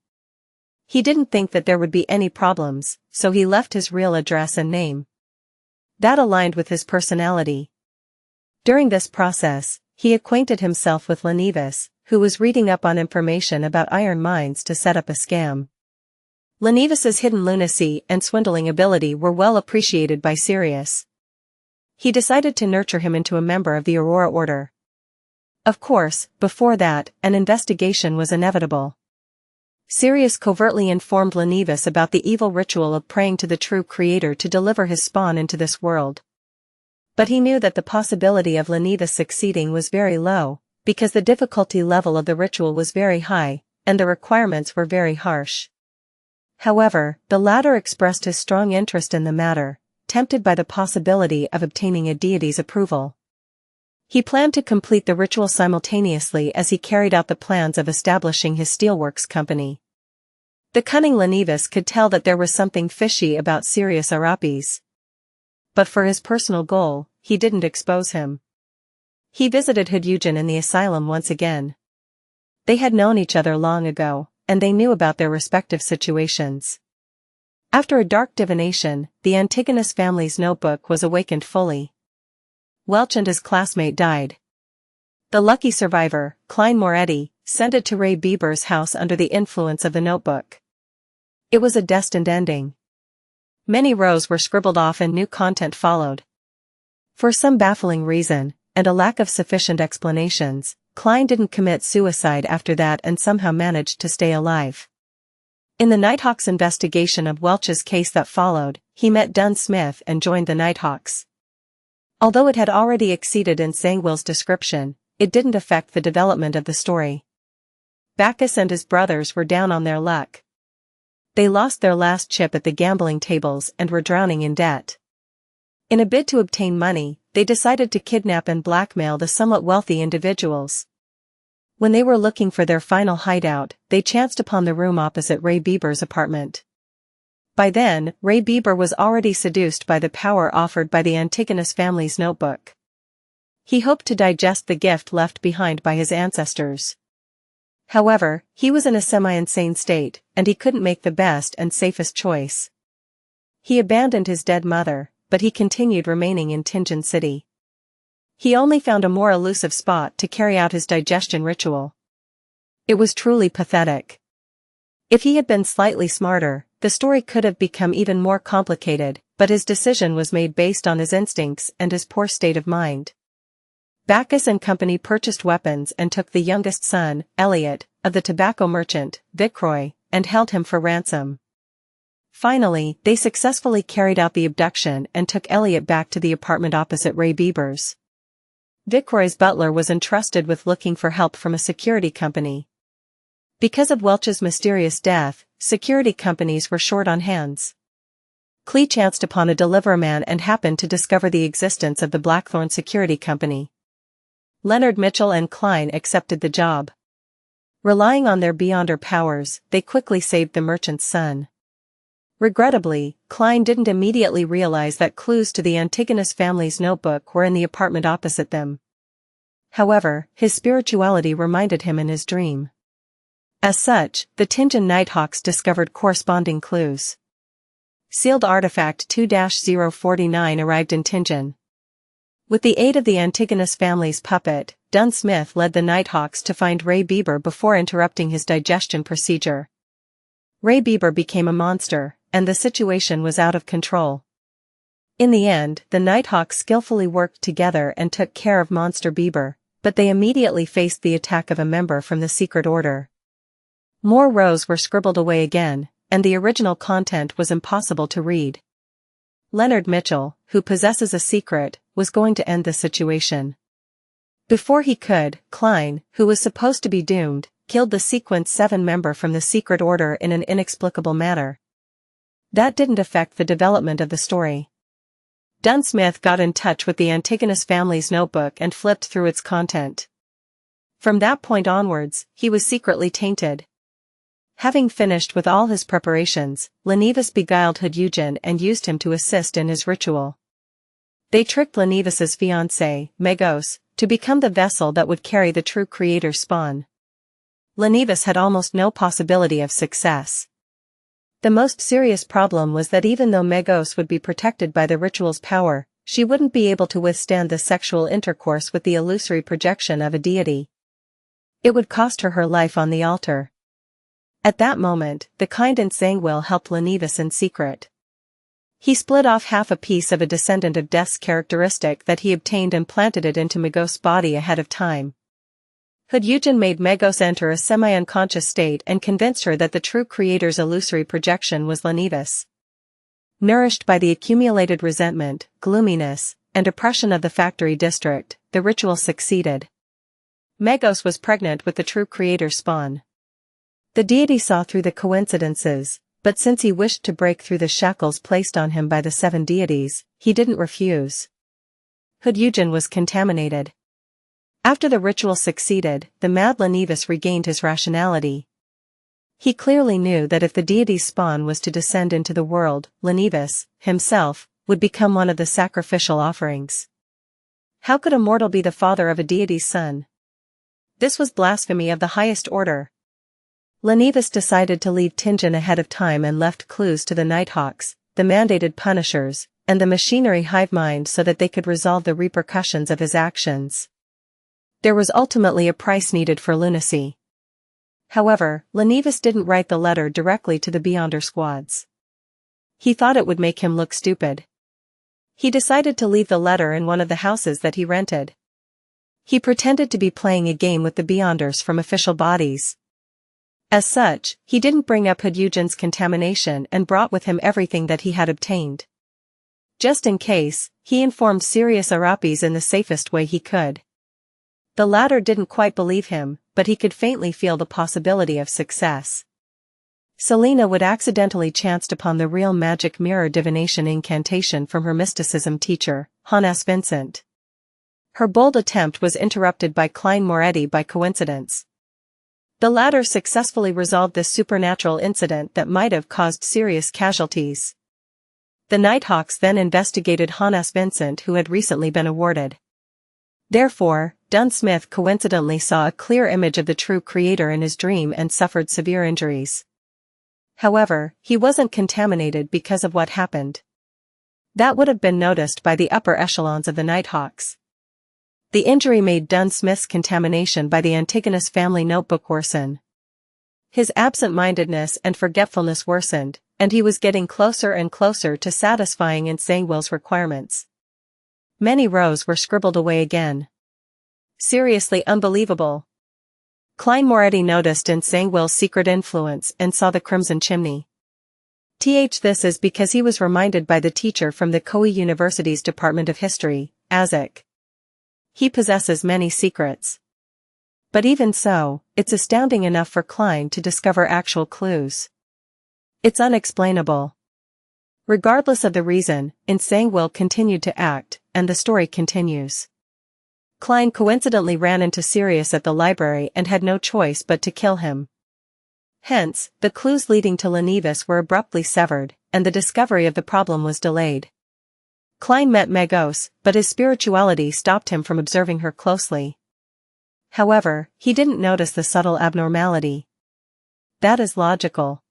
He didn't think that there would be any problems, so he left his real address and name. That aligned with his personality. During this process, he acquainted himself with Lenevis, who was reading up on information about iron mines to set up a scam. Lenevis's hidden lunacy and swindling ability were well appreciated by Sirius. he decided to nurture him into a member of the Aurora Order. Of course, before that, an investigation was inevitable. Sirius covertly informed Ligh about the evil ritual of praying to the true creator to deliver his spawn into this world. But he knew that the possibility of Ligh succeeding was very low, because the difficulty level of the ritual was very high, and the requirements were very harsh. However, the latter expressed his strong interest in the matter, tempted by the possibility of obtaining a deity's approval. He planned to complete the ritual simultaneously as he carried out the plans of establishing his steelworks company. The cunning Ligh could tell that there was something fishy about Sirius Arapes. But for his personal goal, he didn't expose him. He visited Hyugen in the asylum once again. They had known each other long ago, and they knew about their respective situations. After a dark divination, the Antigonus family's notebook was awakened fully. Welch and his classmate died. The lucky survivor, Klein Moretti, sent it to Ray Bieber's house under the influence of the notebook. It was a destined ending. Many rows were scribbled off and new content followed. For some baffling reason, and a lack of sufficient explanations, Klein didn't commit suicide after that and somehow managed to stay alive. In the Nighthawks investigation of Welch's case that followed, he met Dunn Smith and joined the Nighthawks. Although it had already exceeded in Zangwill's description, it didn't affect the development of the story. Bacchus and his brothers were down on their luck. They lost their last chip at the gambling tables and were drowning in debt. In a bid to obtain money, they decided to kidnap and blackmail the somewhat wealthy individuals. When they were looking for their final hideout, they chanced upon the room opposite Ray Bieber's apartment. By then, Ray Bieber was already seduced by the power offered by the Antigonus family's notebook. He hoped to digest the gift left behind by his ancestors. However, he was in a semi-insane state, and he couldn't make the best and safest choice. He abandoned his dead mother, but he continued remaining in Tingen City. He only found a more elusive spot to carry out his digestion ritual. It was truly pathetic. If he had been slightly smarter, the story could have become even more complicated, but his decision was made based on his instincts and his poor state of mind. Bacchus and company purchased weapons and took the youngest son, Elliot, of the tobacco merchant, Vicroy, and held him for ransom. Finally, they successfully carried out the abduction and took Elliot back to the apartment opposite Ray Bieber's. Vicroy's butler was entrusted with looking for help from a security company. Because of Welch's mysterious death, security companies were short on hands. Ligh chanced upon a deliverman and happened to discover the existence of the Blackthorn Security Company. Leonard Mitchell and Klein accepted the job. Relying on their beyonder powers, they quickly saved the merchant's son. Regrettably, Klein didn't immediately realize that clues to the Antigonus family's notebook were in the apartment opposite them. However, his spirituality reminded him in his dream. As such, the Tingen Nighthawks discovered corresponding clues. Sealed artifact 2-049 arrived in Tingen. With the aid of the Antigonus family's puppet, Dunn Smith led the Nighthawks to find Ray Bieber before interrupting his digestion procedure. Ray Bieber became a monster, and the situation was out of control. In the end, the Nighthawks skillfully worked together and took care of Monster Bieber, but they immediately faced the attack of a member from the secret order. More rows were scribbled away again, and the original content was impossible to read. Leonard Mitchell, who possesses a secret, was going to end the situation. Before he could, Klein, who was supposed to be doomed, killed the Sequence 7 member from the secret order in an inexplicable manner. That didn't affect the development of the story. Dunn Smith got in touch with the Antigonus family's notebook and flipped through its content. From that point onwards, he was secretly tainted. Having finished with all his preparations, Ligh beguiled Hyugen and used him to assist in his ritual. They tricked Lighn's fiancée, Megos, to become the vessel that would carry the true creator's spawn. Ligh had almost no possibility of success. The most serious problem was that even though Megos would be protected by the ritual's power, she wouldn't be able to withstand the sexual intercourse with the illusory projection of a deity. It would cost her her life on the altar. At that moment, the kind and Zangwill helped Ligh in secret. He split off half a piece of a descendant of Death's characteristic that he obtained and planted it into Megos' body ahead of time. Eugen made Megos enter a semi-unconscious state and convinced her that the true creator's illusory projection was Ligh. Nourished by the accumulated resentment, gloominess, and oppression of the factory district, the ritual succeeded. Megos was pregnant with the true creator's spawn. The deity saw through the coincidences, but since he wished to break through the shackles placed on him by the 7 deities, he didn't refuse. Eugen was contaminated. After the ritual succeeded, the mad Ligh regained his rationality. He clearly knew that if the deity's spawn was to descend into the world, Ligh, himself, would become one of the sacrificial offerings. How could a mortal be the father of a deity's son? This was blasphemy of the highest order. Ligh decided to leave Tingen ahead of time and left clues to the Nighthawks, the mandated punishers, and the machinery hive mind so that they could resolve the repercussions of his actions. There was ultimately a price needed for lunacy. However, Ligh didn't write the letter directly to the Beyonder squads. He thought it would make him look stupid. He decided to leave the letter in one of the houses that he rented. He pretended to be playing a game with the Beyonders from official bodies. As such, he didn't bring up Eugen's contamination and brought with him everything that he had obtained. Just in case, he informed Sirius Arapis in the safest way he could. The latter didn't quite believe him, but he could faintly feel the possibility of success. Selena would accidentally chanced upon the real magic mirror divination incantation from her mysticism teacher, Hannes Vincent. Her bold attempt was interrupted by Klein by coincidence. The latter successfully resolved this supernatural incident that might have caused serious casualties. The Nighthawks then investigated Hannes Vincent, who had recently been awarded. Therefore, Dunsmith coincidentally saw a clear image of the true creator in his dream and suffered severe injuries. However, he wasn't contaminated because of what happened. That would have been noticed by the upper echelons of the Nighthawks. The injury made Dunsmith's contamination by the Antigonus family notebook worsen. His absent-mindedness and forgetfulness worsened, and he was getting closer and closer to satisfying Insangwill's requirements. Many rows were scribbled away again. Seriously unbelievable. Klein noticed Insangwill's secret influence and saw the crimson chimney. This is because he was reminded by the teacher from the Koei University's Department of History, Azek. He possesses many secrets. But even so, it's astounding enough for Klein to discover actual clues. It's unexplainable. Regardless of the reason, Insangwill continued to act, and the story continues. Klein coincidentally ran into Sirius at the library and had no choice but to kill him. Hence, the clues leading to Ligh were abruptly severed, and the discovery of the problem was delayed. Klein met Megos, but his spirituality stopped him from observing her closely. However, he didn't notice the subtle abnormality. That is logical.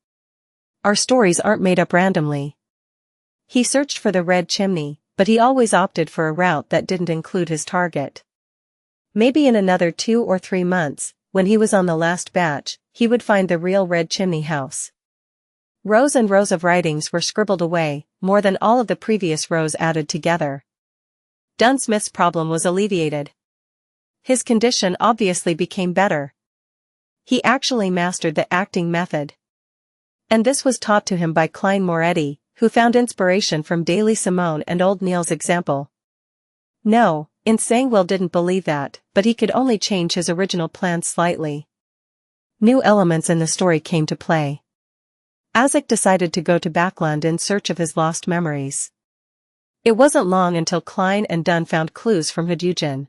Our stories aren't made up randomly. He searched for the red chimney, but he always opted for a route that didn't include his target. Maybe in another 2 or 3 months, when he was on the last batch, he would find the real red chimney house. Rows and rows of writings were scribbled away, more than all of the previous rows added together. Dunsmith's problem was alleviated. His condition obviously became better. He actually mastered the acting method. And this was taught to him by Klein, who found inspiration from Daily Simone and Old Neil's example. No, Insangwill didn't believe that, but he could only change his original plans slightly. New elements in the story came to play. Azek decided to go to Backland in search of his lost memories. It wasn't long until Klein and Dunn found clues from Eugen.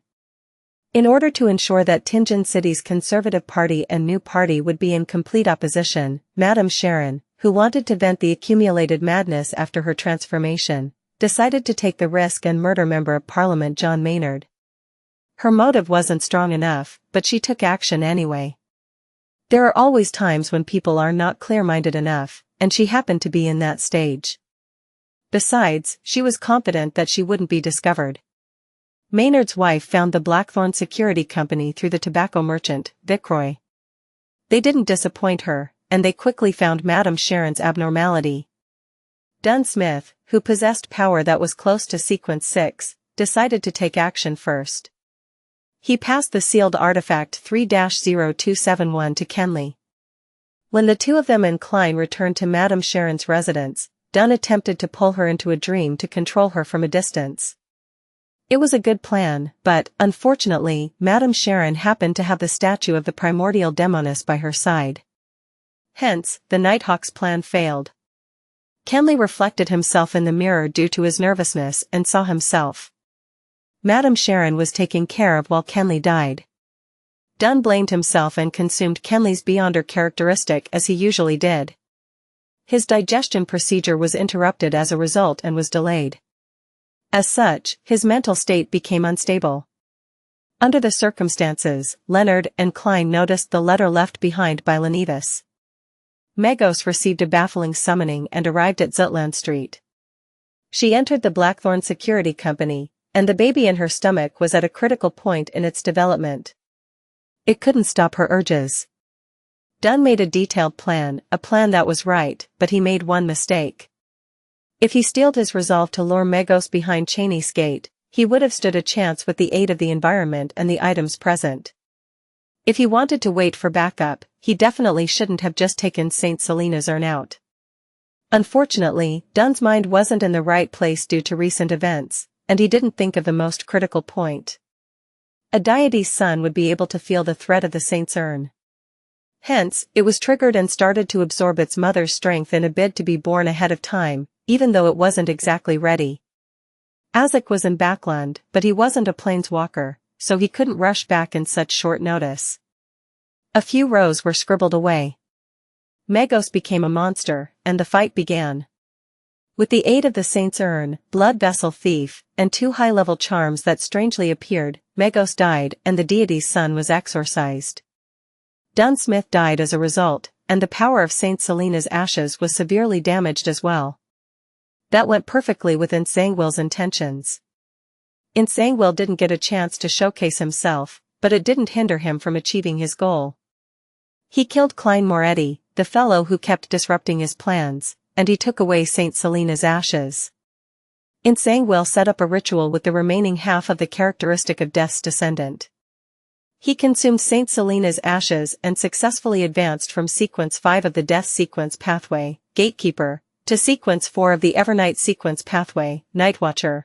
In order to ensure that Tingen City's Conservative Party and New Party would be in complete opposition, Madame Sharon, who wanted to vent the accumulated madness after her transformation, decided to take the risk and murder Member of Parliament John Maynard. Her motive wasn't strong enough, but she took action anyway. There are always times when people are not clear-minded enough, and she happened to be in that stage. Besides, she was confident that she wouldn't be discovered. Maynard's wife found the Blackthorn Security Company through the tobacco merchant, Vicroy. They didn't disappoint her, and they quickly found Madame Sharon's abnormality. Smith, who possessed power that was close to Sequence 6, decided to take action first. He passed the sealed artifact 3-0271 to Kenley. When the two of them and Klein returned to Madame Sharon's residence, Dunn attempted to pull her into a dream to control her from a distance. It was a good plan, but, unfortunately, Madame Sharon happened to have the statue of the primordial demoness by her side. Hence, the Nighthawk's plan failed. Kenley reflected himself in the mirror due to his nervousness and saw himself. Madame Sharon was taken care of while Kenley died. Dunn blamed himself and consumed Kenley's Beyonder characteristic as he usually did. His digestion procedure was interrupted as a result and was delayed. As such, his mental state became unstable. Under the circumstances, Leonard and Klein noticed the letter left behind by Leonidas. Megos received a baffling summoning and arrived at Zutland Street. She entered the Blackthorn Security Company, and the baby in her stomach was at a critical point in its development. It couldn't stop her urges. Dunn made a detailed plan, a plan that was right, but he made one mistake. If he steeled his resolve to lure Megos behind Cheney's gate, he would have stood a chance with the aid of the environment and the items present. If he wanted to wait for backup, he definitely shouldn't have just taken St. Selena's urn out. Unfortunately, Dunn's mind wasn't in the right place due to recent events, and he didn't think of the most critical point. A deity's son would be able to feel the threat of the saint's urn. Hence, it was triggered and started to absorb its mother's strength in a bid to be born ahead of time, even though it wasn't exactly ready. Azek was in Backland, but he wasn't a planeswalker, so he couldn't rush back in such short notice. A few rows were scribbled away. Megos became a monster, and the fight began. With the aid of the saint's urn, blood vessel thief, and two high-level charms that strangely appeared, Megos died and the deity's son was exorcised. Dunn Smith died as a result, and the power of Saint Selena's ashes was severely damaged as well. That went perfectly within Zangwill's intentions. Zangwill didn't get a chance to showcase himself, but it didn't hinder him from achieving his goal. He killed Klein Moretti, the fellow who kept disrupting his plans, and he took away Saint Selena's ashes. Zangwill set up a ritual with the remaining half of the characteristic of Death's descendant. He consumed Saint Selena's ashes and successfully advanced from Sequence 5 of the Death Sequence pathway, Gatekeeper, to Sequence 4 of the Evernight Sequence pathway, Nightwatcher.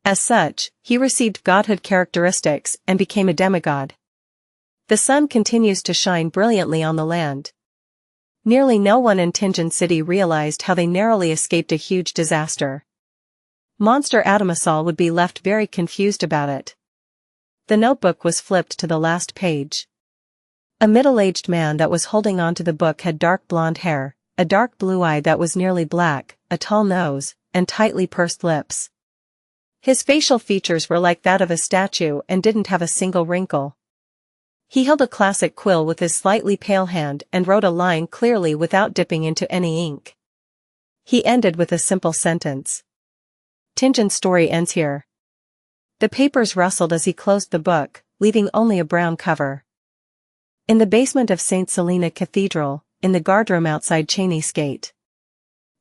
As such, he received godhood characteristics and became a demigod. The sun continues to shine brilliantly on the land. Nearly no one in Tingen City realized how they narrowly escaped a huge disaster. Monster Atomasol would be left very confused about it. The notebook was flipped to the last page. A middle-aged man that was holding onto the book had dark blonde hair, a dark blue eye that was nearly black, a tall nose, and tightly pursed lips. His facial features were like that of a statue and didn't have a single wrinkle. He held a classic quill with his slightly pale hand and wrote a line clearly without dipping into any ink. He ended with a simple sentence. Tingen's story ends here. The papers rustled as he closed the book, leaving only a brown cover. In the basement of St. Selena Cathedral, in the guardroom outside Cheney's gate,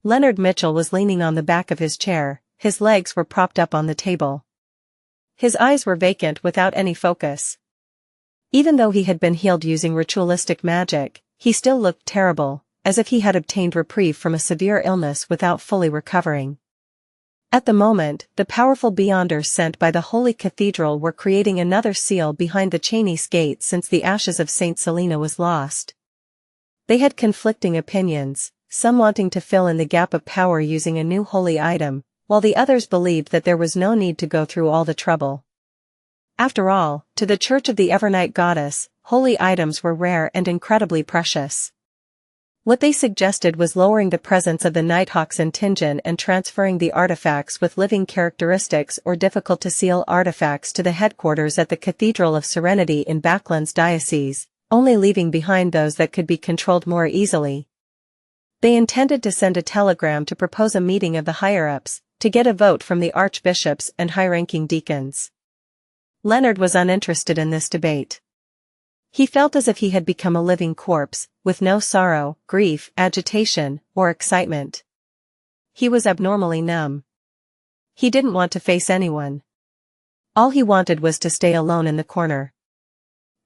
Leonard Mitchell was leaning on the back of his chair, his legs were propped up on the table. His eyes were vacant without any focus. Even though he had been healed using ritualistic magic, he still looked terrible, as if he had obtained reprieve from a severe illness without fully recovering. At the moment, the powerful Beyonders sent by the Holy Cathedral were creating another seal behind the Cheney's gate since the ashes of St. Selena was lost. They had conflicting opinions, some wanting to fill in the gap of power using a new holy item, while the others believed that there was no need to go through all the trouble. After all, to the Church of the Evernight Goddess, holy items were rare and incredibly precious. What they suggested was lowering the presence of the Nighthawks in Tingen and transferring the artifacts with living characteristics or difficult-to-seal artifacts to the headquarters at the Cathedral of Serenity in Backland's diocese, only leaving behind those that could be controlled more easily. They intended to send a telegram to propose a meeting of the higher-ups, to get a vote from the archbishops and high-ranking deacons. Leonard was uninterested in this debate. He felt as if he had become a living corpse, with no sorrow, grief, agitation, or excitement. He was abnormally numb. He didn't want to face anyone. All he wanted was to stay alone in the corner.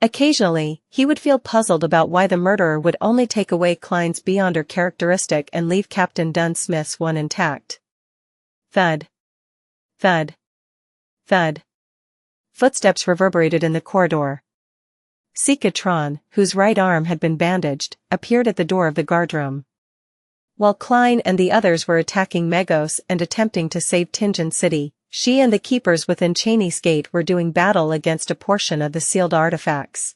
Occasionally, he would feel puzzled about why the murderer would only take away Klein's beyonder characteristic and leave Captain Dunsmith's one intact. Thud. Thud. Thud. Footsteps reverberated in the corridor. Xianxia, whose right arm had been bandaged, appeared at the door of the guardroom. While Klein and the others were attacking Megos and attempting to save Tingen City, she and the keepers within Cheney's Gate were doing battle against a portion of the sealed artifacts.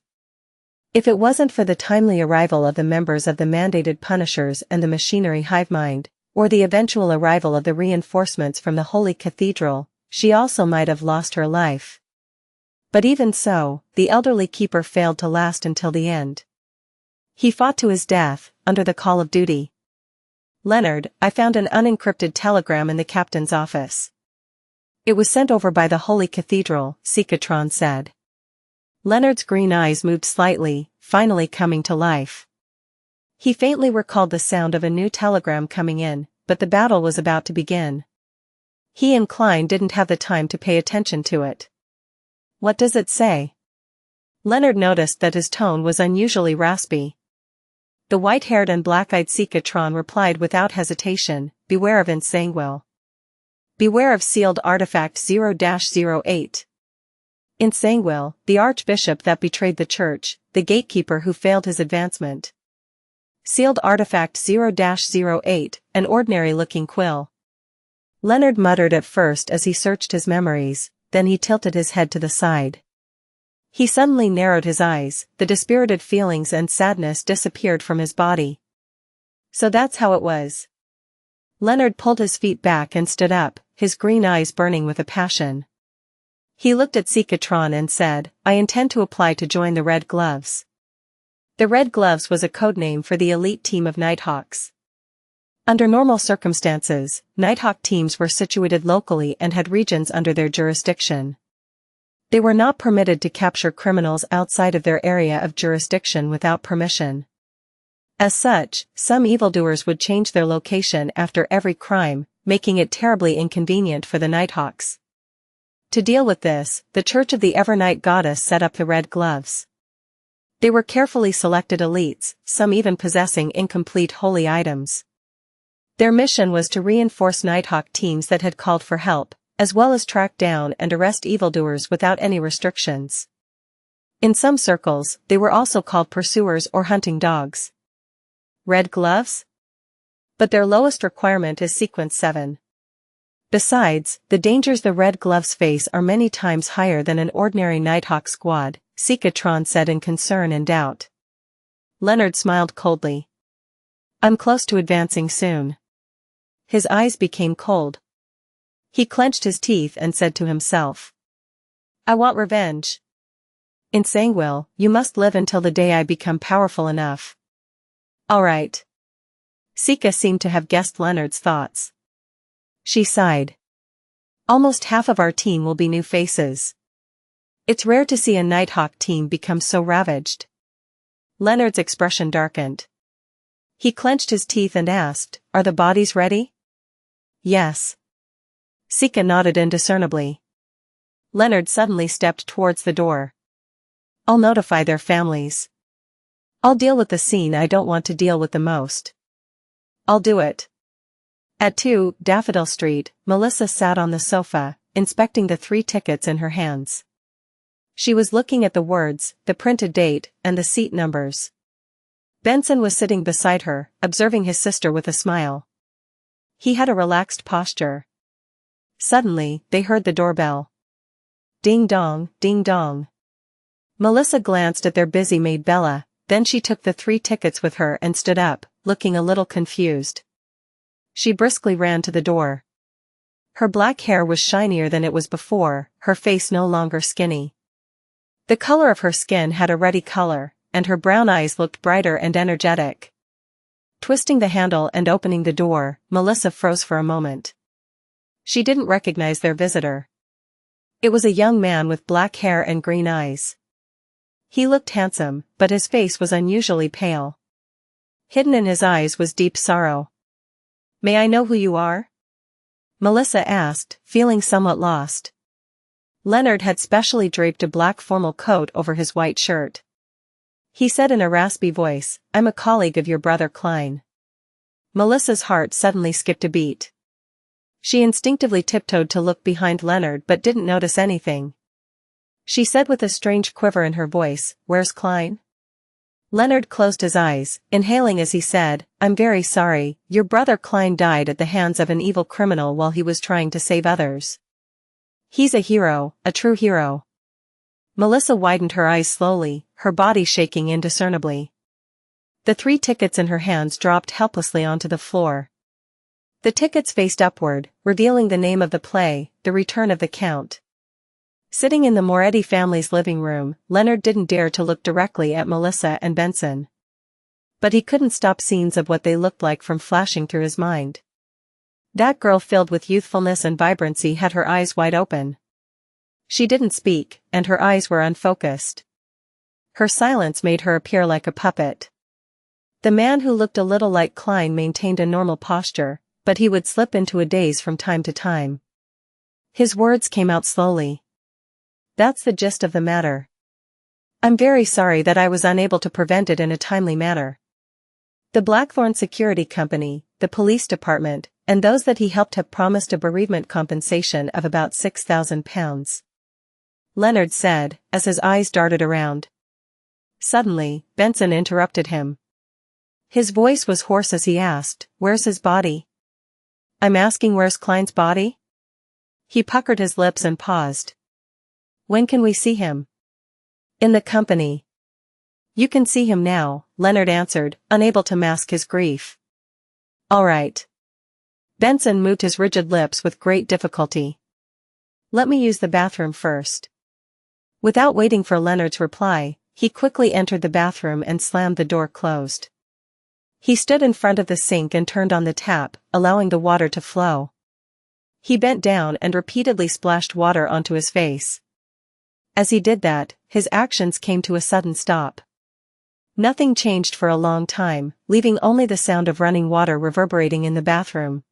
If it wasn't for the timely arrival of the members of the mandated Punishers and the machinery hivemind, or the eventual arrival of the reinforcements from the Holy Cathedral, she also might have lost her life. But even so, the elderly keeper failed to last until the end. He fought to his death, under the call of duty. "Leonard, I found an unencrypted telegram in the captain's office. It was sent over by the Holy Cathedral," Xianxia said. Leonard's green eyes moved slightly, finally coming to life. He faintly recalled the sound of a new telegram coming in, but the battle was about to begin. He and Klein didn't have the time to pay attention to it. "What does it say?" Leonard noticed that his tone was unusually raspy. The white-haired and black-eyed Xianxia replied without hesitation, "Beware of Insanguil. Beware of sealed artifact 0-08. Insanguil, the archbishop that betrayed the church, the gatekeeper who failed his advancement. Sealed artifact 0-08, an ordinary-looking quill." Leonard muttered at first as he searched his memories, then he tilted his head to the side. He suddenly narrowed his eyes, the dispirited feelings and sadness disappeared from his body. So that's how it was. Leonard pulled his feet back and stood up, his green eyes burning with a passion. He looked at Xianxia and said, "I intend to apply to join the Red Gloves." The Red Gloves was a codename for the elite team of Nighthawks. Under normal circumstances, Nighthawk teams were situated locally and had regions under their jurisdiction. They were not permitted to capture criminals outside of their area of jurisdiction without permission. As such, some evildoers would change their location after every crime, making it terribly inconvenient for the Nighthawks. To deal with this, the Church of the Evernight Goddess set up the Red Gloves. They were carefully selected elites, some even possessing incomplete holy items. Their mission was to reinforce Nighthawk teams that had called for help, as well as track down and arrest evildoers without any restrictions. In some circles, they were also called pursuers or hunting dogs. Red Gloves? But their lowest requirement is sequence 7. Besides, the dangers the Red Gloves face are many times higher than an ordinary Nighthawk squad, Xianxia said in concern and doubt. Leonard smiled coldly. "I'm close to advancing soon." His eyes became cold. He clenched his teeth and said to himself, "I want revenge. Insanguil, you must live until the day I become powerful enough." "All right." Xianxia seemed to have guessed Leonard's thoughts. She sighed. "Almost half of our team will be new faces. It's rare to see a Nighthawk team become so ravaged." Leonard's expression darkened. He clenched his teeth and asked, "Are the bodies ready?" "Yes." Xianxia nodded indiscernibly. Leonard suddenly stepped towards the door. "I'll notify their families. I'll deal with the scene I don't want to deal with the most. I'll do it." At 2 Daffodil Street, Melissa sat on the sofa, inspecting the 3 tickets in her hands. She was looking at the words, the printed date, and the seat numbers. Benson was sitting beside her, observing his sister with a smile. He had a relaxed posture. Suddenly, they heard the doorbell. Ding dong, ding dong. Melissa glanced at their busy maid Bella, then she took the 3 tickets with her and stood up, looking a little confused. She briskly ran to the door. Her black hair was shinier than it was before, her face no longer skinny. The color of her skin had a ruddy color, and her brown eyes looked brighter and energetic. Twisting the handle and opening the door, Melissa froze for a moment. She didn't recognize their visitor. It was a young man with black hair and green eyes. He looked handsome, but his face was unusually pale. Hidden in his eyes was deep sorrow. May I know who you are? Melissa asked, feeling somewhat lost. Leonard had specially draped a black formal coat over his white shirt. He said in a raspy voice, I'm a colleague of your brother Klein. Melissa's heart suddenly skipped a beat. She instinctively tiptoed to look behind Leonard but didn't notice anything. She said with a strange quiver in her voice, Where's Klein? Leonard closed his eyes, inhaling as he said, I'm very sorry, your brother Klein died at the hands of an evil criminal while he was trying to save others. He's a hero, a true hero. Melissa widened her eyes slowly, her body shaking indiscernibly. The 3 tickets in her hands dropped helplessly onto the floor. The tickets faced upward, revealing the name of the play, The Return of the Count. Sitting in the Moretti family's living room, Leonard didn't dare to look directly at Melissa and Benson. But he couldn't stop scenes of what they looked like from flashing through his mind. That girl filled with youthfulness and vibrancy had her eyes wide open. She didn't speak, and her eyes were unfocused. Her silence made her appear like a puppet. The man who looked a little like Klein maintained a normal posture, but he would slip into a daze from time to time. His words came out slowly. That's the gist of the matter. I'm very sorry that I was unable to prevent it in a timely manner. The Blackthorn Security Company, the police department, and those that he helped have promised a bereavement compensation of about £6,000. Leonard said, as his eyes darted around. Suddenly, Benson interrupted him. His voice was hoarse as he asked, Where's his body? I'm asking where's Klein's body? He puckered his lips and paused. When can we see him? In the company. You can see him now, Leonard answered, unable to mask his grief. All right. Benson moved his rigid lips with great difficulty. Let me use the bathroom first. Without waiting for Leonard's reply, he quickly entered the bathroom and slammed the door closed. He stood in front of the sink and turned on the tap, allowing the water to flow. He bent down and repeatedly splashed water onto his face. As he did that, his actions came to a sudden stop. Nothing changed for a long time, leaving only the sound of running water reverberating in the bathroom.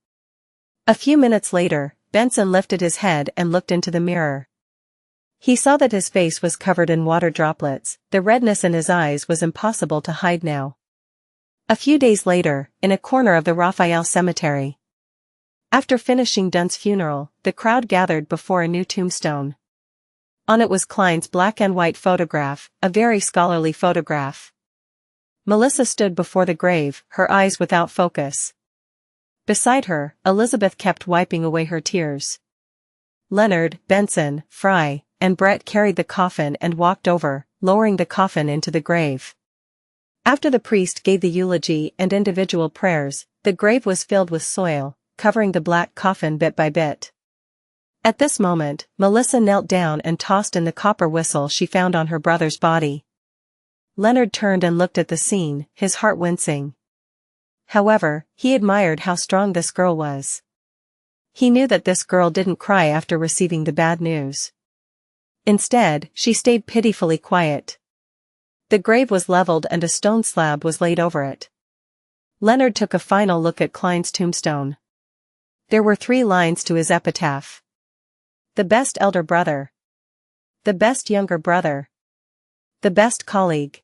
A few minutes later, Benson lifted his head and looked into the mirror. He saw that his face was covered in water droplets, the redness in his eyes was impossible to hide now. A few days later, in a corner of the Raphael cemetery. After finishing Dunn's funeral, the crowd gathered before a new tombstone. On it was Klein's black and white photograph, a very scholarly photograph. Melissa stood before the grave, her eyes without focus. Beside her, Elizabeth kept wiping away her tears. Leonard, Benson, Fry, and Brett carried the coffin and walked over, lowering the coffin into the grave. After the priest gave the eulogy and individual prayers, the grave was filled with soil, covering the black coffin bit by bit. At this moment, Melissa knelt down and tossed in the copper whistle she found on her brother's body. Leonard turned and looked at the scene, his heart wincing. However, he admired how strong this girl was. He knew that this girl didn't cry after receiving the bad news. Instead, she stayed pitifully quiet. The grave was leveled and a stone slab was laid over it. Leonard took a final look at Klein's tombstone. There were 3 lines to his epitaph. The best elder brother. The best younger brother. The best colleague.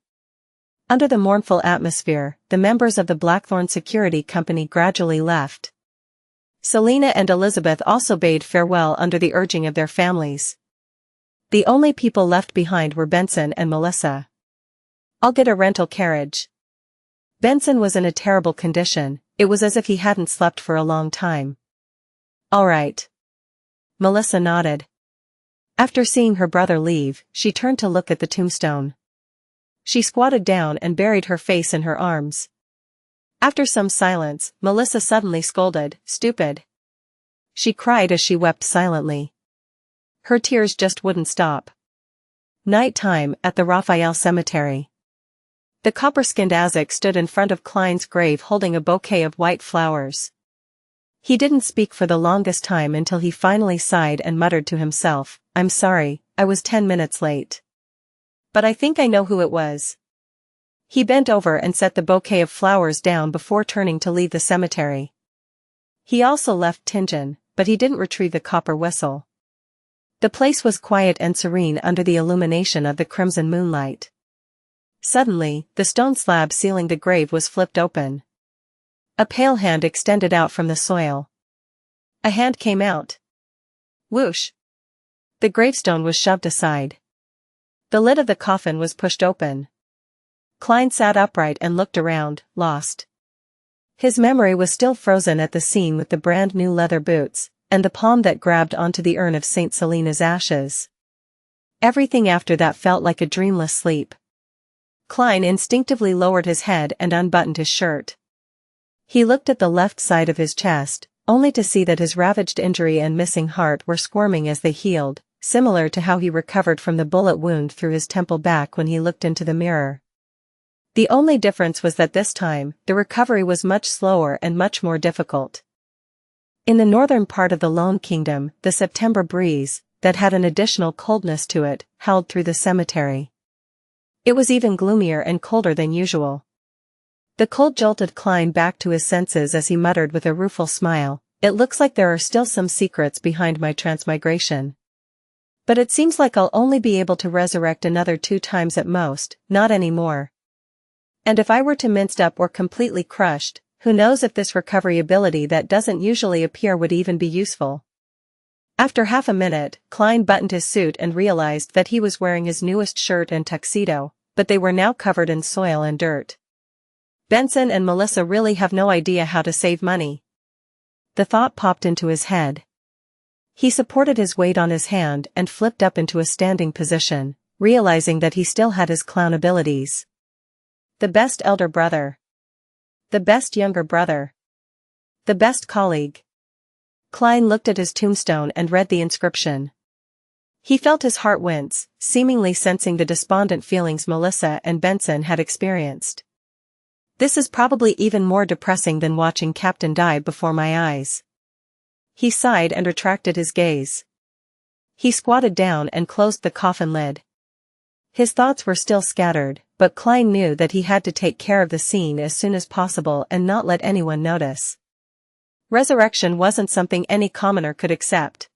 Under the mournful atmosphere, the members of the Blackthorn Security Company gradually left. Selina and Elizabeth also bade farewell under the urging of their families. The only people left behind were Benson and Melissa. I'll get a rental carriage. Benson was in a terrible condition, it was as if he hadn't slept for a long time. All right. Melissa nodded. After seeing her brother leave, she turned to look at the tombstone. She squatted down and buried her face in her arms. After some silence, Melissa suddenly scolded, "Stupid." She cried as she wept silently. Her tears just wouldn't stop. Night time at the Raphael cemetery. The copper-skinned Azek stood in front of Klein's grave holding a bouquet of white flowers. He didn't speak for the longest time until he finally sighed and muttered to himself, "I'm sorry, I was 10 minutes late. But I think I know who it was." He bent over and set the bouquet of flowers down before turning to leave the cemetery. He also left Tingen, but he didn't retrieve the copper whistle. The place was quiet and serene under the illumination of the crimson moonlight. Suddenly, the stone slab sealing the grave was flipped open. A pale hand extended out from the soil. A hand came out. Whoosh! The gravestone was shoved aside. The lid of the coffin was pushed open. Klein sat upright and looked around, lost. His memory was still frozen at the scene with the brand new leather boots, and the palm that grabbed onto the urn of Saint Selena's ashes. Everything after that felt like a dreamless sleep. Klein instinctively lowered his head and unbuttoned his shirt. He looked at the left side of his chest, only to see that his ravaged injury and missing heart were squirming as they healed, similar to how he recovered from the bullet wound through his temple back when he looked into the mirror. The only difference was that this time, the recovery was much slower and much more difficult. In the northern part of the Lone Kingdom, the September breeze, that had an additional coldness to it, howled through the cemetery. It was even gloomier and colder than usual. The cold jolted Klein back to his senses as he muttered with a rueful smile, "It looks like there are still some secrets behind my transmigration. But it seems like I'll only be able to resurrect another 2 times at most, not anymore. And if I were to minced up or completely crushed, who knows if this recovery ability that doesn't usually appear would even be useful." After half a minute, Klein buttoned his suit and realized that he was wearing his newest shirt and tuxedo, but they were now covered in soil and dirt. Benson and Melissa really have no idea how to save money. The thought popped into his head. He supported his weight on his hand and flipped up into a standing position, realizing that he still had his clown abilities. The best elder brother. The best younger brother. The best colleague. Klein looked at his tombstone and read the inscription. He felt his heart wince, seemingly sensing the despondent feelings Melissa and Benson had experienced. This is probably even more depressing than watching Captain die before my eyes. He sighed and retracted his gaze. He squatted down and closed the coffin lid. His thoughts were still scattered, but Klein knew that he had to take care of the scene as soon as possible and not let anyone notice. Resurrection wasn't something any commoner could accept.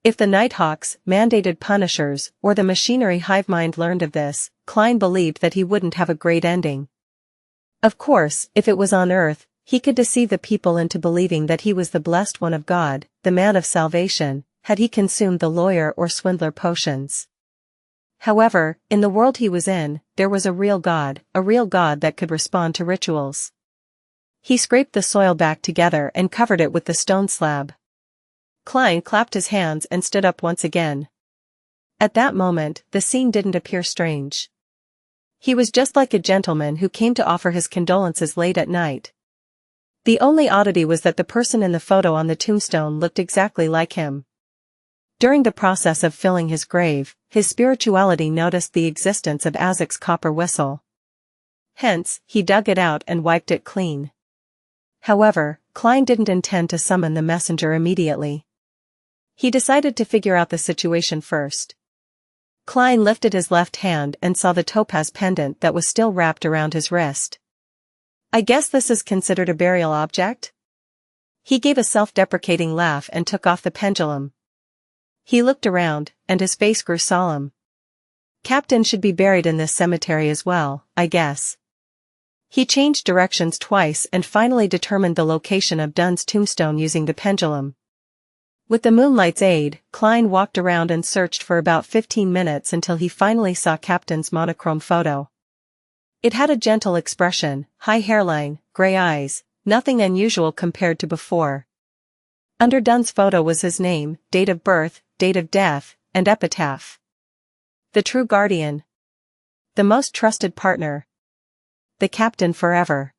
If the Nighthawks, mandated punishers, or the machinery hive mind learned of this, Klein believed that he wouldn't have a great ending. Of course, if it was on Earth, he could deceive the people into believing that he was the blessed one of God, the man of salvation, had he consumed the lawyer or swindler potions. However, in the world he was in, there was a real God that could respond to rituals. He scraped the soil back together and covered it with the stone slab. Klein clapped his hands and stood up once again. At that moment, the scene didn't appear strange. He was just like a gentleman who came to offer his condolences late at night. The only oddity was that the person in the photo on the tombstone looked exactly like him. During the process of filling his grave, his spirituality noticed the existence of Azek's copper whistle. Hence, he dug it out and wiped it clean. However, Klein didn't intend to summon the messenger immediately. He decided to figure out the situation first. Klein lifted his left hand and saw the topaz pendant that was still wrapped around his wrist. "I guess this is considered a burial object?" He gave a self-deprecating laugh and took off the pendulum. He looked around, and his face grew solemn. "Captain should be buried in this cemetery as well, I guess." He changed directions twice and finally determined the location of Dunn's tombstone using the pendulum. With the moonlight's aid, Klein walked around and searched for about 15 minutes until he finally saw Captain's monochrome photo. It had a gentle expression, high hairline, gray eyes, nothing unusual compared to before. Under Dunn's photo was his name, date of birth, date of death, and epitaph. The true guardian. The most trusted partner. The captain forever.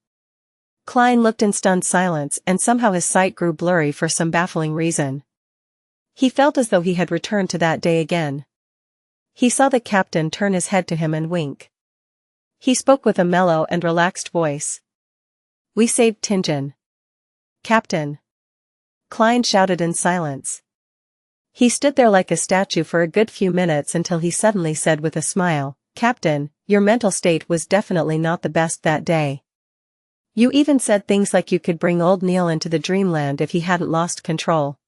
Klein looked in stunned silence and somehow his sight grew blurry for some baffling reason. He felt as though he had returned to that day again. He saw the captain turn his head to him and wink. He spoke with a mellow and relaxed voice. "We saved Tingen." "Captain." Klein shouted in silence. He stood there like a statue for a good few minutes until he suddenly said with a smile, "Captain, your mental state was definitely not the best that day." You even said things like you could bring old Neil into the dreamland if he hadn't lost control.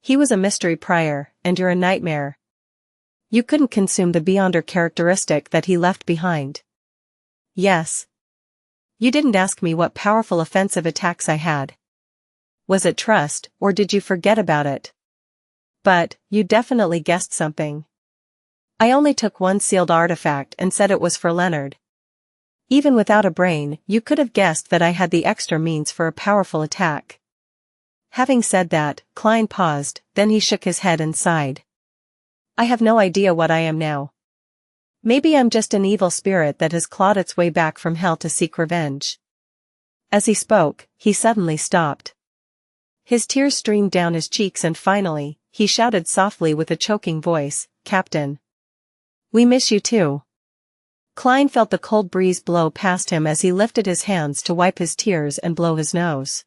He was a mystery prior, and you're a nightmare. You couldn't consume the Beyonder characteristic that he left behind. Yes. You didn't ask me what powerful offensive attacks I had. Was it trust, or did you forget about it? But, you definitely guessed something. I only took one sealed artifact and said it was for Leonard. Even without a brain, you could have guessed that I had the extra means for a powerful attack. Having said that, Klein paused, then he shook his head and sighed. I have no idea what I am now. Maybe I'm just an evil spirit that has clawed its way back from hell to seek revenge. As he spoke, he suddenly stopped. His tears streamed down his cheeks and finally, he shouted softly with a choking voice, "Captain. We miss you too." Klein felt the cold breeze blow past him as he lifted his hands to wipe his tears and blow his nose.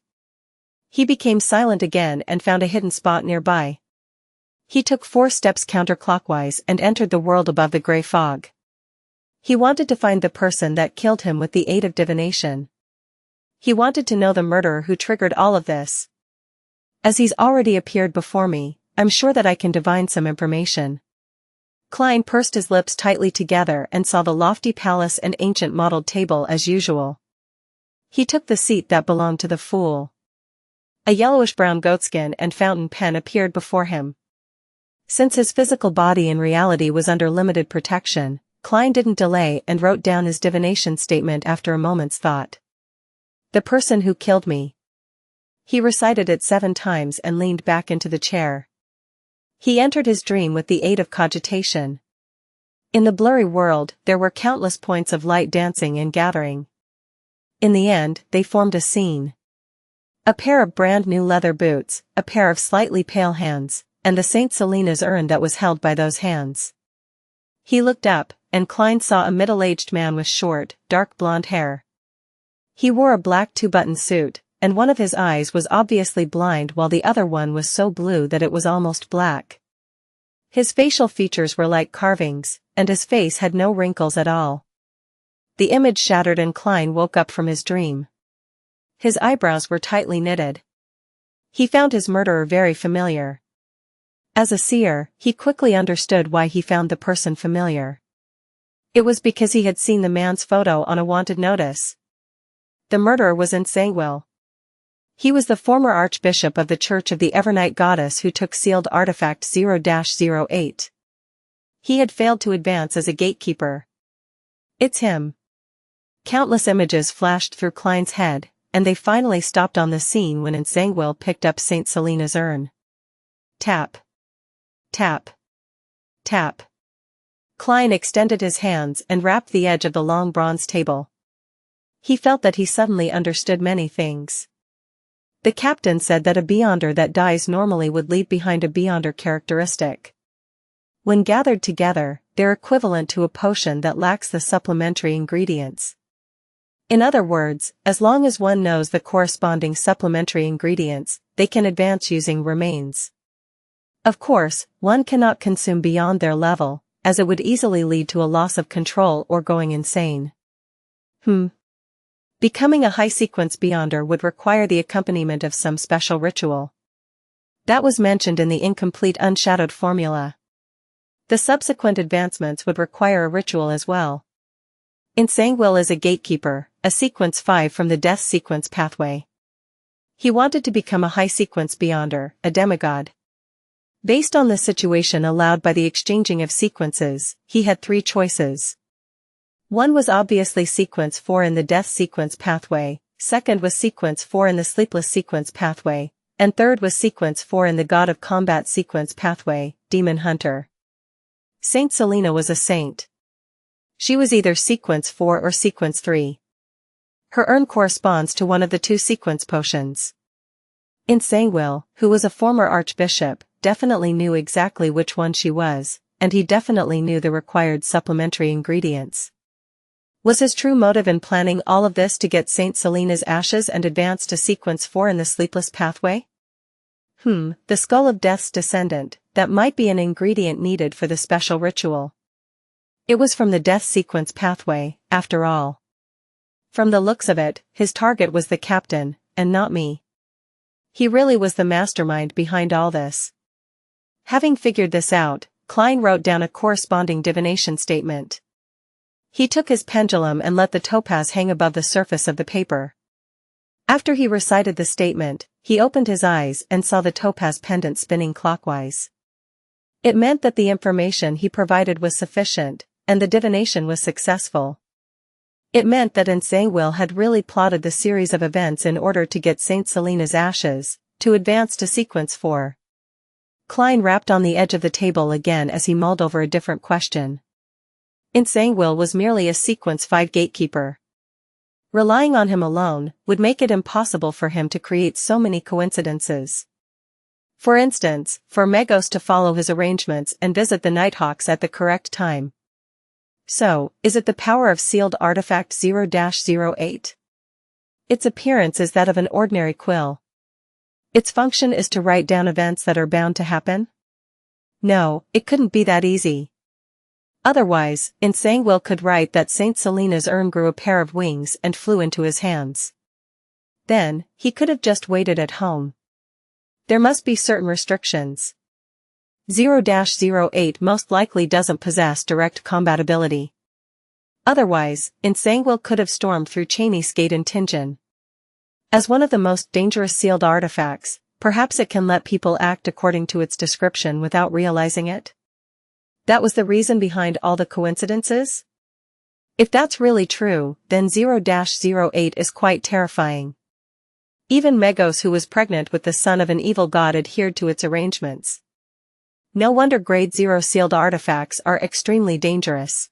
He became silent again and found a hidden spot nearby. He took 4 steps counterclockwise and entered the world above the gray fog. He wanted to find the person that killed him with the aid of divination. He wanted to know the murderer who triggered all of this. As he's already appeared before me, I'm sure that I can divine some information. Klein pursed his lips tightly together and saw the lofty palace and ancient mottled table as usual. He took the seat that belonged to the fool. A yellowish-brown goatskin and fountain pen appeared before him. Since his physical body in reality was under limited protection, Klein didn't delay and wrote down his divination statement after a moment's thought. The person who killed me. He recited it 7 times and leaned back into the chair. He entered his dream with the aid of cogitation. In the blurry world, there were countless points of light dancing and gathering. In the end, they formed a scene. A pair of brand new leather boots, a pair of slightly pale hands, and the Saint Selena's urn that was held by those hands. He looked up, and Klein saw a middle-aged man with short, dark blonde hair. He wore a black 2-button suit, and one of his eyes was obviously blind while the other one was so blue that it was almost black. His facial features were like carvings, and his face had no wrinkles at all. The image shattered and Klein woke up from his dream. His eyebrows were tightly knitted. He found his murderer very familiar. As a seer, he quickly understood why he found the person familiar. It was because he had seen the man's photo on a wanted notice. The murderer was Xianxia. He was the former archbishop of the Church of the Evernight Goddess who took sealed artifact 0-08. He had failed to advance as a gatekeeper. It's him. Countless images flashed through Klein's head, and they finally stopped on the scene when Xianxia picked up Saint Selena's urn. Tap. Tap. Tap. Klein extended his hands and rapped the edge of the long bronze table. He felt that he suddenly understood many things. The captain said that a Beyonder that dies normally would leave behind a Beyonder characteristic. When gathered together, they're equivalent to a potion that lacks the supplementary ingredients. In other words, as long as one knows the corresponding supplementary ingredients, they can advance using remains. Of course, one cannot consume beyond their level, as it would easily lead to a loss of control or going insane. Becoming a high-sequence Beyonder would require the accompaniment of some special ritual. That was mentioned in the incomplete unshadowed formula. The subsequent advancements would require a ritual as well. Xianxia is a gatekeeper, a sequence 5 from the death sequence pathway. He wanted to become a high-sequence Beyonder, a demigod. Based on the situation allowed by the exchanging of sequences, he had 3 choices. One was obviously sequence 4 in the death sequence pathway, second was sequence 4 in the sleepless sequence pathway, and third was sequence 4 in the god of combat sequence pathway, demon hunter. Saint Selena was a saint. She was either sequence 4 or sequence 3. Her urn corresponds to one of the 2 sequence potions. Xianxia, who was a former archbishop, definitely knew exactly which one she was, and he definitely knew the required supplementary ingredients. Was his true motive in planning all of this to get Saint Selena's ashes and advance to sequence 4 in the sleepless pathway? The skull of Death's descendant, that might be an ingredient needed for the special ritual. It was from the death sequence pathway, after all. From the looks of it, his target was the captain, and not me. He really was the mastermind behind all this. Having figured this out, Klein wrote down a corresponding divination statement. He took his pendulum and let the topaz hang above the surface of the paper. After he recited the statement, he opened his eyes and saw the topaz pendant spinning clockwise. It meant that the information he provided was sufficient, and the divination was successful. It meant that Xianxia had really plotted the series of events in order to get Saint Selena's ashes, to advance to sequence 4. Klein rapped on the edge of the table again as he mulled over a different question. Xianxia was merely a sequence 5 gatekeeper. Relying on him alone would make it impossible for him to create so many coincidences. For instance, for Megos to follow his arrangements and visit the Nighthawks at the correct time. So, is it the power of sealed artifact 0-08? Its appearance is that of an ordinary quill. Its function is to write down events that are bound to happen? No, it couldn't be that easy. Otherwise, Xianxia could write that Saint Selena's urn grew a pair of wings and flew into his hands. Then, he could have just waited at home. There must be certain restrictions. 0-08 most likely doesn't possess direct combatability. Otherwise, Xianxia could have stormed through Cheney's gate in Tingen. As one of the most dangerous sealed artifacts, perhaps it can let people act according to its description without realizing it. That was the reason behind all the coincidences? If that's really true, then 0-08 is quite terrifying. Even Megos, who was pregnant with the son of an evil god, adhered to its arrangements. No wonder grade 0 sealed artifacts are extremely dangerous.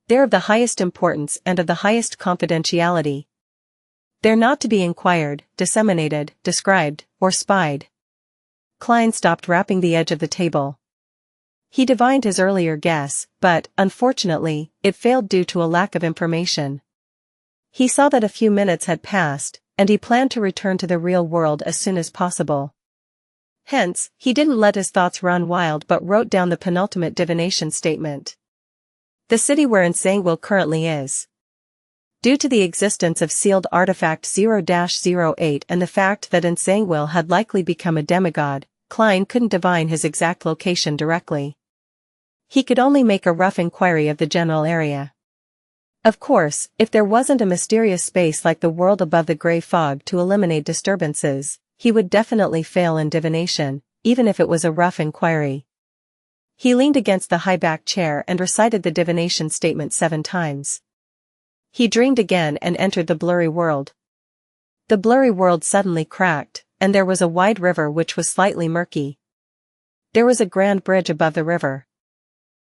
They're of the highest importance and of the highest confidentiality. They're not to be inquired, disseminated, described, or spied. Klein stopped rapping the edge of the table. He divined his earlier guess, but, unfortunately, it failed due to a lack of information. He saw that a few minutes had passed, and he planned to return to the real world as soon as possible. Hence, he didn't let his thoughts run wild but wrote down the penultimate divination statement. The city where Xianxia currently is. Due to the existence of sealed artifact 0-08 and the fact that Xianxia had likely become a demigod, Klein couldn't divine his exact location directly. He could only make a rough inquiry of the general area. Of course, if there wasn't a mysterious space like the world above the gray fog to eliminate disturbances, he would definitely fail in divination, even if it was a rough inquiry. He leaned against the high-backed chair and recited the divination statement 7 times. He dreamed again and entered the blurry world. The blurry world suddenly cracked, and there was a wide river which was slightly murky. There was a grand bridge above the river.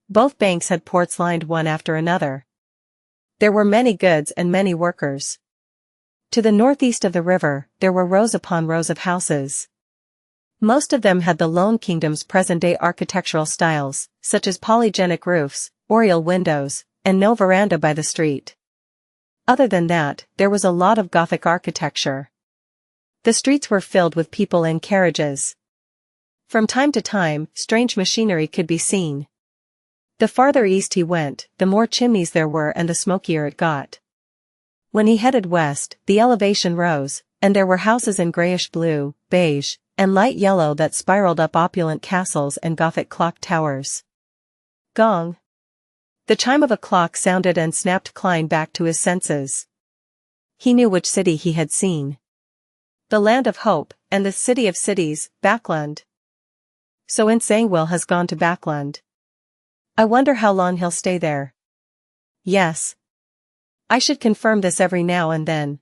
Both banks had ports lined one after another. There were many goods and many workers. To the northeast of the river, there were rows upon rows of houses. Most of them had the Lone Kingdom's present-day architectural styles, such as polygenic roofs, oriel windows, and no veranda by the street. Other than that, there was a lot of Gothic architecture. The streets were filled with people and carriages. From time to time, strange machinery could be seen. The farther east he went, the more chimneys there were and the smokier it got. When he headed west, the elevation rose, and there were houses in grayish blue, beige, and light yellow that spiraled up opulent castles and Gothic clock towers. Gong. The chime of a clock sounded and snapped Klein back to his senses. He knew which city he had seen. The Land of Hope, and the City of Cities, Backland. So Xianxia has gone to Backland. I wonder how long he'll stay there. Yes. I should confirm this every now and then.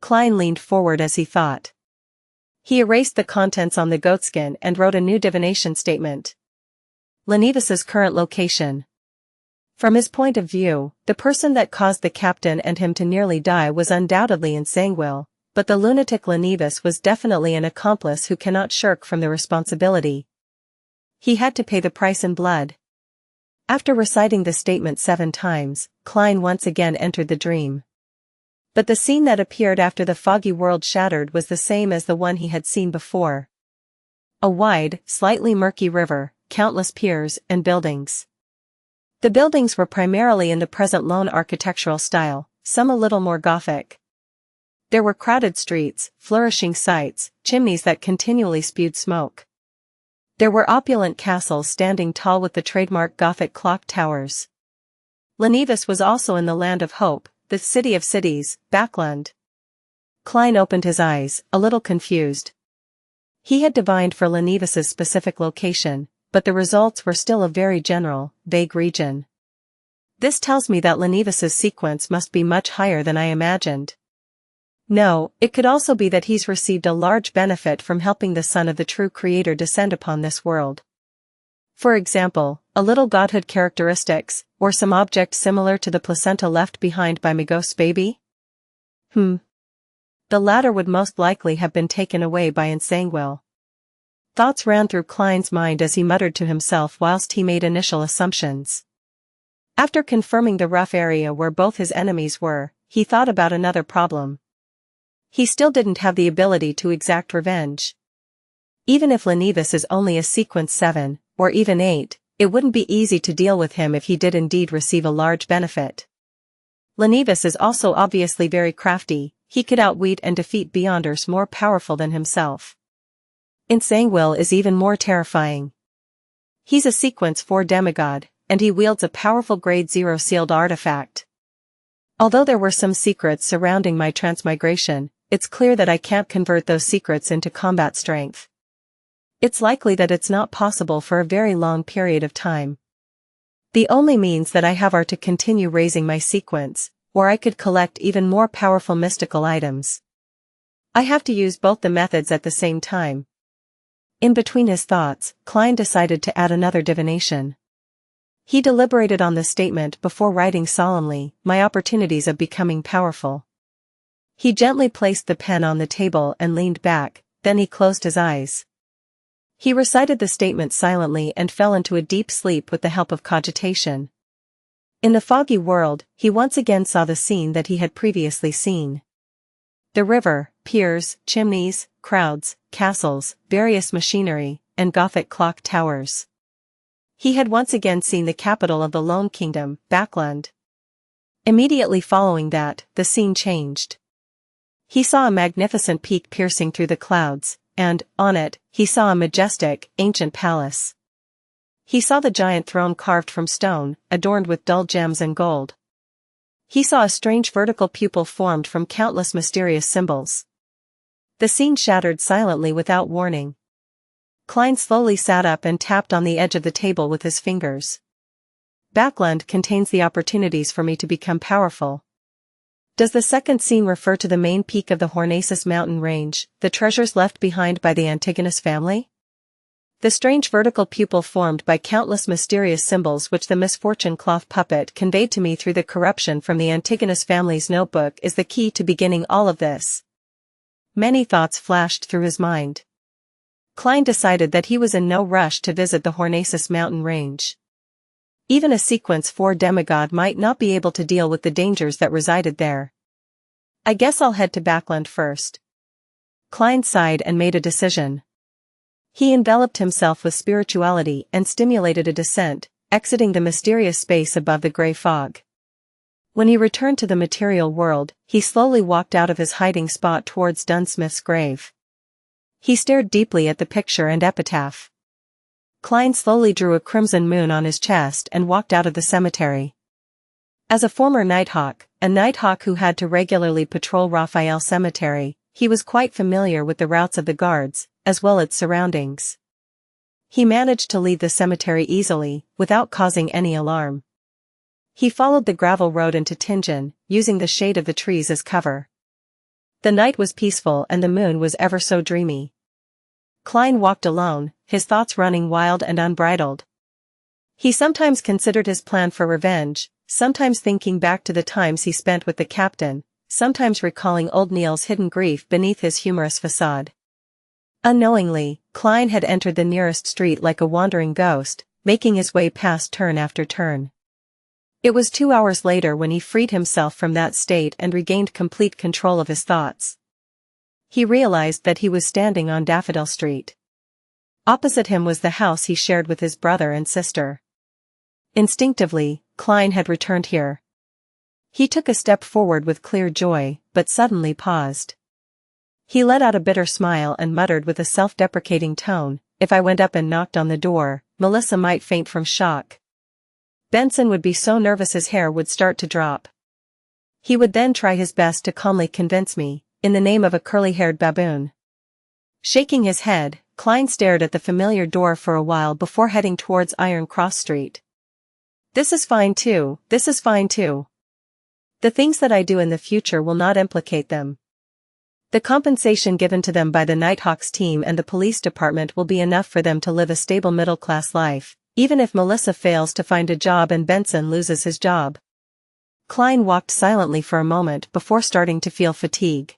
Klein leaned forward as he thought. He erased the contents on the goatskin and wrote a new divination statement. Lenivus's current location. From his point of view, the person that caused the captain and him to nearly die was undoubtedly Xianxia, but the lunatic Lenivus was definitely an accomplice who cannot shirk from the responsibility. He had to pay the price in blood. After reciting the statement 7 times, Klein once again entered the dream. But the scene that appeared after the foggy world shattered was the same as the one he had seen before. A wide, slightly murky river, countless piers and buildings. The buildings were primarily in the present lone architectural style, some a little more Gothic. There were crowded streets, flourishing sites, chimneys that continually spewed smoke. There were opulent castles standing tall with the trademark Gothic clock towers. Ligh was also in the land of hope, the city of cities, Backland. Klein opened his eyes, a little confused. He had divined for Ligh's specific location, but the results were still a very general, vague region. This tells me that Ligh's sequence must be much higher than I imagined. No, it could also be that he's received a large benefit from helping the son of the true creator descend upon this world. For example, a little godhood characteristics, or some object similar to the placenta left behind by Magos' baby? The latter would most likely have been taken away by Xianxia. Thoughts ran through Klein's mind as he muttered to himself whilst he made initial assumptions. After confirming the rough area where both his enemies were, he thought about another problem. He still didn't have the ability to exact revenge. Even if Ligh is only a sequence 7, or even 8, it wouldn't be easy to deal with him if he did indeed receive a large benefit. Ligh is also obviously very crafty, he could outwit and defeat Beyonders more powerful than himself. Xianxia is even more terrifying. He's a sequence 4 demigod, and he wields a powerful grade 0 sealed artifact. Although there were some secrets surrounding my transmigration, it's clear that I can't convert those secrets into combat strength. It's likely that it's not possible for a very long period of time. The only means that I have are to continue raising my sequence, or I could collect even more powerful mystical items. I have to use both the methods at the same time. In between his thoughts, Klein decided to add another divination. He deliberated on the statement before writing solemnly, "My opportunities of becoming powerful." He gently placed the pen on the table and leaned back, then he closed his eyes. He recited the statement silently and fell into a deep sleep with the help of cogitation. In the foggy world, he once again saw the scene that he had previously seen. The river, piers, chimneys, crowds, castles, various machinery, and Gothic clock towers. He had once again seen the capital of the Lone Kingdom, Backland. Immediately following that, the scene changed. He saw a magnificent peak piercing through the clouds, and, on it, he saw a majestic, ancient palace. He saw the giant throne carved from stone, adorned with dull gems and gold. He saw a strange vertical pupil formed from countless mysterious symbols. The scene shattered silently without warning. Klein slowly sat up and tapped on the edge of the table with his fingers. Backland contains the opportunities for me to become powerful. Does the second scene refer to the main peak of the Hornaces mountain range, the treasures left behind by the Antigonus family? The strange vertical pupil formed by countless mysterious symbols which the misfortune cloth puppet conveyed to me through the corruption from the Antigonus family's notebook is the key to beginning all of this. Many thoughts flashed through his mind. Klein decided that he was in no rush to visit the Hornaces mountain range. Even a sequence 4 demigod might not be able to deal with the dangers that resided there. I guess I'll head to Backland first. Klein sighed and made a decision. He enveloped himself with spirituality and stimulated a descent, exiting the mysterious space above the gray fog. When he returned to the material world, he slowly walked out of his hiding spot towards Dunsmith's grave. He stared deeply at the picture and epitaph. Klein slowly drew a crimson moon on his chest and walked out of the cemetery. As a former Nighthawk, a Nighthawk who had to regularly patrol Raphael Cemetery, he was quite familiar with the routes of the guards, as well as its surroundings. He managed to leave the cemetery easily, without causing any alarm. He followed the gravel road into Tingen, using the shade of the trees as cover. The night was peaceful and the moon was ever so dreamy. Klein walked alone, his thoughts running wild and unbridled. He sometimes considered his plan for revenge, sometimes thinking back to the times he spent with the captain, sometimes recalling old Neil's hidden grief beneath his humorous facade. Unknowingly, Klein had entered the nearest street like a wandering ghost, making his way past turn after turn. It was 2 hours later when he freed himself from that state and regained complete control of his thoughts. He realized that he was standing on Daffodil Street. Opposite him was the house he shared with his brother and sister. Instinctively, Klein had returned here. He took a step forward with clear joy, but suddenly paused. He let out a bitter smile and muttered with a self-deprecating tone, "If I went up and knocked on the door, Melissa might faint from shock. Benson would be so nervous his hair would start to drop. He would then try his best to calmly convince me, in the name of a curly-haired baboon." Shaking his head, Klein stared at the familiar door for a while before heading towards Iron Cross Street. This is fine too. The things that I do in the future will not implicate them. The compensation given to them by the Nighthawks team and the police department will be enough for them to live a stable middle-class life, even if Melissa fails to find a job and Benson loses his job. Klein walked silently for a moment before starting to feel fatigue.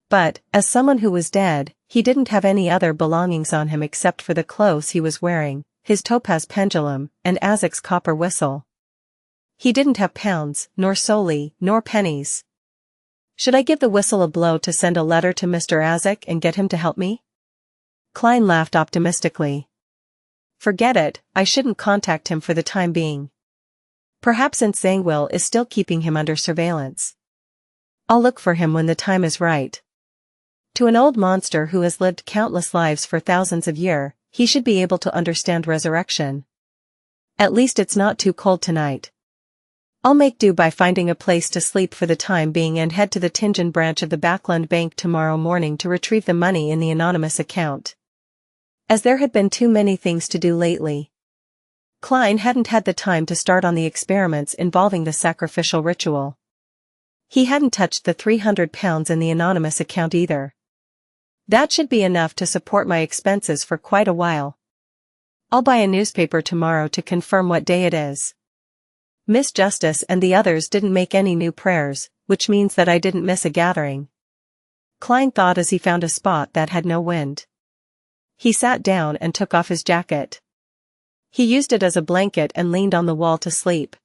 But, as someone who was dead, he didn't have any other belongings on him except for the clothes he was wearing, his topaz pendulum, and Azek's copper whistle. He didn't have pounds, nor soldi, nor pennies. Should I give the whistle a blow to send a letter to Mr. Azek and get him to help me? Klein laughed optimistically. Forget it, I shouldn't contact him for the time being. Perhaps Zangwill is still keeping him under surveillance. I'll look for him when the time is right. To an old monster who has lived countless lives for thousands of years, he should be able to understand resurrection. At least it's not too cold tonight. I'll make do by finding a place to sleep for the time being and head to the Tingen branch of the Backland Bank tomorrow morning to retrieve the money in the anonymous account. As there had been too many things to do lately, Klein hadn't had the time to start on the experiments involving the sacrificial ritual. He hadn't touched the £300 in the anonymous account either. That should be enough to support my expenses for quite a while. I'll buy a newspaper tomorrow to confirm what day it is. Miss Justice and the others didn't make any new prayers, which means that I didn't miss a gathering. Klein thought as he found a spot that had no wind. He sat down and took off his jacket. He used it as a blanket and leaned on the wall to sleep.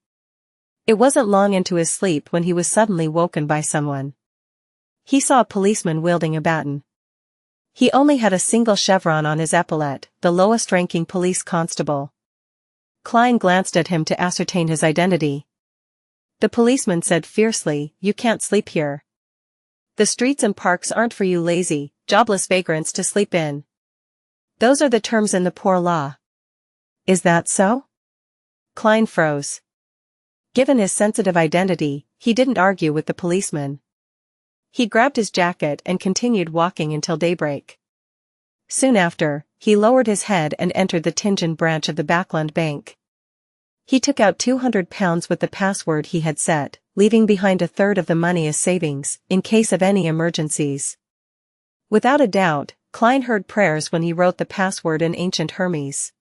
It wasn't long into his sleep when he was suddenly woken by someone. He saw a policeman wielding a baton. He only had a single chevron on his epaulette, the lowest-ranking police constable. Klein glanced at him to ascertain his identity. The policeman said fiercely, "You can't sleep here. The streets and parks aren't for you lazy, jobless vagrants to sleep in. Those are the terms in the poor law." Is that so? Klein froze. Given his sensitive identity, he didn't argue with the policeman. He grabbed his jacket and continued walking until daybreak. Soon after, he lowered his head and entered the Tingen branch of the Backland Bank. He took out £200 with the password he had set, leaving behind a third of the money as savings, in case of any emergencies. Without a doubt, Klein heard prayers when he wrote the password in ancient Hermes.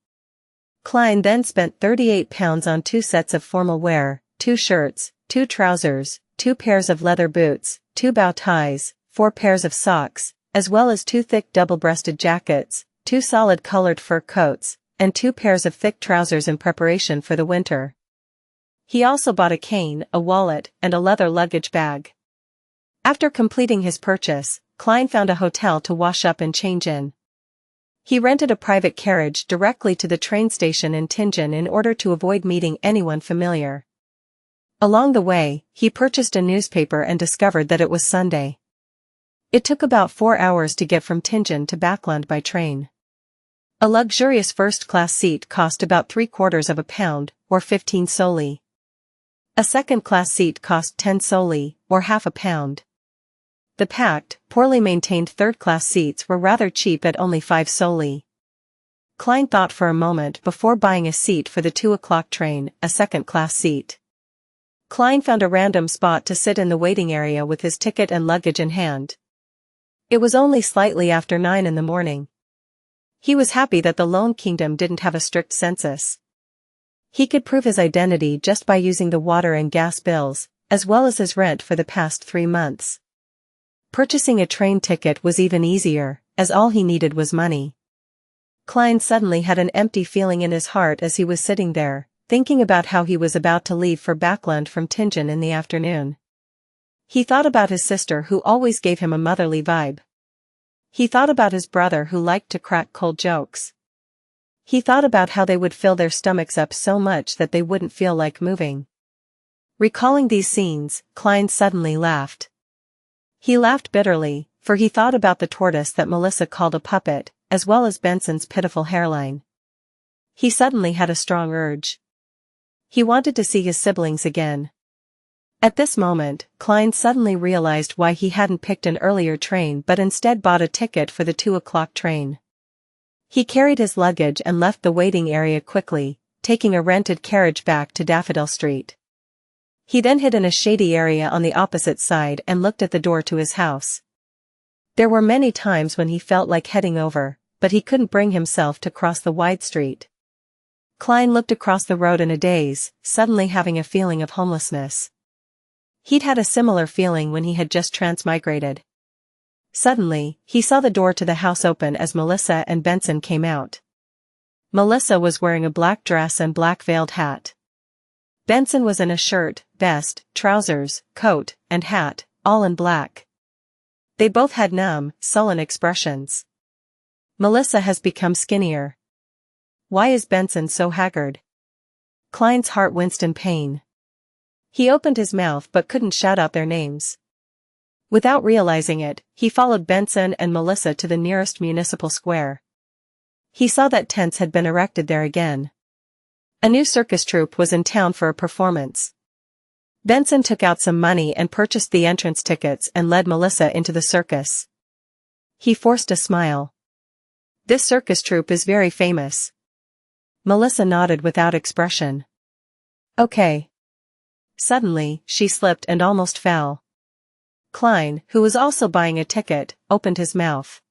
Klein then spent £38 on 2 sets of formal wear, 2 shirts, 2 trousers, 2 pairs of leather boots, 2 bow ties, 4 pairs of socks, as well as 2 thick double-breasted jackets, 2 solid-colored fur coats, and 2 pairs of thick trousers in preparation for the winter. He also bought a cane, a wallet, and a leather luggage bag. After completing his purchase, Klein found a hotel to wash up and change in. He rented a private carriage directly to the train station in Tingen in order to avoid meeting anyone familiar. Along the way, he purchased a newspaper and discovered that it was Sunday. It took about 4 hours to get from Tingen to Backland by train. A luxurious first-class seat cost about £0.75, or 15 soldi. A second-class seat cost 10 soldi, or half a pound. The packed, poorly maintained third-class seats were rather cheap at only 5 soldi. Klein thought for a moment before buying a seat for the 2 o'clock train, a second-class seat. Klein found a random spot to sit in the waiting area with his ticket and luggage in hand. It was only slightly after 9 in the morning. He was happy that the Lone Kingdom didn't have a strict census. He could prove his identity just by using the water and gas bills, as well as his rent for the past 3 months. Purchasing a train ticket was even easier, as all he needed was money. Klein suddenly had an empty feeling in his heart as he was sitting there, thinking about how he was about to leave for Backland from Tingen in the afternoon. He thought about his sister who always gave him a motherly vibe. He thought about his brother who liked to crack cold jokes. He thought about how they would fill their stomachs up so much that they wouldn't feel like moving. Recalling these scenes, Klein suddenly laughed. He laughed bitterly, for he thought about the tortoise that Melissa called a puppet, as well as Benson's pitiful hairline. He suddenly had a strong urge. He wanted to see his siblings again. At this moment, Klein suddenly realized why he hadn't picked an earlier train but instead bought a ticket for the 2 o'clock train. He carried his luggage and left the waiting area quickly, taking a rented carriage back to Daffodil Street. He then hid in a shady area on the opposite side and looked at the door to his house. There were many times when he felt like heading over, but he couldn't bring himself to cross the wide street. Klein looked across the road in a daze, suddenly having a feeling of homelessness. He'd had a similar feeling when he had just transmigrated. Suddenly, he saw the door to the house open as Melissa and Benson came out. Melissa was wearing a black dress and black veiled hat. Benson was in a shirt, vest, trousers, coat, and hat, all in black. They both had numb, sullen expressions. Melissa has become skinnier. Why is Benson so haggard? Klein's heart winced in pain. He opened his mouth but couldn't shout out their names. Without realizing it, he followed Benson and Melissa to the nearest municipal square. He saw that tents had been erected there again. A new circus troupe was in town for a performance. Benson took out some money and purchased the entrance tickets and led Melissa into the circus. He forced a smile. This circus troupe is very famous. Melissa nodded without expression. Okay. Suddenly, she slipped and almost fell. Klein, who was also buying a ticket, opened his mouth.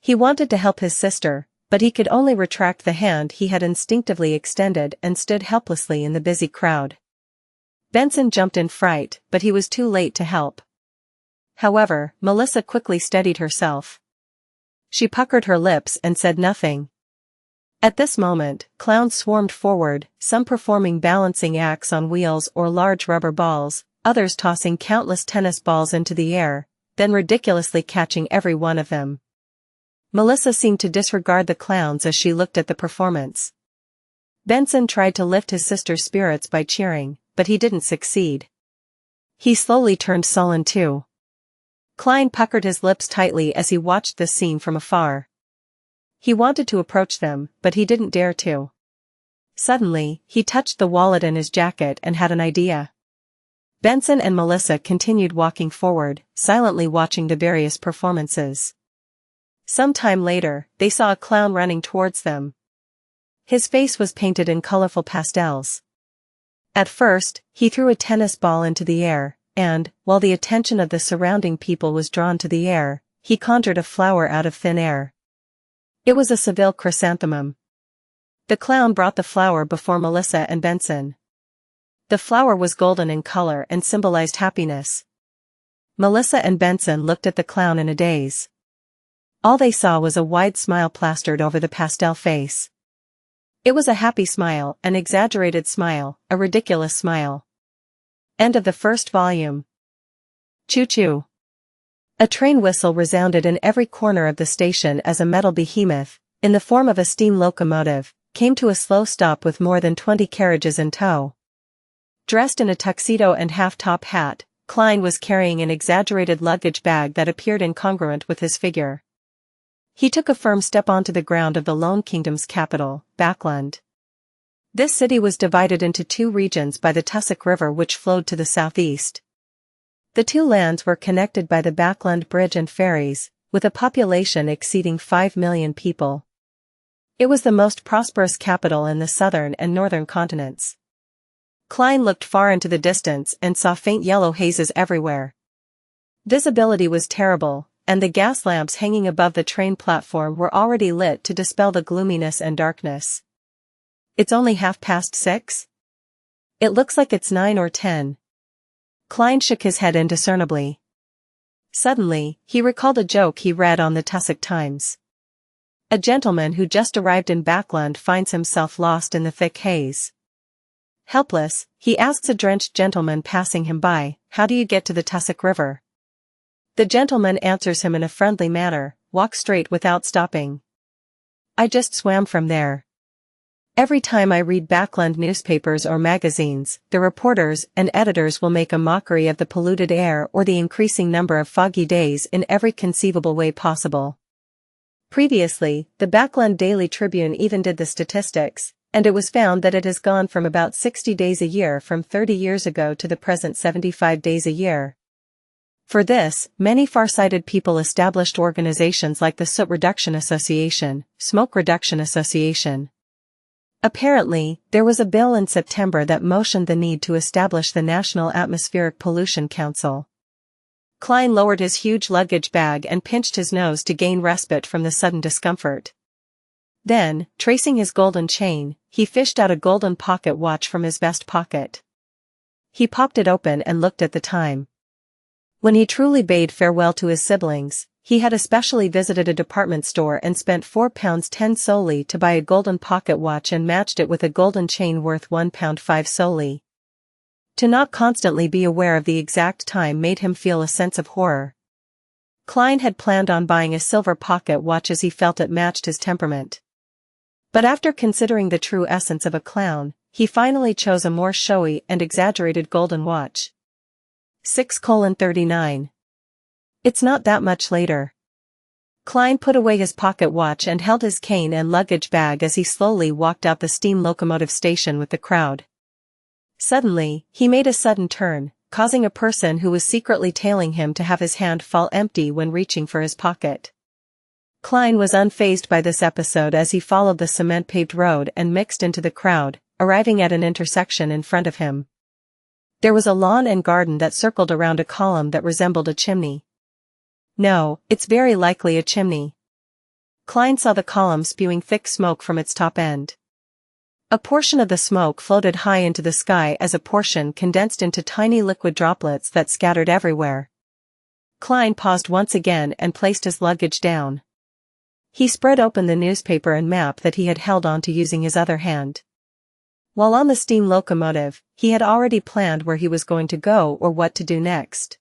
He wanted to help his sister, but he could only retract the hand he had instinctively extended and stood helplessly in the busy crowd. Benson jumped in fright, but he was too late to help. However, Melissa quickly steadied herself. She puckered her lips and said nothing. At this moment, clowns swarmed forward, some performing balancing acts on wheels or large rubber balls, others tossing countless tennis balls into the air, then ridiculously catching every one of them. Melissa seemed to disregard the clowns as she looked at the performance. Benson tried to lift his sister's spirits by cheering, but he didn't succeed. He slowly turned sullen too. Klein puckered his lips tightly as he watched this scene from afar. He wanted to approach them, but he didn't dare to. Suddenly, he touched the wallet in his jacket and had an idea. Benson and Melissa continued walking forward, silently watching the various performances. Some time later, they saw a clown running towards them. His face was painted in colorful pastels. At first, he threw a tennis ball into the air, and, while the attention of the surrounding people was drawn to the air, he conjured a flower out of thin air. It was a Seville chrysanthemum. The clown brought the flower before Melissa and Benson. The flower was golden in color and symbolized happiness. Melissa and Benson looked at the clown in a daze. All they saw was a wide smile plastered over the pastel face. It was a happy smile, an exaggerated smile, a ridiculous smile. End of the first volume. Choo-choo. A train whistle resounded in every corner of the station as a metal behemoth, in the form of a steam locomotive, came to a slow stop with more than 20 carriages in tow. Dressed in a tuxedo and half-top hat, Klein was carrying an exaggerated luggage bag that appeared incongruent with his figure. He took a firm step onto the ground of the Lone Kingdom's capital, Backland. This city was divided into 2 regions by the Tussock River which flowed to the southeast. The 2 lands were connected by the Backland Bridge and ferries, with a population exceeding 5 million people. It was the most prosperous capital in the southern and northern continents. Klein looked far into the distance and saw faint yellow hazes everywhere. Visibility was terrible, and the gas lamps hanging above the train platform were already lit to dispel the gloominess and darkness. It's only 6:30? It looks like it's 9 or 10. Klein shook his head indiscernibly. Suddenly, he recalled a joke he read on the Tussock Times. A gentleman who just arrived in Backland finds himself lost in the thick haze. Helpless, he asks a drenched gentleman passing him by, "How do you get to the Tussock River?" The gentleman answers him in a friendly manner, "Walk straight without stopping." "I just swam from there." Every time I read backland newspapers or magazines, the reporters and editors will make a mockery of the polluted air or the increasing number of foggy days in every conceivable way possible. Previously, the Backland Daily Tribune even did the statistics, and it was found that it has gone from about 60 days a year from 30 years ago to the present 75 days a year. For this, many far-sighted people established organizations like the Soot Reduction Association, Smoke Reduction Association. Apparently, there was a bill in September that motioned the need to establish the National Atmospheric Pollution Council. Klein lowered his huge luggage bag and pinched his nose to gain respite from the sudden discomfort. Then, tracing his golden chain, he fished out a golden pocket watch from his vest pocket. He popped it open and looked at the time. When he truly bade farewell to his siblings, he had especially visited a department store and spent £4.10 solely to buy a golden pocket watch and matched it with a golden chain worth £1.05 solely. To not constantly be aware of the exact time made him feel a sense of horror. Klein had planned on buying a silver pocket watch as he felt it matched his temperament. But after considering the true essence of a clown, he finally chose a more showy and exaggerated golden watch. 6:39. It's not that much later. Klein put away his pocket watch and held his cane and luggage bag as he slowly walked out the steam locomotive station with the crowd. Suddenly, he made a sudden turn, causing a person who was secretly tailing him to have his hand fall empty when reaching for his pocket. Klein was unfazed by this episode as he followed the cement-paved road and mixed into the crowd, arriving at an intersection in front of him. There was a lawn and garden that circled around a column that resembled a chimney. No, it's very likely a chimney. Klein saw the column spewing thick smoke from its top end. A portion of the smoke floated high into the sky as a portion condensed into tiny liquid droplets that scattered everywhere. Klein paused once again and placed his luggage down. He spread open the newspaper and map that he had held onto using his other hand. While on the steam locomotive, he had already planned where he was going to go or what to do next.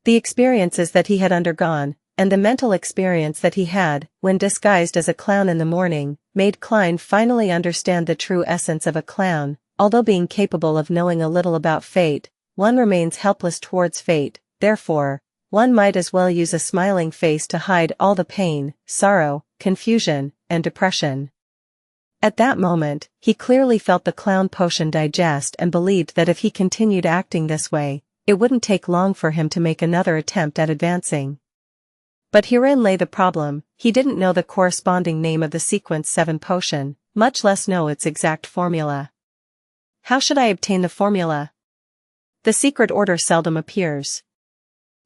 The experiences that he had undergone, and the mental experience that he had, when disguised as a clown in the morning, made Klein finally understand the true essence of a clown. Although being capable of knowing a little about fate, one remains helpless towards fate, therefore, one might as well use a smiling face to hide all the pain, sorrow, confusion, and depression. At that moment, he clearly felt the clown potion digest and believed that if he continued acting this way, it wouldn't take long for him to make another attempt at advancing. But herein lay the problem: he didn't know the corresponding name of the Sequence 7 potion, much less know its exact formula. How should I obtain the formula? The secret order seldom appears.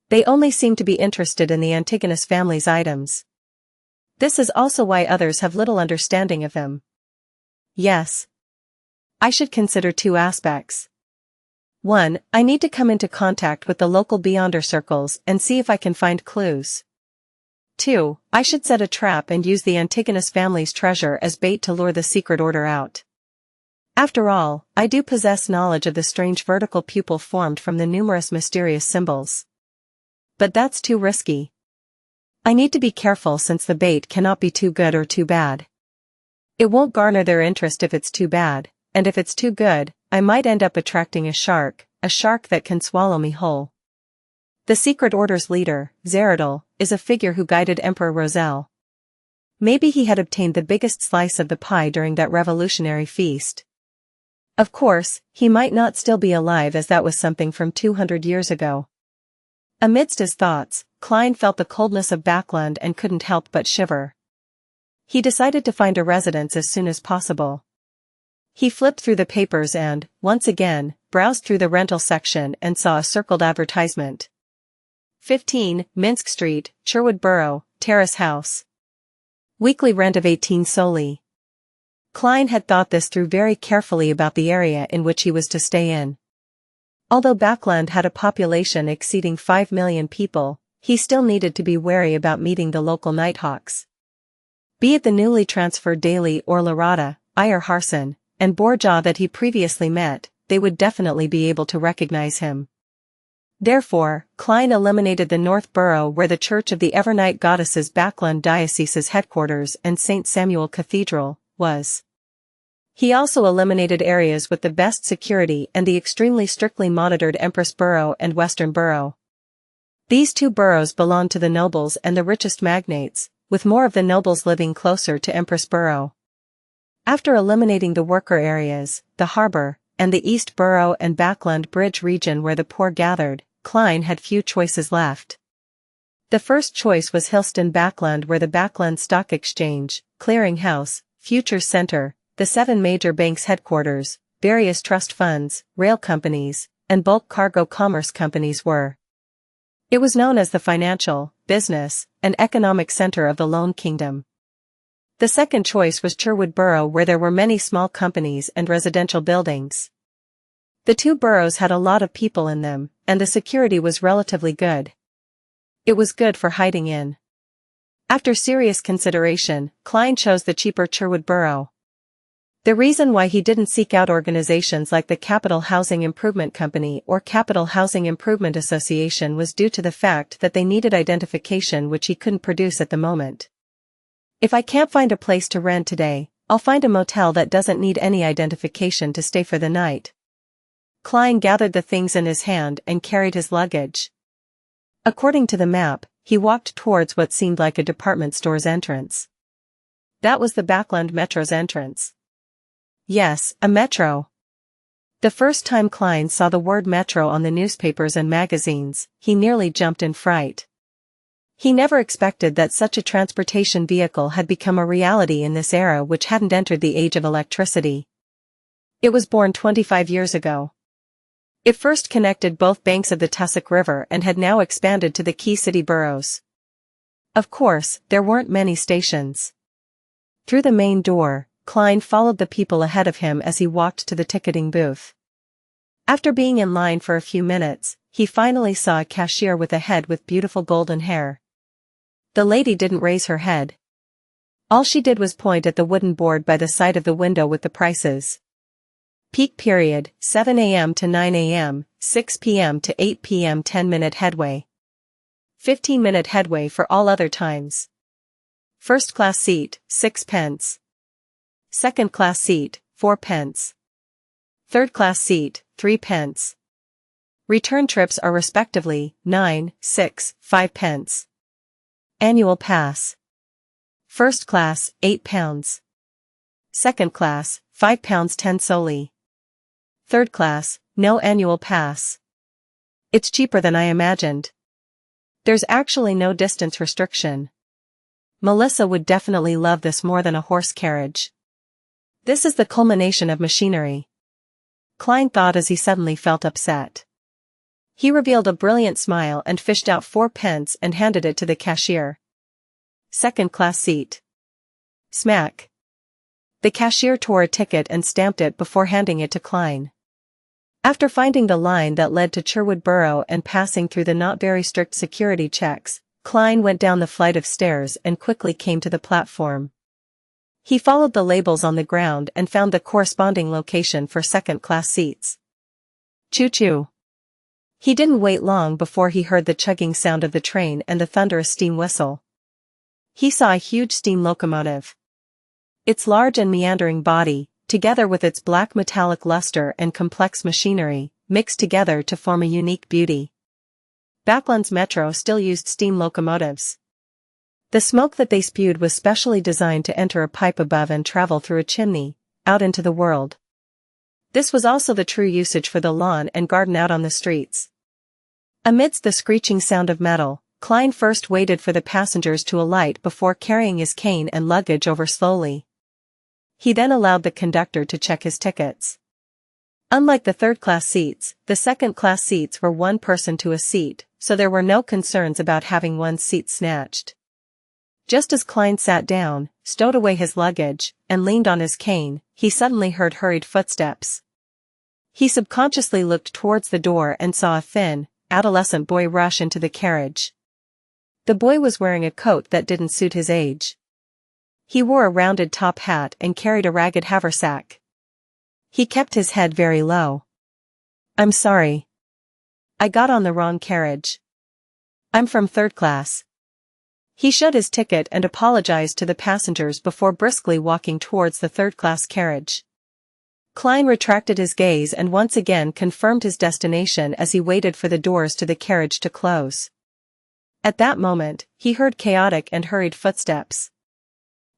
They only seem to be interested in the Antigonus family's items. This is also why others have little understanding of him. Yes. I should consider two aspects. 1. I need to come into contact with the local Beyonder circles and see if I can find clues. 2. I should set a trap and use the Antigonus family's treasure as bait to lure the secret order out. After all, I do possess knowledge of the strange vertical pupil formed from the numerous mysterious symbols. But that's too risky. I need to be careful since the bait cannot be too good or too bad. It won't garner their interest if it's too bad, and if it's too good, I might end up attracting a shark that can swallow me whole. The secret order's leader, Zeradal, is a figure who guided Emperor Roselle. Maybe he had obtained the biggest slice of the pie during that revolutionary feast. Of course, he might not still be alive, as that was something from 200 years ago. Amidst his thoughts, Klein felt the coldness of Backland and couldn't help but shiver. He decided to find a residence as soon as possible. He flipped through the papers and, once again, browsed through the rental section and saw a circled advertisement. 15, Minsk Street, Sherwood Borough, Terrace House. Weekly rent of 18 solely. Klein had thought this through very carefully about the area in which he was to stay in. Although Backland had a population exceeding 5 million people, he still needed to be wary about meeting the local nighthawks. Be it the newly transferred Daily or Larada, Iyer Harson, and Borja that he previously met, they would definitely be able to recognize him. Therefore, Klein eliminated the North Borough, where the Church of the Evernight Goddesses Backland Diocese's headquarters and St. Samuel Cathedral was. He also eliminated areas with the best security and the extremely strictly monitored Empress Borough and Western Borough. These two boroughs belonged to the nobles and the richest magnates, with more of the nobles living closer to Empress Borough. After eliminating the worker areas, the harbor, and the East Borough and Backland Bridge region where the poor gathered, Klein had few choices left. The first choice was Hillston Backland, where the Backland Stock Exchange, Clearing House, Futures Center, the 7 major banks' headquarters, various trust funds, rail companies, and bulk cargo commerce companies were. It was known as the financial, business, and economic center of the Lone Kingdom. The second choice was Cherwood Borough, where there were many small companies and residential buildings. The two boroughs had a lot of people in them, and the security was relatively good. It was good for hiding in. After serious consideration, Klein chose the cheaper Cherwood Borough. The reason why he didn't seek out organizations like the Capital Housing Improvement Company or Capital Housing Improvement Association was due to the fact that they needed identification, which he couldn't produce at the moment. If I can't find a place to rent today, I'll find a motel that doesn't need any identification to stay for the night. Klein gathered the things in his hand and carried his luggage. According to the map, he walked towards what seemed like a department store's entrance. That was the Backland Metro's entrance. Yes, a metro. The first time Klein saw the word metro on the newspapers and magazines, he nearly jumped in fright. He never expected that such a transportation vehicle had become a reality in this era, which hadn't entered the age of electricity. It was born 25 years ago. It first connected both banks of the Tussock River and had now expanded to the key city boroughs. Of course, there weren't many stations. Through the main door, Klein followed the people ahead of him as he walked to the ticketing booth. After being in line for a few minutes, he finally saw a cashier with a head with beautiful golden hair. The lady didn't raise her head. All she did was point at the wooden board by the side of the window with the prices. Peak period, 7 a.m. to 9 a.m., 6 p.m. to 8 p.m. 10-minute headway. 15-minute headway for all other times. First class seat, 6 pence. Second class seat, 4 pence. Third class seat, 3 pence. Return trips are respectively, 9, 6, 5 pence. Annual pass. First class, £8. Second class, £5 10 solely. Third class, no annual pass. It's cheaper than I imagined. There's actually no distance restriction. Melissa would definitely love this more than a horse carriage. This is the culmination of machinery. Klein thought as he suddenly felt upset. He revealed a brilliant smile and fished out 4 pence and handed it to the cashier. Second class seat. Smack. The cashier tore a ticket and stamped it before handing it to Klein. After finding the line that led to Cherwood Borough and passing through the not very strict security checks, Klein went down the flight of stairs and quickly came to the platform. He followed the labels on the ground and found the corresponding location for second-class seats. Choo-choo. He didn't wait long before he heard the chugging sound of the train and the thunderous steam whistle. He saw a huge steam locomotive. Its large and meandering body, together with its black metallic luster and complex machinery, mixed together to form a unique beauty. Backland's metro still used steam locomotives. The smoke that they spewed was specially designed to enter a pipe above and travel through a chimney, out into the world. This was also the true usage for the lawn and garden out on the streets. Amidst the screeching sound of metal, Klein first waited for the passengers to alight before carrying his cane and luggage over slowly. He then allowed the conductor to check his tickets. Unlike the third-class seats, the second-class seats were one person to a seat, so there were no concerns about having one's seat snatched. Just as Klein sat down, stowed away his luggage, and leaned on his cane, he suddenly heard hurried footsteps. He subconsciously looked towards the door and saw a thin, adolescent boy rush into the carriage. The boy was wearing a coat that didn't suit his age. He wore a rounded top hat and carried a ragged haversack. He kept his head very low. "I'm sorry. I got on the wrong carriage. I'm from third class." He showed his ticket and apologized to the passengers before briskly walking towards the third-class carriage. Klein retracted his gaze and once again confirmed his destination as he waited for the doors to the carriage to close. At that moment, he heard chaotic and hurried footsteps.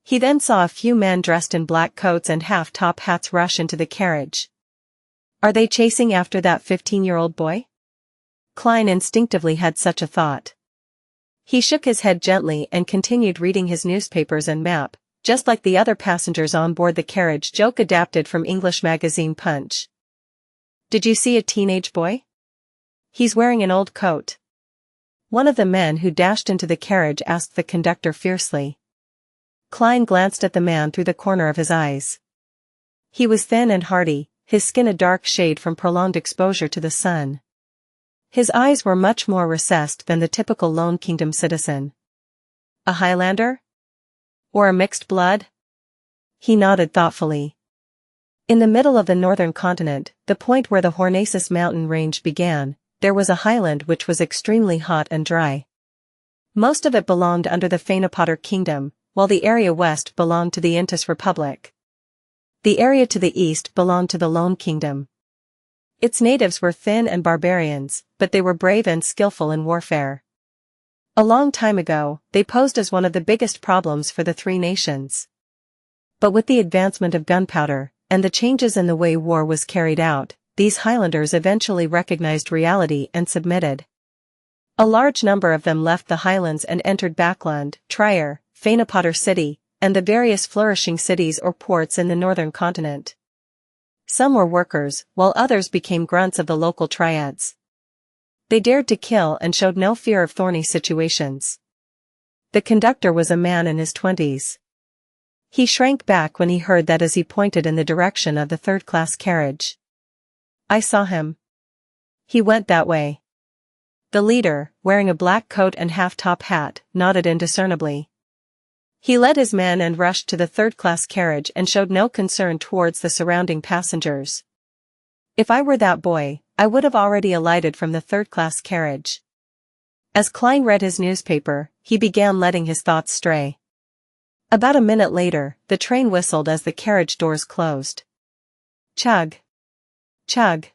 He then saw a few men dressed in black coats and half-top hats rush into the carriage. Are they chasing after that 15-year-old boy? Klein instinctively had such a thought. He shook his head gently and continued reading his newspapers and map, just like the other passengers on board the carriage. Joke adapted from English magazine Punch. Did you see a teenage boy? He's wearing an old coat. One of the men who dashed into the carriage asked the conductor fiercely. Klein glanced at the man through the corner of his eyes. He was thin and hardy, his skin a dark shade from prolonged exposure to the sun. His eyes were much more recessed than the typical Lone Kingdom citizen. A Highlander? Or a mixed blood? He nodded thoughtfully. In the middle of the northern continent, the point where the Hornacis mountain range began, there was a highland which was extremely hot and dry. Most of it belonged under the Fainapotter kingdom, while the area west belonged to the Intis Republic. The area to the east belonged to the Lone Kingdom. Its natives were thin and barbarians, but they were brave and skillful in warfare. A long time ago, they posed as one of the biggest problems for the three nations. But with the advancement of gunpowder, and the changes in the way war was carried out, these Highlanders eventually recognized reality and submitted. A large number of them left the highlands and entered Backland, Trier, Fainapotter City, and the various flourishing cities or ports in the northern continent. Some were workers, while others became grunts of the local triads. They dared to kill and showed no fear of thorny situations. The conductor was a man in his 20s. He shrank back when he heard that as he pointed in the direction of the third-class carriage. I saw him. He went that way. The leader, wearing a black coat and half-top hat, nodded indiscernibly. He led his men and rushed to the third-class carriage and showed no concern towards the surrounding passengers. If I were that boy, I would have already alighted from the third-class carriage. As Klein read his newspaper, he began letting his thoughts stray. About a minute later, the train whistled as the carriage doors closed. Chug. Chug.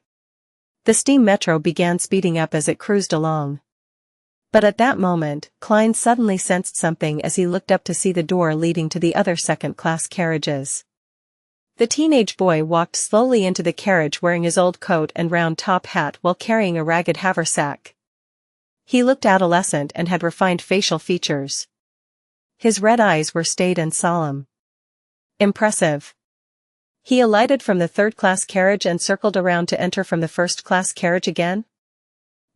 The steam metro began speeding up as it cruised along. But at that moment, Klein suddenly sensed something as he looked up to see the door leading to the other second-class carriages. The teenage boy walked slowly into the carriage wearing his old coat and round top hat while carrying a ragged haversack. He looked adolescent and had refined facial features. His red eyes were staid and solemn. Impressive. He alighted from the third-class carriage and circled around to enter from the first-class carriage again?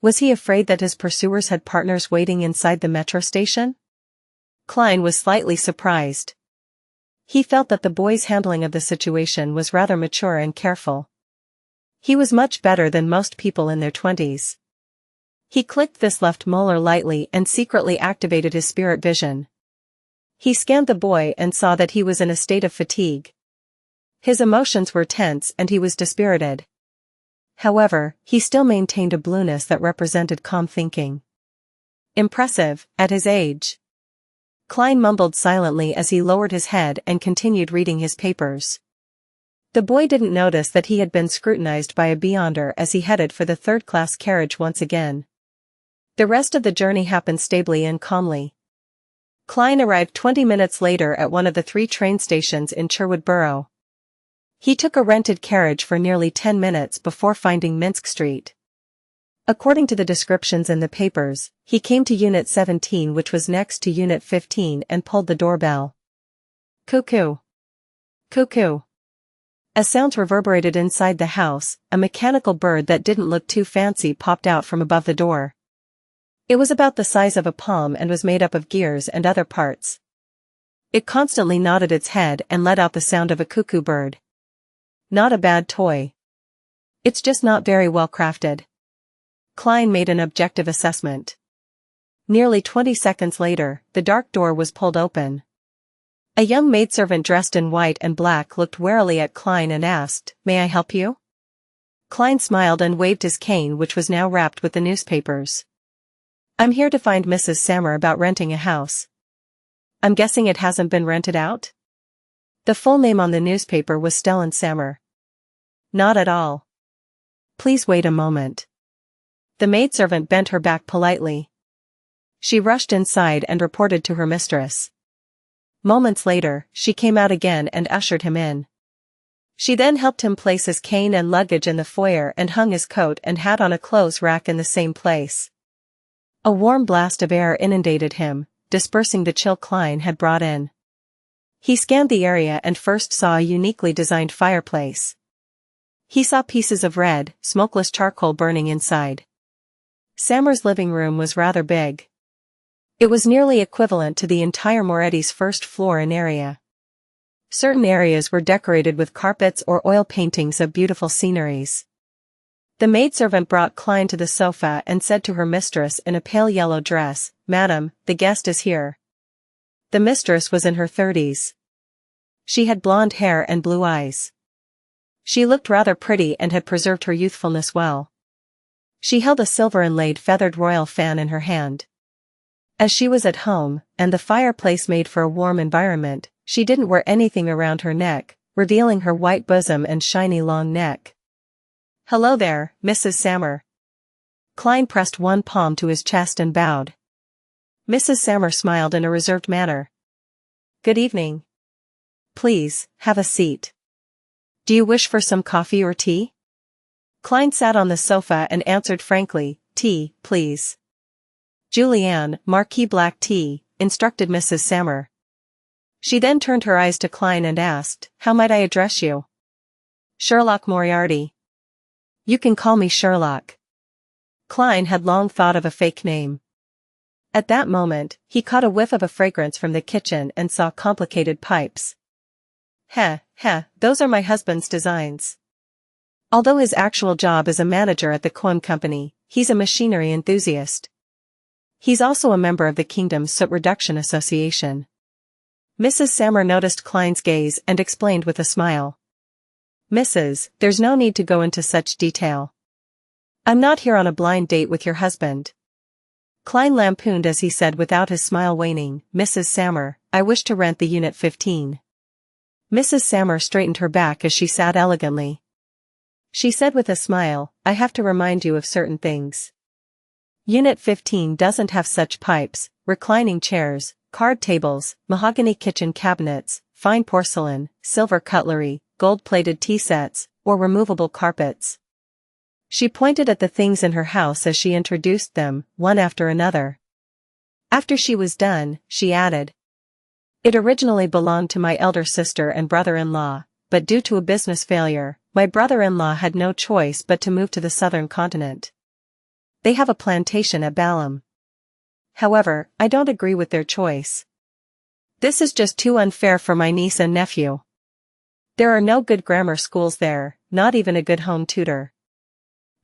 Was he afraid that his pursuers had partners waiting inside the metro station? Klein was slightly surprised. He felt that the boy's handling of the situation was rather mature and careful. He was much better than most people in their 20s. He clicked this left molar lightly and secretly activated his spirit vision. He scanned the boy and saw that he was in a state of fatigue. His emotions were tense and he was dispirited. However, he still maintained a blueness that represented calm thinking. Impressive, at his age. Klein mumbled silently as he lowered his head and continued reading his papers. The boy didn't notice that he had been scrutinized by a beyonder as he headed for the third-class carriage once again. The rest of the journey happened stably and calmly. Klein arrived 20 minutes later at one of the 3 train stations in Sherwood Borough. He took a rented carriage for nearly 10 minutes before finding Minsk Street. According to the descriptions in the papers, he came to Unit 17, which was next to Unit 15, and pulled the doorbell. Cuckoo. Cuckoo. As sounds reverberated inside the house, a mechanical bird that didn't look too fancy popped out from above the door. It was about the size of a palm and was made up of gears and other parts. It constantly nodded its head and let out the sound of a cuckoo bird. Not a bad toy. It's just not very well crafted. Klein made an objective assessment. Nearly 20 seconds later, the dark door was pulled open. A young maidservant dressed in white and black looked warily at Klein and asked, "May I help you?" Klein smiled and waved his cane, which was now wrapped with the newspapers. "I'm here to find Mrs. Sammer about renting a house. I'm guessing it hasn't been rented out?" The full name on the newspaper was Stellan Sammer. Not at all. Please wait a moment. The maidservant bent her back politely. She rushed inside and reported to her mistress. Moments later, she came out again and ushered him in. She then helped him place his cane and luggage in the foyer and hung his coat and hat on a clothes rack in the same place. A warm blast of air inundated him, dispersing the chill Klein had brought in. He scanned the area and first saw a uniquely designed fireplace. He saw pieces of red, smokeless charcoal burning inside. Sammer's living room was rather big. It was nearly equivalent to the entire Moretti's first floor in area. Certain areas were decorated with carpets or oil paintings of beautiful sceneries. The maidservant brought Klein to the sofa and said to her mistress in a pale yellow dress, "Madam, the guest is here." The mistress was in her 30s. She had blonde hair and blue eyes. She looked rather pretty and had preserved her youthfulness well. She held a silver-inlaid feathered royal fan in her hand. As she was at home, and the fireplace made for a warm environment, she didn't wear anything around her neck, revealing her white bosom and shiny long neck. "Hello there, Mrs. Sammer." Klein pressed one palm to his chest and bowed. Mrs. Sammer smiled in a reserved manner. "Good evening. Please, have a seat. Do you wish for some coffee or tea?" Klein sat on the sofa and answered frankly, "Tea, please." "Julianne, Marquis black tea," instructed Mrs. Sammer. She then turned her eyes to Klein and asked, "How might I address you?" "Sherlock Moriarty." "You can call me Sherlock." Klein had long thought of a fake name. At that moment, he caught a whiff of a fragrance from the kitchen and saw complicated pipes. Those are my husband's designs." Although his actual job is a manager at the Coin Company, he's a machinery enthusiast. He's also a member of the Kingdom's Soot Reduction Association. Mrs. Sammer noticed Klein's gaze and explained with a smile. "Mrs., there's no need to go into such detail. I'm not here on a blind date with your husband." Klein lampooned as he said without his smile waning, "Mrs. Sammer, I wish to rent the Unit 15. Mrs. Sammer straightened her back as she sat elegantly. She said with a smile, "I have to remind you of certain things. Unit 15 doesn't have such pipes, reclining chairs, card tables, mahogany kitchen cabinets, fine porcelain, silver cutlery, gold-plated tea sets, or removable carpets." She pointed at the things in her house as she introduced them, one after another. After she was done, she added, "It originally belonged to my elder sister and brother-in-law, but due to a business failure, my brother-in-law had no choice but to move to the southern continent. They have a plantation at Balam. However, I don't agree with their choice. This is just too unfair for my niece and nephew. There are no good grammar schools there, not even a good home tutor."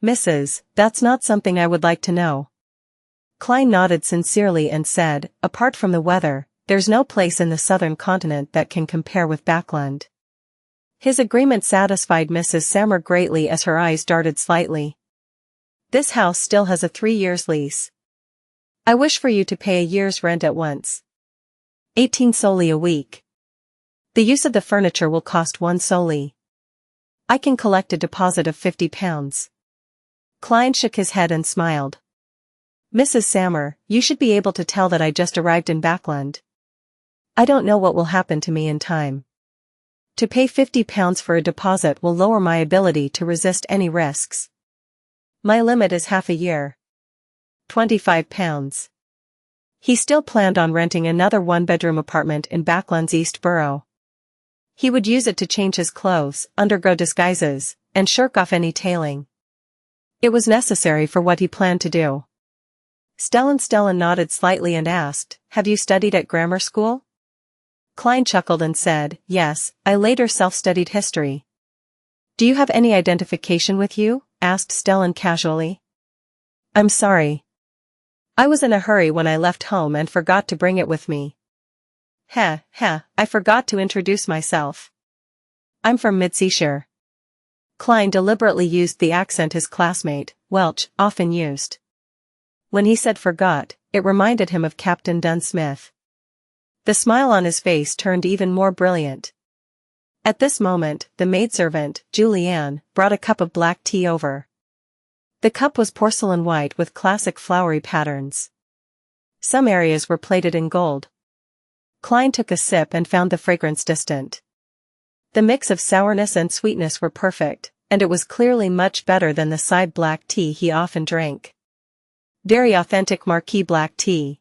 "Mrs., that's not something I would like to know." Klein nodded sincerely and said, "Apart from the weather, there's no place in the southern continent that can compare with Backland." His agreement satisfied Mrs. Sammer greatly as her eyes darted slightly. "This house still has a 3-year lease. I wish for you to pay a year's rent at once. 18 soldi a week. The use of the furniture will cost 1 soldi. I can collect a deposit of £50. Klein shook his head and smiled. "Mrs. Sammer, you should be able to tell that I just arrived in Backland. I don't know what will happen to me in time. To pay £50 for a deposit will lower my ability to resist any risks. My limit is half a year. £25. He still planned on renting another one-bedroom apartment in Backland's East Borough. He would use it to change his clothes, undergo disguises, and shirk off any tailing. It was necessary for what he planned to do. Stellan nodded slightly and asked, "Have you studied at grammar school?" Klein chuckled and said, "Yes, I later self-studied history." "Do you have any identification with you?" asked Stellan casually. "I'm sorry. I was in a hurry when I left home and forgot to bring it with me." I forgot to introduce myself. I'm from Midseashire." Klein deliberately used the accent his classmate, Welch, often used. When he said forgot, it reminded him of Captain Dunn Smith. The smile on his face turned even more brilliant. At this moment, the maidservant, Julianne, brought a cup of black tea over. The cup was porcelain white with classic flowery patterns. Some areas were plated in gold. Klein took a sip and found the fragrance distant. The mix of sourness and sweetness were perfect, and it was clearly much better than the side black tea he often drank. Very authentic Marquis black tea.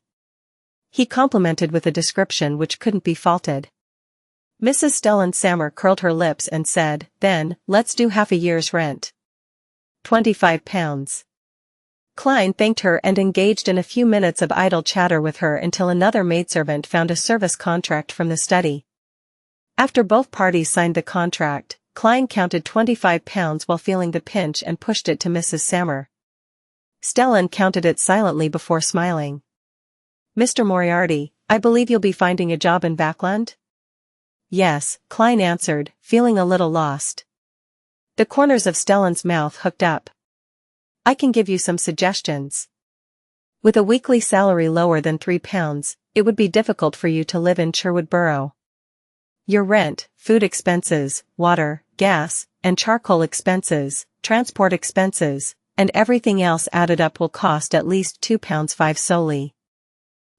He complimented with a description which couldn't be faulted. Mrs. Stellan-Sammer curled her lips and said, "Then, let's do half a year's rent. £25. Klein thanked her and engaged in a few minutes of idle chatter with her until another maidservant found a service contract from the study. After both parties signed the contract, Klein counted £25 while feeling the pinch and pushed it to Mrs. Sammer. Stellan counted it silently before smiling. "Mr. Moriarty, I believe you'll be finding a job in Backland?" "Yes," Klein answered, feeling a little lost. The corners of Stellan's mouth hooked up. "I can give you some suggestions. With a weekly salary lower than £3, it would be difficult for you to live in Sherwood Borough. Your rent, food expenses, water, gas, and charcoal expenses, transport expenses, and everything else added up will cost at least £2.5 solely.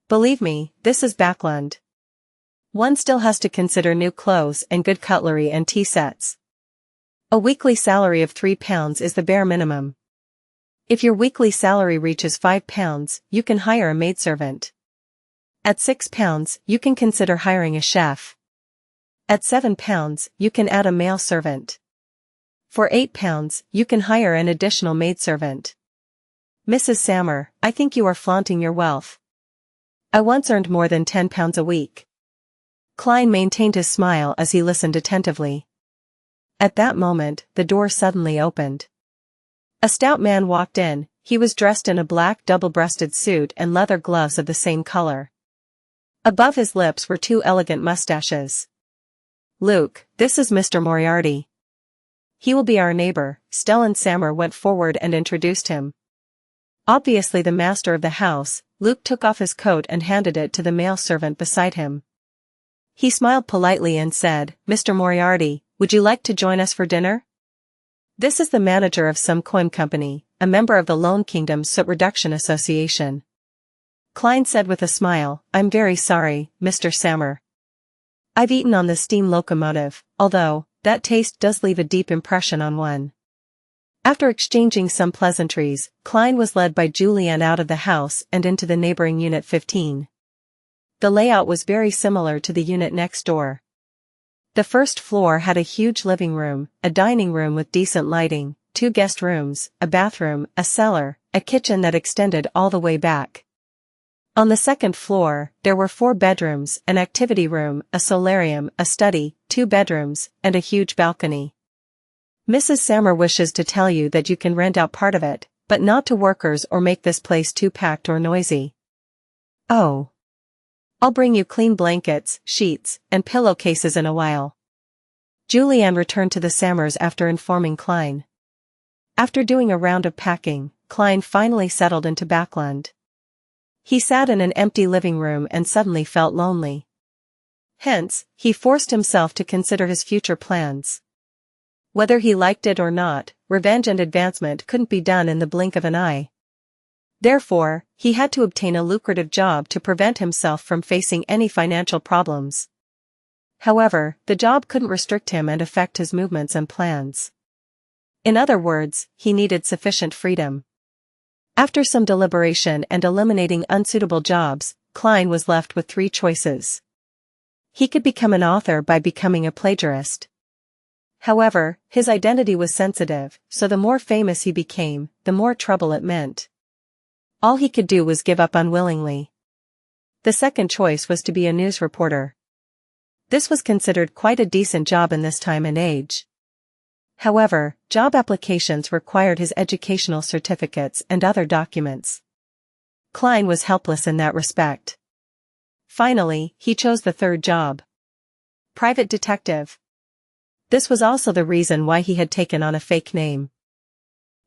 Believe me, this is Backland. One still has to consider new clothes and good cutlery and tea sets. A weekly salary of £3 is the bare minimum. If your weekly salary reaches £5, you can hire a maidservant. At £6, you can consider hiring a chef. At £7, you can add a male servant. For £8, you can hire an additional maidservant. Mrs. Sammer, I think you are flaunting your wealth. I once earned more than £10 a week." Klein maintained his smile as he listened attentively. At that moment, the door suddenly opened. A stout man walked in. He was dressed in a black double-breasted suit and leather gloves of the same color. Above his lips were two elegant mustaches. "Luke, this is Mr. Moriarty. He will be our neighbor." Stellan-Sammer went forward and introduced him. Obviously the master of the house, Luke took off his coat and handed it to the male servant beside him. He smiled politely and said, "Mr. Moriarty, would you like to join us for dinner? This is the manager of some coin company, a member of the Lone Kingdom Soot Reduction Association." Klein said with a smile, "I'm very sorry, Mr. Sammer. I've eaten on the steam locomotive, although that taste does leave a deep impression on one." After exchanging some pleasantries, Klein was led by Julianne out of the house and into the neighboring Unit 15. The layout was very similar to the unit next door. The first floor had a huge living room, a dining room with decent lighting, 2 guest rooms, a bathroom, a cellar, a kitchen that extended all the way back. On the second floor, there were 4 bedrooms, an activity room, a solarium, a study, 2 bedrooms, and a huge balcony. Mrs. Sammer wishes to tell you that you can rent out part of it, but not to workers or make this place too packed or noisy. "Oh. I'll bring you clean blankets, sheets, and pillowcases in a while." Julianne returned to the Sammers after informing Klein. After doing a round of packing, Klein finally settled into Backland. He sat in an empty living room and suddenly felt lonely. Hence, he forced himself to consider his future plans. Whether he liked it or not, revenge and advancement couldn't be done in the blink of an eye. Therefore, he had to obtain a lucrative job to prevent himself from facing any financial problems. However, the job couldn't restrict him and affect his movements and plans. In other words, he needed sufficient freedom. After some deliberation and eliminating unsuitable jobs, Klein was left with 3 choices. He could become an author by becoming a plagiarist. However, his identity was sensitive, so the more famous he became, the more trouble it meant. All he could do was give up unwillingly. The second choice was to be a news reporter. This was considered quite a decent job in this time and age. However, job applications required his educational certificates and other documents. Klein was helpless in that respect. Finally, he chose the third job. Private detective. This was also the reason why he had taken on a fake name.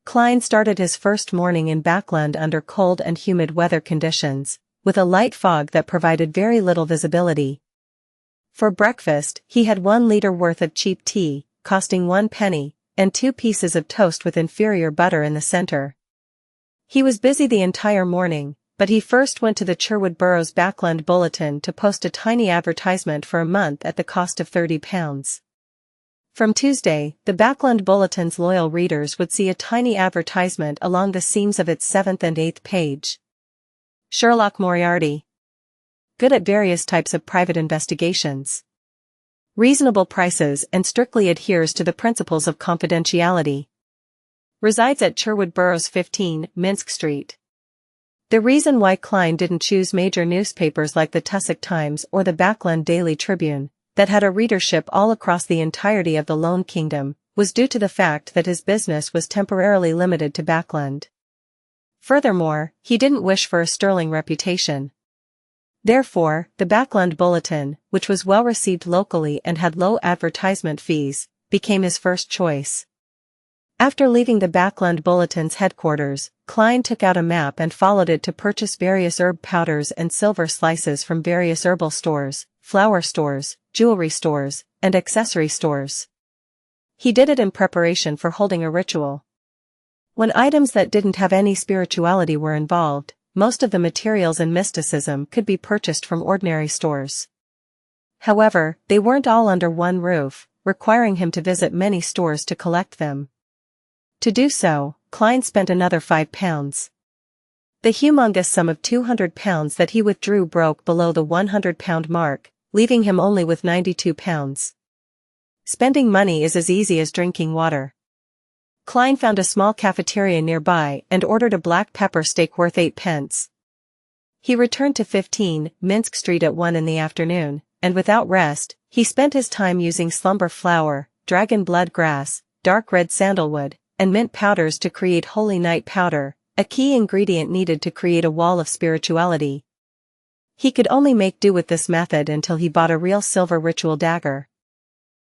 Klein started his first morning in Backland under cold and humid weather conditions, with a light fog that provided very little visibility. For breakfast, he had 1 liter worth of cheap tea, costing 1 penny, and 2 pieces of toast with inferior butter in the center. He was busy the entire morning, but he first went to the Sherwood Borough's Backland Bulletin to post a tiny advertisement for a month at the cost of £30. From Tuesday, the Backland Bulletin's loyal readers would see a tiny advertisement along the seams of its 7th and 8th page. Sherlock Moriarty. Good at various types of private investigations. Reasonable prices and strictly adheres to the principles of confidentiality. Resides at Sherwood Borough's 15, Minsk Street. The reason why Klein didn't choose major newspapers like the Tussock Times or the Backland Daily Tribune, that had a readership all across the entirety of the Lone Kingdom, was due to the fact that his business was temporarily limited to Backland. Furthermore, he didn't wish for a sterling reputation. Therefore, the Backland Bulletin, which was well received locally and had low advertisement fees, became his first choice. After leaving the Backland Bulletin's headquarters, Klein took out a map and followed it to purchase various herb powders and silver slices from various herbal stores, flower stores, jewelry stores, and accessory stores. He did it in preparation for holding a ritual. When items that didn't have any spirituality were involved, most of the materials and mysticism could be purchased from ordinary stores. However, they weren't all under one roof, requiring him to visit many stores to collect them. To do so, Klein spent another £5. The humongous sum of £200 that he withdrew broke below the £100 mark, leaving him only with £92. Spending money is as easy as drinking water. Klein found a small cafeteria nearby and ordered a black pepper steak worth 8 pence. He returned to 15, Minsk Street at 1 in the afternoon, and without rest, he spent his time using slumber flower, dragon blood grass, dark red sandalwood, and mint powders to create holy night powder, a key ingredient needed to create a wall of spirituality. He could only make do with this method until he bought a real silver ritual dagger.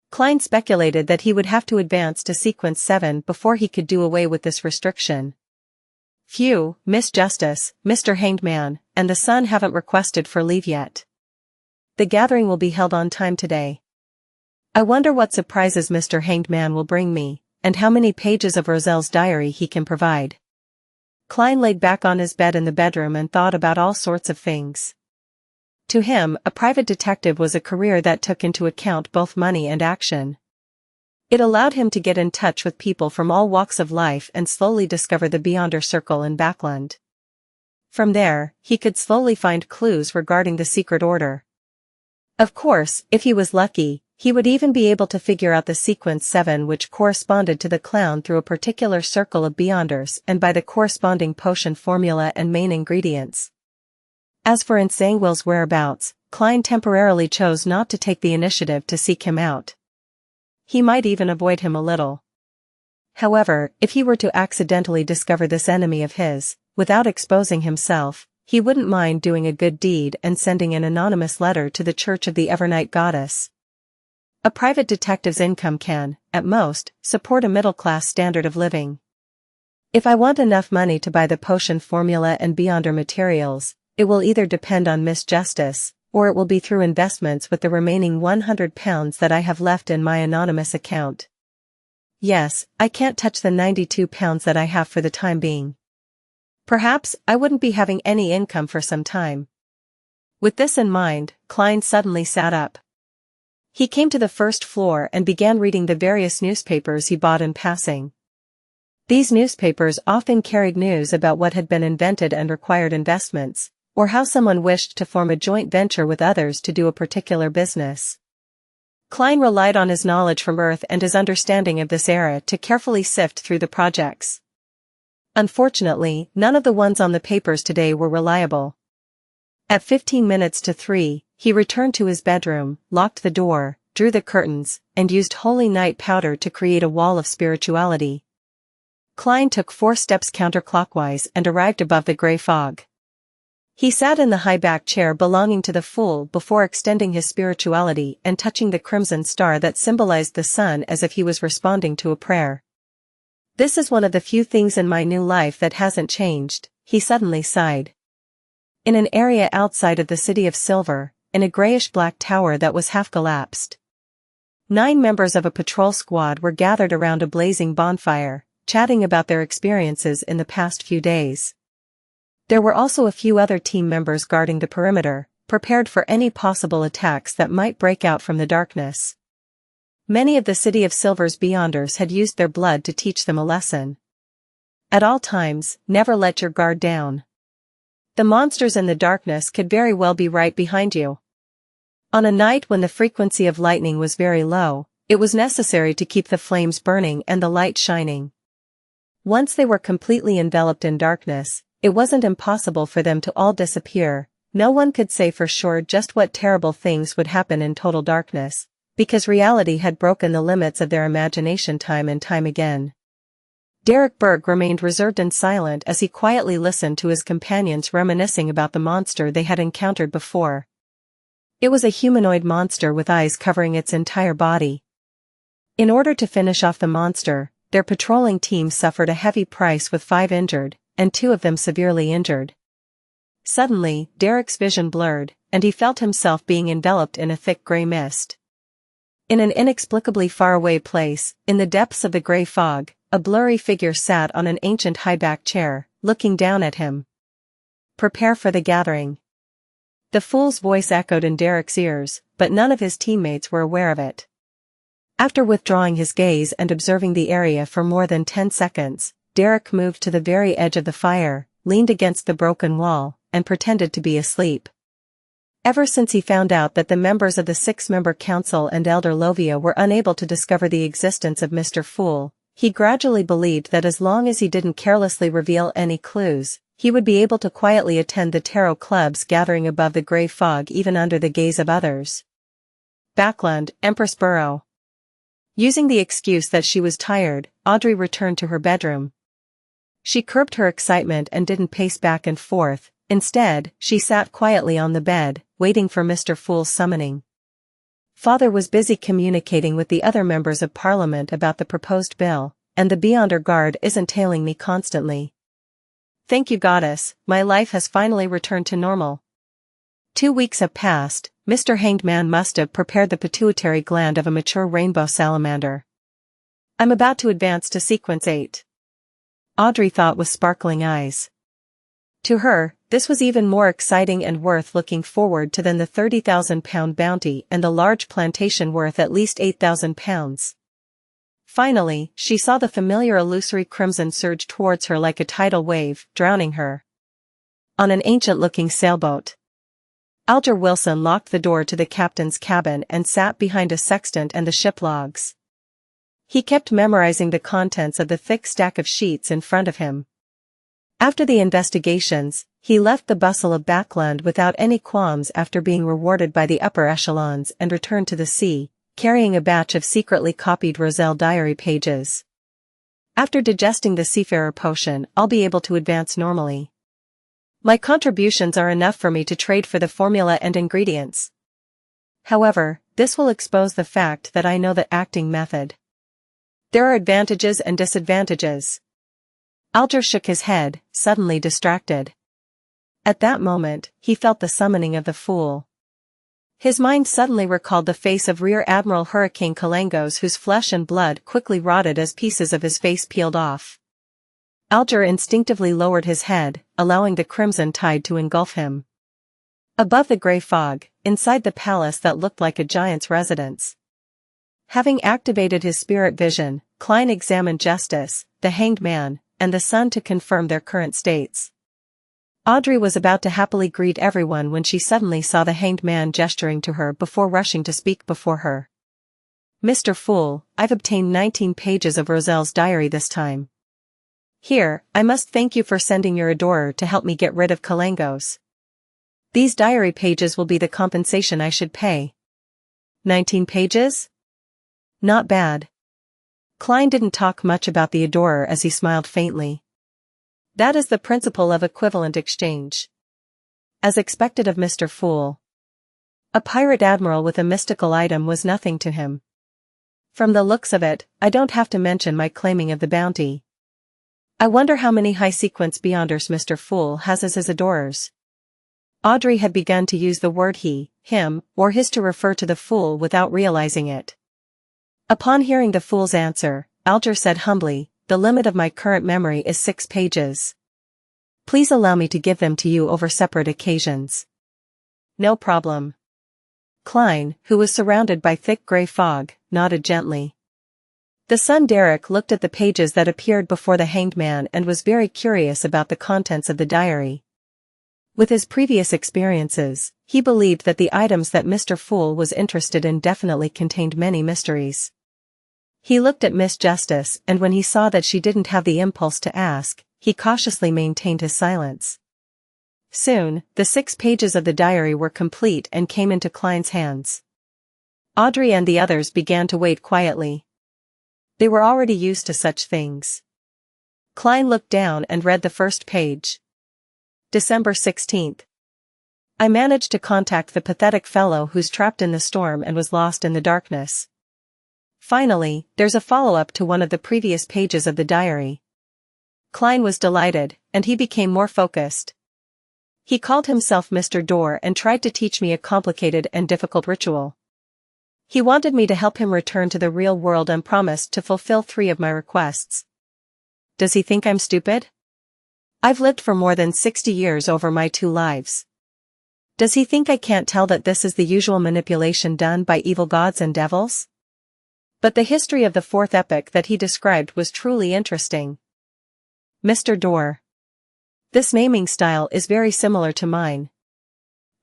Klein speculated that he would have to advance to sequence 7 before he could do away with this restriction. Phew, Miss Justice, Mr. Hanged Man, and the Sun haven't requested for leave yet. The gathering will be held on time today. I wonder what surprises Mr. Hanged Man will bring me, and how many pages of Roselle's diary he can provide. Klein laid back on his bed in the bedroom and thought about all sorts of things. To him, a private detective was a career that took into account both money and action. It allowed him to get in touch with people from all walks of life and slowly discover the Beyonder Circle in Backland. From there, he could slowly find clues regarding the secret order. Of course, if he was lucky, he would even be able to figure out the sequence 7 which corresponded to the clown through a particular circle of Beyonders and by the corresponding potion formula and main ingredients. As for Ensanguil's whereabouts, Klein temporarily chose not to take the initiative to seek him out. He might even avoid him a little. However, if he were to accidentally discover this enemy of his, without exposing himself, he wouldn't mind doing a good deed and sending an anonymous letter to the Church of the Evernight Goddess. A private detective's income can, at most, support a middle-class standard of living. If I want enough money to buy the potion formula and Beyonder materials, it will either depend on Miss Justice, or it will be through investments with the remaining £100 that I have left in my anonymous account. Yes, I can't touch the £92 that I have for the time being. Perhaps I wouldn't be having any income for some time. With this in mind, Klein suddenly sat up. He came to the first floor and began reading the various newspapers he bought in passing. These newspapers often carried news about what had been invented and required investments, or how someone wished to form a joint venture with others to do a particular business. Klein relied on his knowledge from Earth and his understanding of this era to carefully sift through the projects. Unfortunately, none of the ones on the papers today were reliable. At 15 minutes to 3, he returned to his bedroom, locked the door, drew the curtains, and used holy night powder to create a wall of spirituality. Klein took 4 steps counterclockwise and arrived above the grey fog. He sat in the high-back chair belonging to the Fool before extending his spirituality and touching the crimson star that symbolized the sun as if he was responding to a prayer. This is one of the few things in my new life that hasn't changed, he suddenly sighed. In an area outside of the City of Silver, in a grayish-black tower that was half collapsed. 9 members of a patrol squad were gathered around a blazing bonfire, chatting about their experiences in the past few days. There were also a few other team members guarding the perimeter, prepared for any possible attacks that might break out from the darkness. Many of the City of Silver's Beyonders had used their blood to teach them a lesson. At all times, never let your guard down. The monsters in the darkness could very well be right behind you. On a night when the frequency of lightning was very low, it was necessary to keep the flames burning and the light shining. Once they were completely enveloped in darkness, it wasn't impossible for them to all disappear. No one could say for sure just what terrible things would happen in total darkness, because reality had broken the limits of their imagination time and time again. Derek Berg remained reserved and silent as he quietly listened to his companions reminiscing about the monster they had encountered before. It was a humanoid monster with eyes covering its entire body. In order to finish off the monster, their patrolling team suffered a heavy price with 5 injured, and 2 of them severely injured. Suddenly, Derek's vision blurred, and he felt himself being enveloped in a thick gray mist. In an inexplicably faraway place, in the depths of the gray fog, a blurry figure sat on an ancient high-backed chair, looking down at him. "Prepare for the gathering." The fool's voice echoed in Derek's ears, but none of his teammates were aware of it. After withdrawing his gaze and observing the area for more than 10 seconds, Derek moved to the very edge of the fire, leaned against the broken wall, and pretended to be asleep. Ever since he found out that the members of the 6-member council and Elder Lovia were unable to discover the existence of Mr. Fool, he gradually believed that as long as he didn't carelessly reveal any clues, he would be able to quietly attend the tarot clubs gathering above the gray fog even under the gaze of others. Backland, Empress Borough. Using the excuse that she was tired, Audrey returned to her bedroom. She curbed her excitement and didn't pace back and forth. Instead, she sat quietly on the bed, waiting for Mr. Fool's summoning. Father was busy communicating with the other members of Parliament about the proposed bill, and the Beyonder Guard isn't tailing me constantly. Thank you, Goddess, my life has finally returned to normal. 2 weeks have passed. Mr. Hanged Man must have prepared the pituitary gland of a mature rainbow salamander. I'm about to advance to sequence 8. Audrey thought with sparkling eyes. To her, this was even more exciting and worth looking forward to than the £30,000 bounty and the large plantation worth at least £8,000. Finally, she saw the familiar illusory crimson surge towards her like a tidal wave, drowning her. On an ancient-looking sailboat. Alger Wilson locked the door to the captain's cabin and sat behind a sextant and the ship logs. He kept memorizing the contents of the thick stack of sheets in front of him. After the investigations, he left the bustle of Backland without any qualms after being rewarded by the upper echelons and returned to the sea, carrying a batch of secretly copied Roselle diary pages. After digesting the seafarer potion, I'll be able to advance normally. My contributions are enough for me to trade for the formula and ingredients. However, this will expose the fact that I know the acting method. There are advantages and disadvantages. Alger shook his head, suddenly distracted. At that moment, he felt the summoning of the Fool. His mind suddenly recalled the face of Rear Admiral Hurricane Kalangos, whose flesh and blood quickly rotted as pieces of his face peeled off. Alger instinctively lowered his head, allowing the crimson tide to engulf him. Above the gray fog, inside the palace that looked like a giant's residence. Having activated his spirit vision, Klein examined Justice, the Hanged Man, and the Sun to confirm their current states. Audrey was about to happily greet everyone when she suddenly saw the Hanged Man gesturing to her before rushing to speak before her. Mr. Fool, I've obtained 19 pages of Roselle's diary this time. Here, I must thank you for sending your adorer to help me get rid of Kalangos. These diary pages will be the compensation I should pay. 19 pages? Not bad. Klein didn't talk much about the adorer as he smiled faintly. That is the principle of equivalent exchange. As expected of Mr. Fool. A pirate admiral with a mystical item was nothing to him. From the looks of it, I don't have to mention my claiming of the bounty. I wonder how many high-sequence Beyonders Mr. Fool has as his adorers. Audrey had begun to use the word he, him, or his to refer to the fool without realizing it. Upon hearing the fool's answer, Alger said humbly, "The limit of my current memory is 6 pages. Please allow me to give them to you over separate occasions." "No problem." Klein, who was surrounded by thick gray fog, nodded gently. The son Derek looked at the pages that appeared before the hanged man and was very curious about the contents of the diary. With his previous experiences, he believed that the items that Mr. Fool was interested in definitely contained many mysteries. He looked at Miss Justice, and when he saw that she didn't have the impulse to ask, he cautiously maintained his silence. Soon, the 6 pages of the diary were complete and came into Klein's hands. Audrey and the others began to wait quietly. They were already used to such things. Klein looked down and read the first page. December 16th. I managed to contact the pathetic fellow who's trapped in the storm and was lost in the darkness. Finally, there's a follow-up to one of the previous pages of the diary. Klein was delighted, and he became more focused. He called himself Mr. Door and tried to teach me a complicated and difficult ritual. He wanted me to help him return to the real world and promised to fulfill 3 of my requests. Does he think I'm stupid? I've lived for more than 60 years over my 2 lives. Does he think I can't tell that this is the usual manipulation done by evil gods and devils? But the history of the 4th epoch that he described was truly interesting. Mr. Door. This naming style is very similar to mine.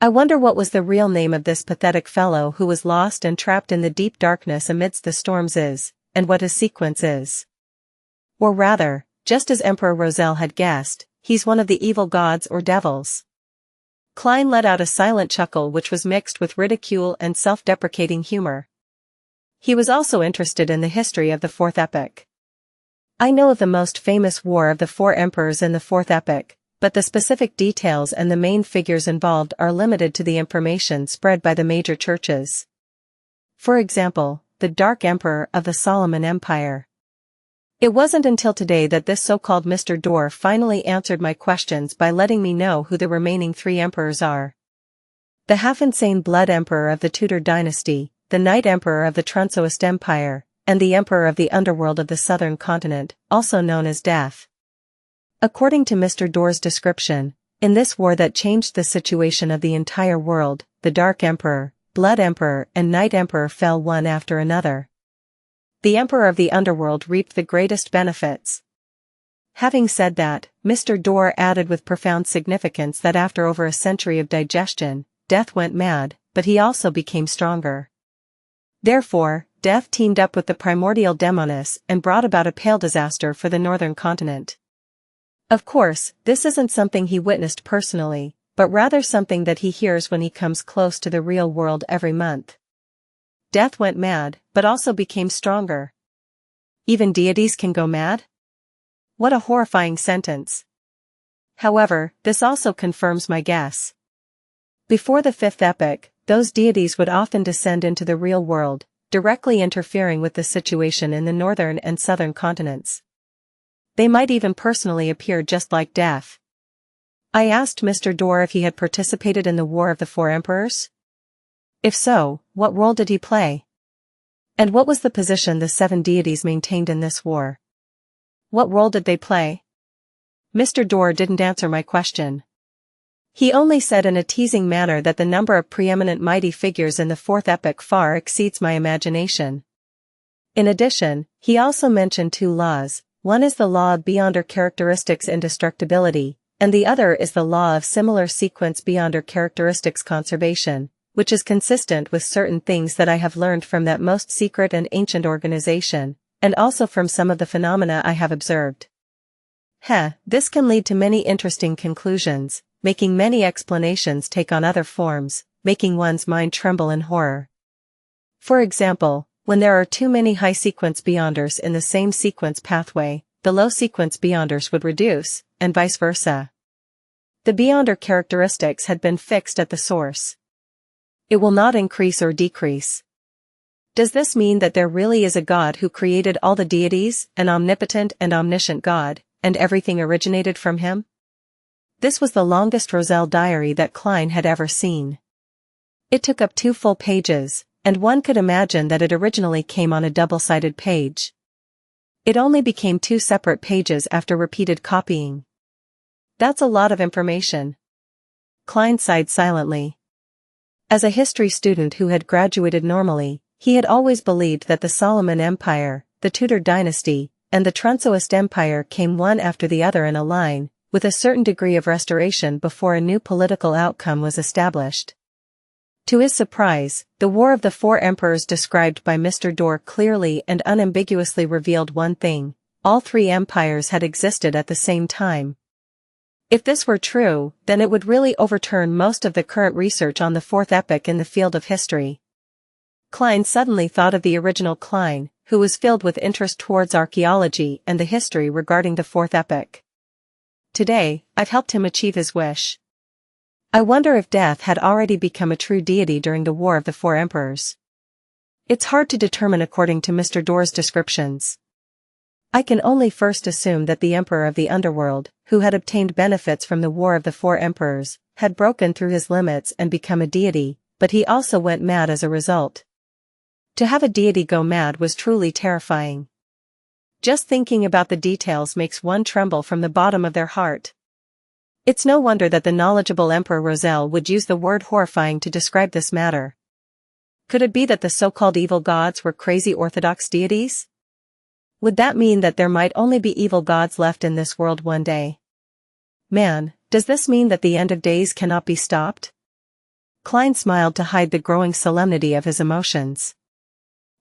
I wonder what was the real name of this pathetic fellow who was lost and trapped in the deep darkness amidst the storms is, and what his sequence is. Or rather, just as Emperor Roselle had guessed, he's one of the evil gods or devils. Klein let out a silent chuckle which was mixed with ridicule and self-deprecating humor. He was also interested in the history of the 4th epoch. I know of the most famous war of the 4 emperors in the 4th epoch, but the specific details and the main figures involved are limited to the information spread by the major churches. For example, the Dark Emperor of the Solomon Empire. It wasn't until today that this so-called Mr. Door finally answered my questions by letting me know who the remaining 3 emperors are. The half-insane Blood Emperor of the Tudor dynasty, the Night Emperor of the Trunsoist Empire, and the Emperor of the Underworld of the Southern Continent, also known as Death. According to Mr. Door's description, in this war that changed the situation of the entire world, the Dark Emperor, Blood Emperor and Night Emperor fell one after another. The Emperor of the Underworld reaped the greatest benefits. Having said that, Mr. Door added with profound significance that after over a century of digestion, Death went mad, but he also became stronger. Therefore, Death teamed up with the primordial Demonis and brought about a pale disaster for the northern continent. Of course, this isn't something he witnessed personally, but rather something that he hears when he comes close to the real world every month. Death went mad, but also became stronger. Even deities can go mad? What a horrifying sentence. However, this also confirms my guess. Before the 5th epoch, those deities would often descend into the real world, directly interfering with the situation in the northern and southern continents. They might even personally appear just like Death. I asked Mr. Door if he had participated in the War of the 4 Emperors. If so, what role did he play? And what was the position the 7 deities maintained in this war? What role did they play? Mr. Door didn't answer my question. He only said in a teasing manner that the number of preeminent mighty figures in the 4th epoch far exceeds my imagination. In addition, he also mentioned 2 laws. One is the law of beyonder characteristics indestructibility, and the other is the law of similar sequence beyonder characteristics conservation, which is consistent with certain things that I have learned from that most secret and ancient organization, and also from some of the phenomena I have observed. This can lead to many interesting conclusions, making many explanations take on other forms, making one's mind tremble in horror. For example, when there are too many high sequence beyonders in the same sequence pathway, the low sequence beyonders would reduce, and vice versa. The beyonder characteristics had been fixed at the source. It will not increase or decrease. Does this mean that there really is a God who created all the deities, an omnipotent and omniscient God, and everything originated from him? This was the longest Roselle diary that Klein had ever seen. It took up 2 full pages, and one could imagine that it originally came on a double-sided page. It only became 2 separate pages after repeated copying. That's a lot of information. Klein sighed silently. As a history student who had graduated normally, he had always believed that the Solomon Empire, the Tudor dynasty, and the Trunsoist Empire came one after the other in a line, with a certain degree of restoration before a new political outcome was established. To his surprise, the War of the Four Emperors described by Mr. Dorr clearly and unambiguously revealed one thing: all 3 empires had existed at the same time. If this were true, then it would really overturn most of the current research on the 4th epoch in the field of history. Klein suddenly thought of the original Klein, who was filled with interest towards archaeology and the history regarding the 4th epoch. Today, I've helped him achieve his wish. I wonder if death had already become a true deity during the War of the Four Emperors. It's hard to determine according to Mr. Dorr's descriptions. I can only first assume that the Emperor of the Underworld, who had obtained benefits from the War of the Four Emperors, had broken through his limits and become a deity, but he also went mad as a result. To have a deity go mad was truly terrifying. Just thinking about the details makes one tremble from the bottom of their heart. It's no wonder that the knowledgeable Emperor Roselle would use the word horrifying to describe this matter. Could it be that the so-called evil gods were crazy orthodox deities? Would that mean that there might only be evil gods left in this world one day? Man, does this mean that the end of days cannot be stopped? Klein smiled to hide the growing solemnity of his emotions.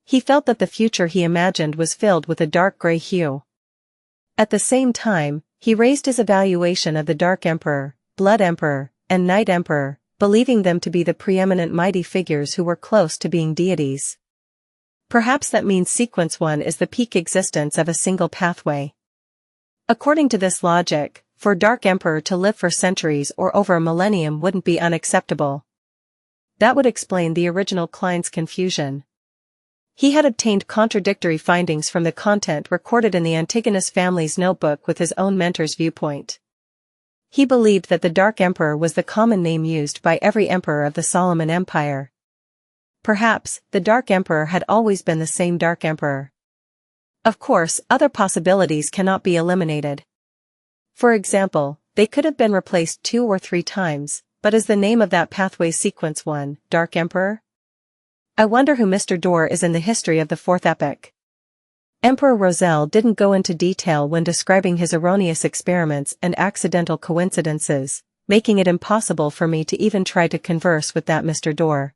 He felt that the future he imagined was filled with a dark gray hue. At the same time, he raised his evaluation of the Dark Emperor, Blood Emperor, and Night Emperor, believing them to be the preeminent mighty figures who were close to being deities. Perhaps that means Sequence 1 is the peak existence of a single pathway. According to this logic, for Dark Emperor to live for centuries or over a millennium wouldn't be unacceptable. That would explain the original Klein's confusion. He had obtained contradictory findings from the content recorded in the Antigonus family's notebook with his own mentor's viewpoint. He believed that the Dark Emperor was the common name used by every emperor of the Solomon Empire. Perhaps, the Dark Emperor had always been the same Dark Emperor. Of course, other possibilities cannot be eliminated. For example, they could have been replaced 2 or 3 times, but is the name of that pathway Sequence 1, Dark Emperor? I wonder who Mr. Dorr is in the history of the 4th epoch. Emperor Roselle didn't go into detail when describing his erroneous experiments and accidental coincidences, making it impossible for me to even try to converse with that Mr. Dorr.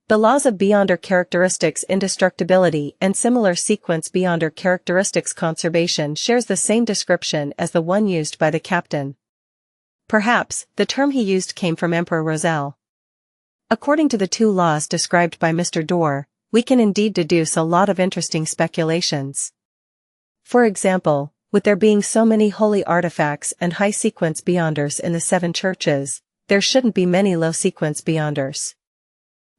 The laws of Beyonder characteristics indestructibility and similar sequence Beyonder characteristics conservation shares the same description as the one used by the captain. Perhaps, the term he used came from Emperor Roselle. According to the 2 laws described by Mr. Dorr, we can indeed deduce a lot of interesting speculations. For example, with there being so many holy artifacts and high sequence Beyonders in the 7 churches, there shouldn't be many low sequence Beyonders.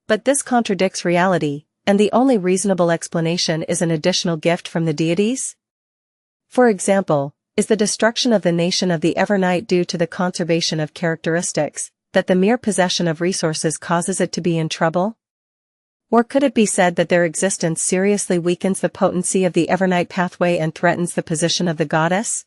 But this contradicts reality, and the only reasonable explanation is an additional gift from the deities? For example, is the destruction of the nation of the Evernight due to the conservation of characteristics, that the mere possession of resources causes it to be in trouble? Or could it be said that their existence seriously weakens the potency of the Evernight pathway and threatens the position of the goddess?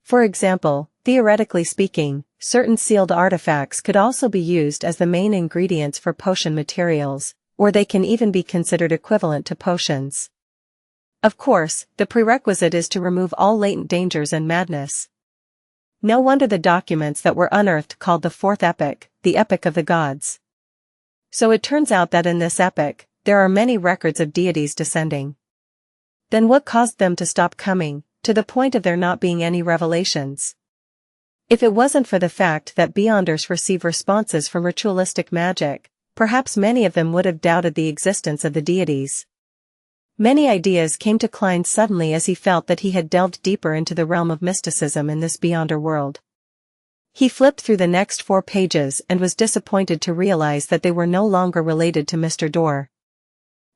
For example, theoretically speaking, certain sealed artifacts could also be used as the main ingredients for potion materials, or they can even be considered equivalent to potions. Of course, the prerequisite is to remove all latent dangers and madness. No wonder the documents that were unearthed called the 4th epoch, the epoch of the gods. So it turns out that in this epoch, there are many records of deities descending. Then what caused them to stop coming, to the point of there not being any revelations? If it wasn't for the fact that Beyonders receive responses from ritualistic magic, perhaps many of them would have doubted the existence of the deities. Many ideas came to Klein suddenly as he felt that he had delved deeper into the realm of mysticism in this Beyonder world. He flipped through the next 4 pages and was disappointed to realize that they were no longer related to Mr. Dorr.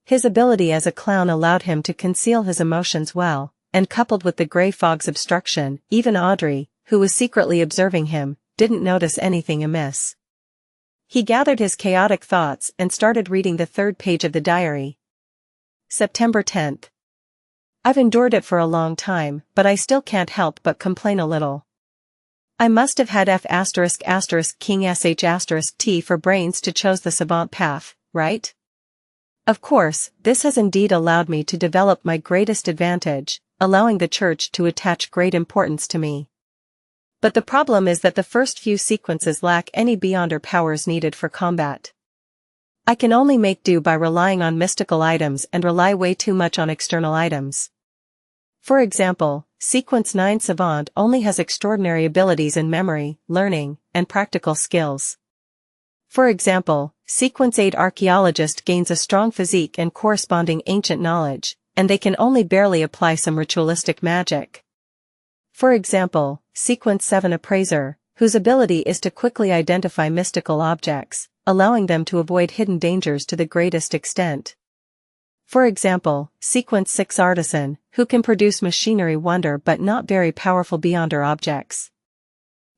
His ability as a clown allowed him to conceal his emotions well, and coupled with the grey fog's obstruction, even Audrey, who was secretly observing him, didn't notice anything amiss. He gathered his chaotic thoughts and started reading the third page of the diary. September 10th. I've endured it for a long time, but I still can't help but complain a little. I must have had F*** king sh** T for brains to chose the savant path, right? Of course, this has indeed allowed me to develop my greatest advantage, allowing the church to attach great importance to me. But the problem is that the first few sequences lack any beyonder powers needed for combat. I can only make do by relying on mystical items and rely way too much on external items. For example, Sequence 9 Savant only has extraordinary abilities in memory, learning, and practical skills. For example, Sequence 8 Archaeologist gains a strong physique and corresponding ancient knowledge, and they can only barely apply some ritualistic magic. For example, Sequence 7 Appraiser, whose ability is to quickly identify mystical objects, allowing them to avoid hidden dangers to the greatest extent. For example, Sequence 6 Artisan, who can produce machinery wonder but not very powerful beyonder objects.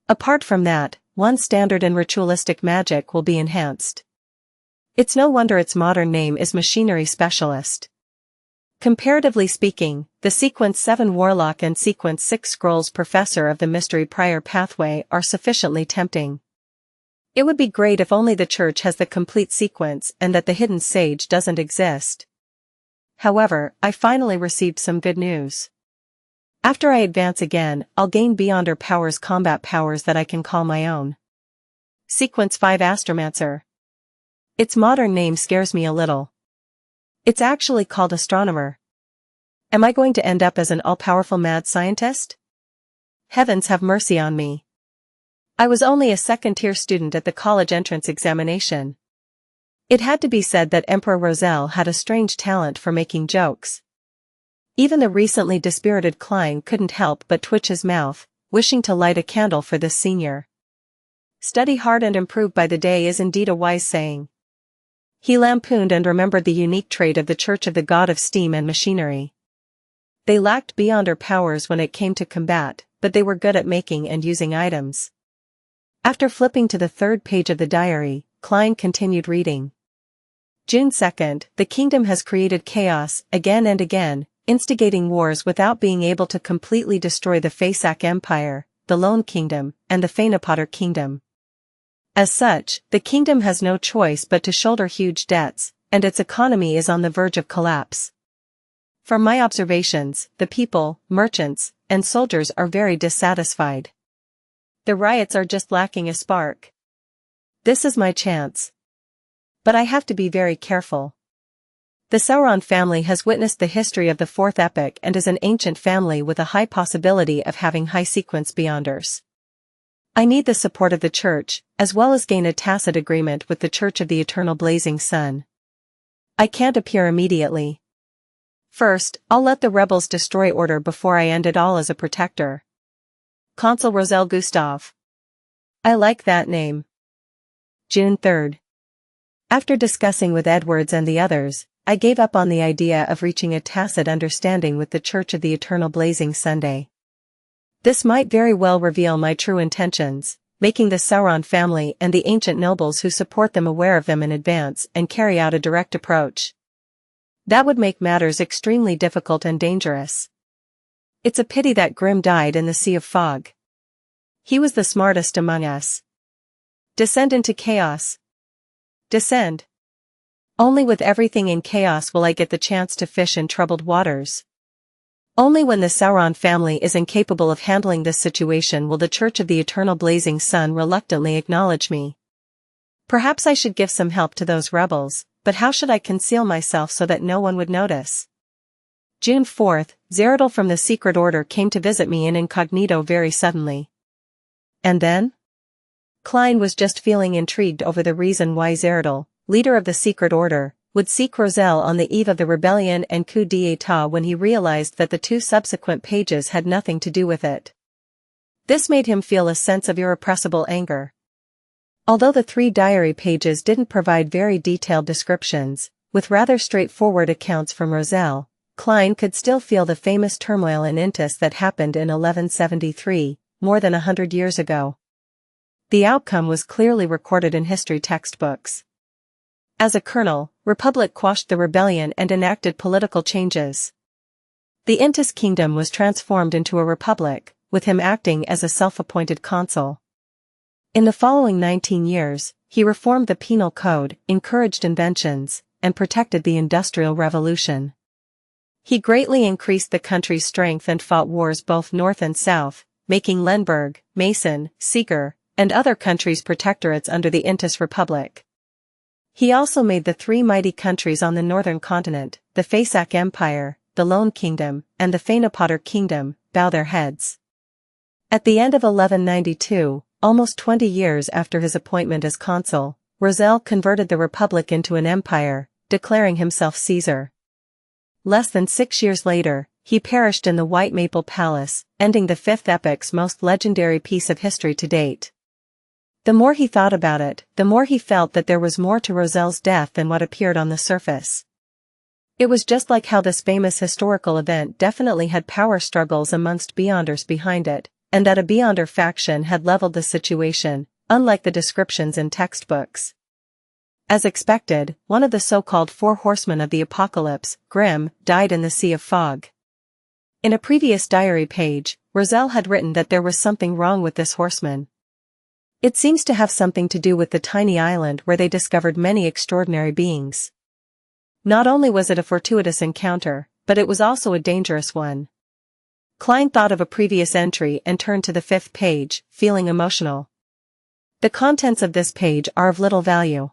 Apart from that, one standard and ritualistic magic will be enhanced. It's no wonder its modern name is Machinery Specialist. Comparatively speaking, the Sequence 7 Warlock and Sequence 6 Scrolls Professor of the Mystery Prior pathway are sufficiently tempting. It would be great if only the church has the complete sequence and that the hidden sage doesn't exist. However, I finally received some good news. After I advance again, I'll gain beyonder powers combat powers that I can call my own. Sequence 5 Astromancer. Its modern name scares me a little. It's actually called Astronomer. Am I going to end up as an all-powerful mad scientist? Heavens have mercy on me. I was only a second-tier student at the college entrance examination. It had to be said that Emperor Roselle had a strange talent for making jokes. Even the recently dispirited Klein couldn't help but twitch his mouth, wishing to light a candle for this senior. Study hard and improve by the day is indeed a wise saying. He lampooned and remembered the unique trait of the Church of the God of Steam and Machinery. They lacked beyonder powers when it came to combat, but they were good at making and using items. After flipping to the third page of the diary, Klein continued reading. June 2nd, the kingdom has created chaos, again and again, instigating wars without being able to completely destroy the Faesac Empire, the Lone Kingdom, and the Fainapotter Kingdom. As such, the kingdom has no choice but to shoulder huge debts, and its economy is on the verge of collapse. From my observations, the people, merchants, and soldiers are very dissatisfied. The riots are just lacking a spark. This is my chance. But I have to be very careful. The Sauron family has witnessed the history of the fourth epoch and is an ancient family with a high possibility of having high sequence beyonders. I need the support of the church, as well as gain a tacit agreement with the Church of the Eternal Blazing Sun. I can't appear immediately. First, I'll let the rebels destroy order before I end it all as a protector. Consul Roselle Gustave. I like that name. June 3rd. After discussing with Edwards and the others, I gave up on the idea of reaching a tacit understanding with the Church of the Eternal Blazing Sunday. This might very well reveal my true intentions, making the Sauron family and the ancient nobles who support them aware of them in advance and carry out a direct approach. That would make matters extremely difficult and dangerous. It's a pity that Grimm died in the Sea of Fog. He was the smartest among us. Descend into chaos. Descend. Only with everything in chaos will I get the chance to fish in troubled waters. Only when the Sauron family is incapable of handling this situation will the Church of the Eternal Blazing Sun reluctantly acknowledge me. Perhaps I should give some help to those rebels, but how should I conceal myself so that no one would notice? June 4th, Zeradal from the Secret Order came to visit me in incognito very suddenly. And then? Klein was just feeling intrigued over the reason why Zeradal, leader of the Secret Order, would seek Roselle on the eve of the rebellion and coup d'état when he realized that the two subsequent pages had nothing to do with it. This made him feel a sense of irrepressible anger. Although the 3 diary pages didn't provide very detailed descriptions, with rather straightforward accounts from Roselle, Klein could still feel the famous turmoil in Intis that happened in 1173, more than 100 years ago. The outcome was clearly recorded in history textbooks. As a colonel, Republic quashed the rebellion and enacted political changes. The Intis kingdom was transformed into a republic, with him acting as a self-appointed consul. In the following 19 years, he reformed the penal code, encouraged inventions, and protected the Industrial Revolution. He greatly increased the country's strength and fought wars both north and south, making Lemberg, Mason, Seeger, and other countries protectorates under the Intis Republic. He also made the three mighty countries on the northern continent, the Faesac Empire, the Lone Kingdom, and the Fainapotter Kingdom, bow their heads. At the end of 1192, almost 20 years after his appointment as consul, Roselle converted the Republic into an empire, declaring himself Caesar. Less than 6 years later, he perished in the White Maple Palace, ending the fifth epoch's most legendary piece of history to date. The more he thought about it, the more he felt that there was more to Roselle's death than what appeared on the surface. It was just like how this famous historical event definitely had power struggles amongst Beyonders behind it, and that a Beyonder faction had leveled the situation, unlike the descriptions in textbooks. As expected, one of the so-called four horsemen of the apocalypse, Grimm, died in the Sea of Fog. In a previous diary page, Roselle had written that there was something wrong with this horseman. It seems to have something to do with the tiny island where they discovered many extraordinary beings. Not only was it a fortuitous encounter, but it was also a dangerous one. Klein thought of a previous entry and turned to the 5th page, feeling emotional. The contents of this page are of little value.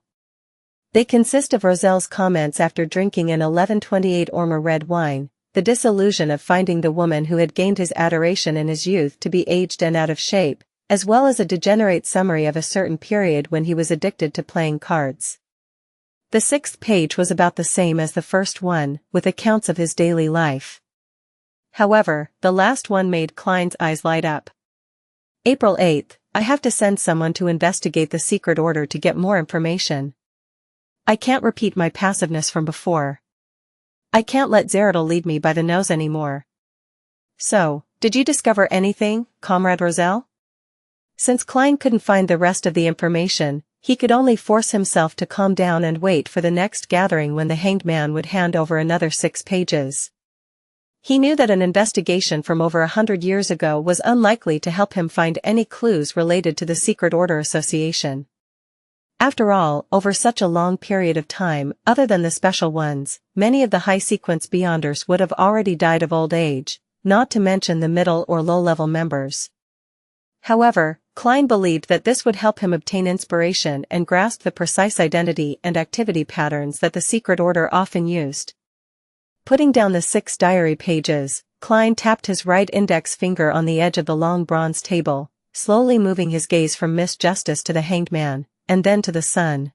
They consist of Roselle's comments after drinking an 1128 Ormer red wine, the disillusion of finding the woman who had gained his adoration in his youth to be aged and out of shape, as well as a degenerate summary of a certain period when he was addicted to playing cards. The 6th page was about the same as the first one, with accounts of his daily life. However, the last one made Klein's eyes light up. April 8th, I have to send someone to investigate the secret order to get more information. I can't repeat my passiveness from before. I can't let Zeradal lead me by the nose anymore. So, did you discover anything, Comrade Roselle? Since Klein couldn't find the rest of the information, he could only force himself to calm down and wait for the next gathering when the hanged man would hand over another 6 pages. He knew that an investigation from over 100 years ago was unlikely to help him find any clues related to the Secret Order Association. After all, over such a long period of time, other than the special ones, many of the high-sequence Beyonders would have already died of old age, not to mention the middle or low-level members. However, Klein believed that this would help him obtain inspiration and grasp the precise identity and activity patterns that the Secret Order often used. Putting down the 6 diary pages, Klein tapped his right index finger on the edge of the long bronze table, slowly moving his gaze from Miss Justice to the hanged man, and then to the sun.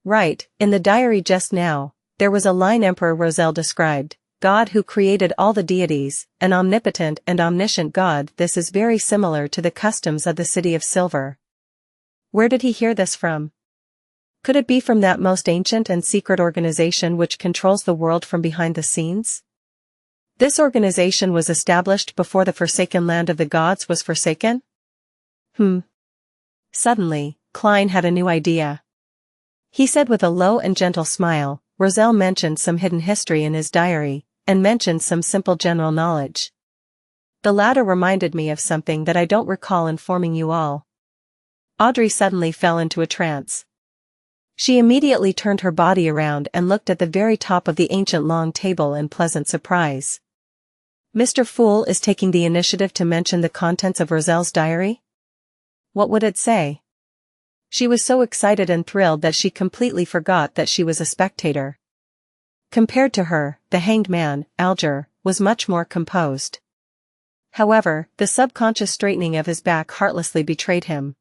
Right, in the diary just now, there was a line Emperor Roselle described, God who created all the deities, an omnipotent and omniscient God. This is very similar to the customs of the City of Silver. Where did he hear this from? Could it be from that most ancient and secret organization which controls the world from behind the scenes? This organization was established before the forsaken land of the gods was forsaken? Suddenly, Klein had a new idea. He said with a low and gentle smile, Roselle mentioned some hidden history in his diary, and mentioned some simple general knowledge. The latter reminded me of something that I don't recall informing you all. Audrey suddenly fell into a trance. She immediately turned her body around and looked at the very top of the ancient long table in pleasant surprise. Mr. Fool is taking the initiative to mention the contents of Roselle's diary? What would it say? She was so excited and thrilled that she completely forgot that she was a spectator. Compared to her, the hanged man, Alger, was much more composed. However, the subconscious straightening of his back heartlessly betrayed him.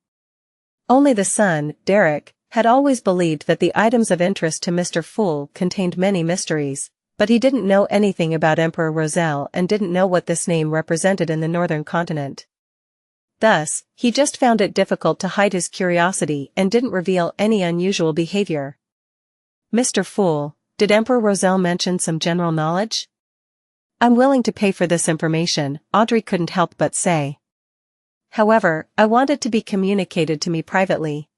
Only the son, Derek, had always believed that the items of interest to Mr. Fool contained many mysteries, but he didn't know anything about Emperor Roselle and didn't know what this name represented in the northern continent. Thus, he just found it difficult to hide his curiosity and didn't reveal any unusual behavior. Mr. Fool, did Emperor Roselle mention some general knowledge? I'm willing to pay for this information, Audrey couldn't help but say. However, I want it to be communicated to me privately,"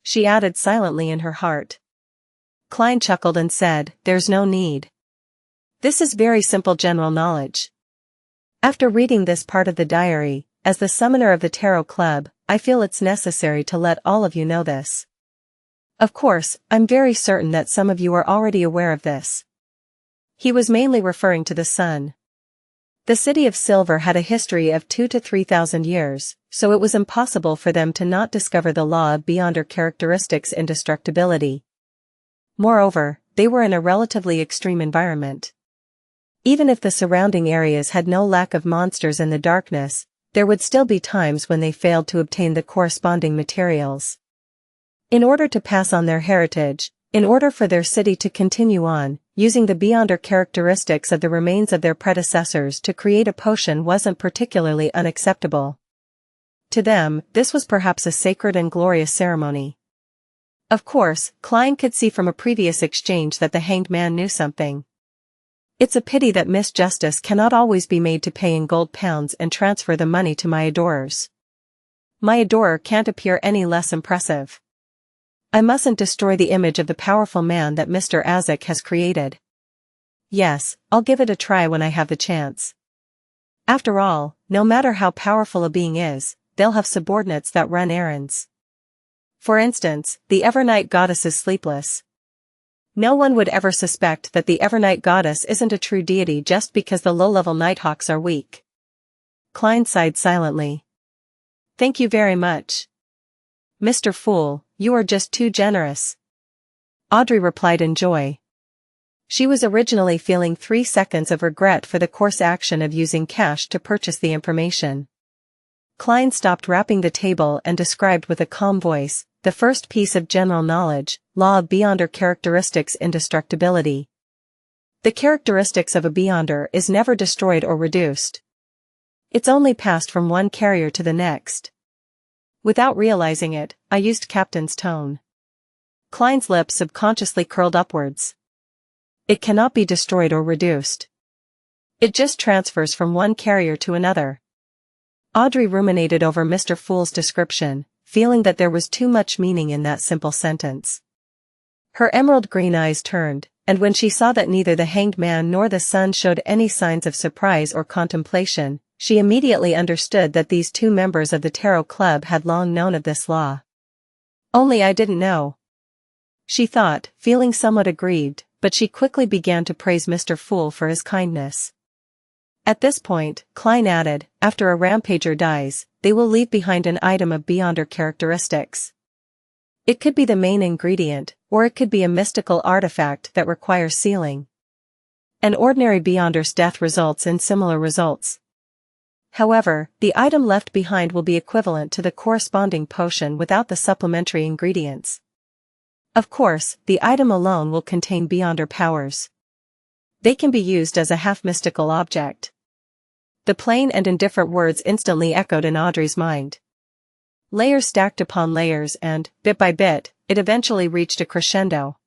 she added silently in her heart. Klein chuckled and said, "There's no need. This is very simple general knowledge. After reading this part of the diary, as the summoner of the Tarot Club, I feel it's necessary to let all of you know this. Of course, I'm very certain that some of you are already aware of this." He was mainly referring to the sun. The City of Silver had a history of 2,000 to 3,000 years, so it was impossible for them to not discover the law of Beyonder characteristics' indestructibility. Moreover, they were in a relatively extreme environment. Even if the surrounding areas had no lack of monsters in the darkness, there would still be times when they failed to obtain the corresponding materials. In order to pass on their heritage, in order for their city to continue on, using the Beyonder characteristics of the remains of their predecessors to create a potion wasn't particularly unacceptable. To them, this was perhaps a sacred and glorious ceremony. Of course, Klein could see from a previous exchange that the hanged man knew something. It's a pity that Miss Justice cannot always be made to pay in gold pounds and transfer the money to my adorers. My adorer can't appear any less impressive. I mustn't destroy the image of the powerful man that Mr. Azek has created. Yes, I'll give it a try when I have the chance. After all, no matter how powerful a being is, they'll have subordinates that run errands. For instance, the Evernight Goddess is sleepless. No one would ever suspect that the Evernight Goddess isn't a true deity just because the low-level Nighthawks are weak. Klein sighed silently. "Thank you very much. Mr. Fool, you are just too generous," Audrey replied in joy. She was originally feeling 3 seconds of regret for the coarse action of using cash to purchase the information. Klein stopped rapping the table and described with a calm voice, the first piece of general knowledge, law of Beyonder characteristics indestructibility. The characteristics of a Beyonder is never destroyed or reduced. It's only passed from one carrier to the next. Without realizing it, I used Captain's tone. Klein's lips subconsciously curled upwards. It cannot be destroyed or reduced. It just transfers from one carrier to another. Audrey ruminated over Mr. Fool's description, feeling that there was too much meaning in that simple sentence. Her emerald green eyes turned, and when she saw that neither the hanged man nor the sun showed any signs of surprise or contemplation, she immediately understood that these two members of the Tarot Club had long known of this law. Only I didn't know, she thought, feeling somewhat aggrieved, but she quickly began to praise Mr. Fool for his kindness. At this point, Klein added, after a rampager dies, they will leave behind an item of Beyonder characteristics. It could be the main ingredient, or it could be a mystical artifact that requires sealing. An ordinary Beyonder's death results in similar results. However, the item left behind will be equivalent to the corresponding potion without the supplementary ingredients. Of course, the item alone will contain Beyonder powers. They can be used as a half-mystical object. The plain and indifferent words instantly echoed in Audrey's mind. Layers stacked upon layers and, bit by bit, it eventually reached a crescendo.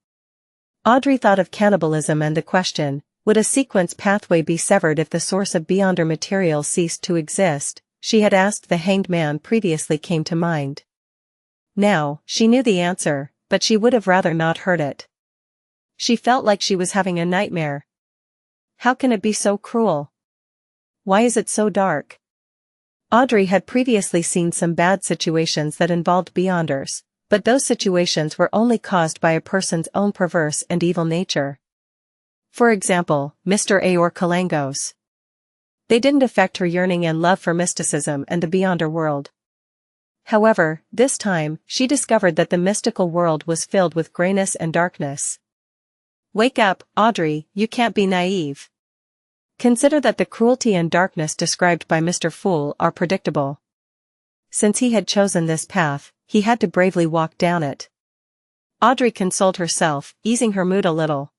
Audrey thought of cannibalism and the question, would a sequence pathway be severed if the source of Beyonder material ceased to exist? She had asked the hanged man previously came to mind. Now, she knew the answer, but she would have rather not heard it. She felt like she was having a nightmare. How can it be so cruel? Why is it so dark? Audrey had previously seen some bad situations that involved Beyonders, but those situations were only caused by a person's own perverse and evil nature. For example, Mr. Aor Kalangos. They didn't affect her yearning and love for mysticism and the Beyonder world. However, this time, she discovered that the mystical world was filled with grayness and darkness. Wake up, Audrey, you can't be naive. Consider that the cruelty and darkness described by Mr. Fool are predictable. Since he had chosen this path, he had to bravely walk down it. Audrey consoled herself, easing her mood a little.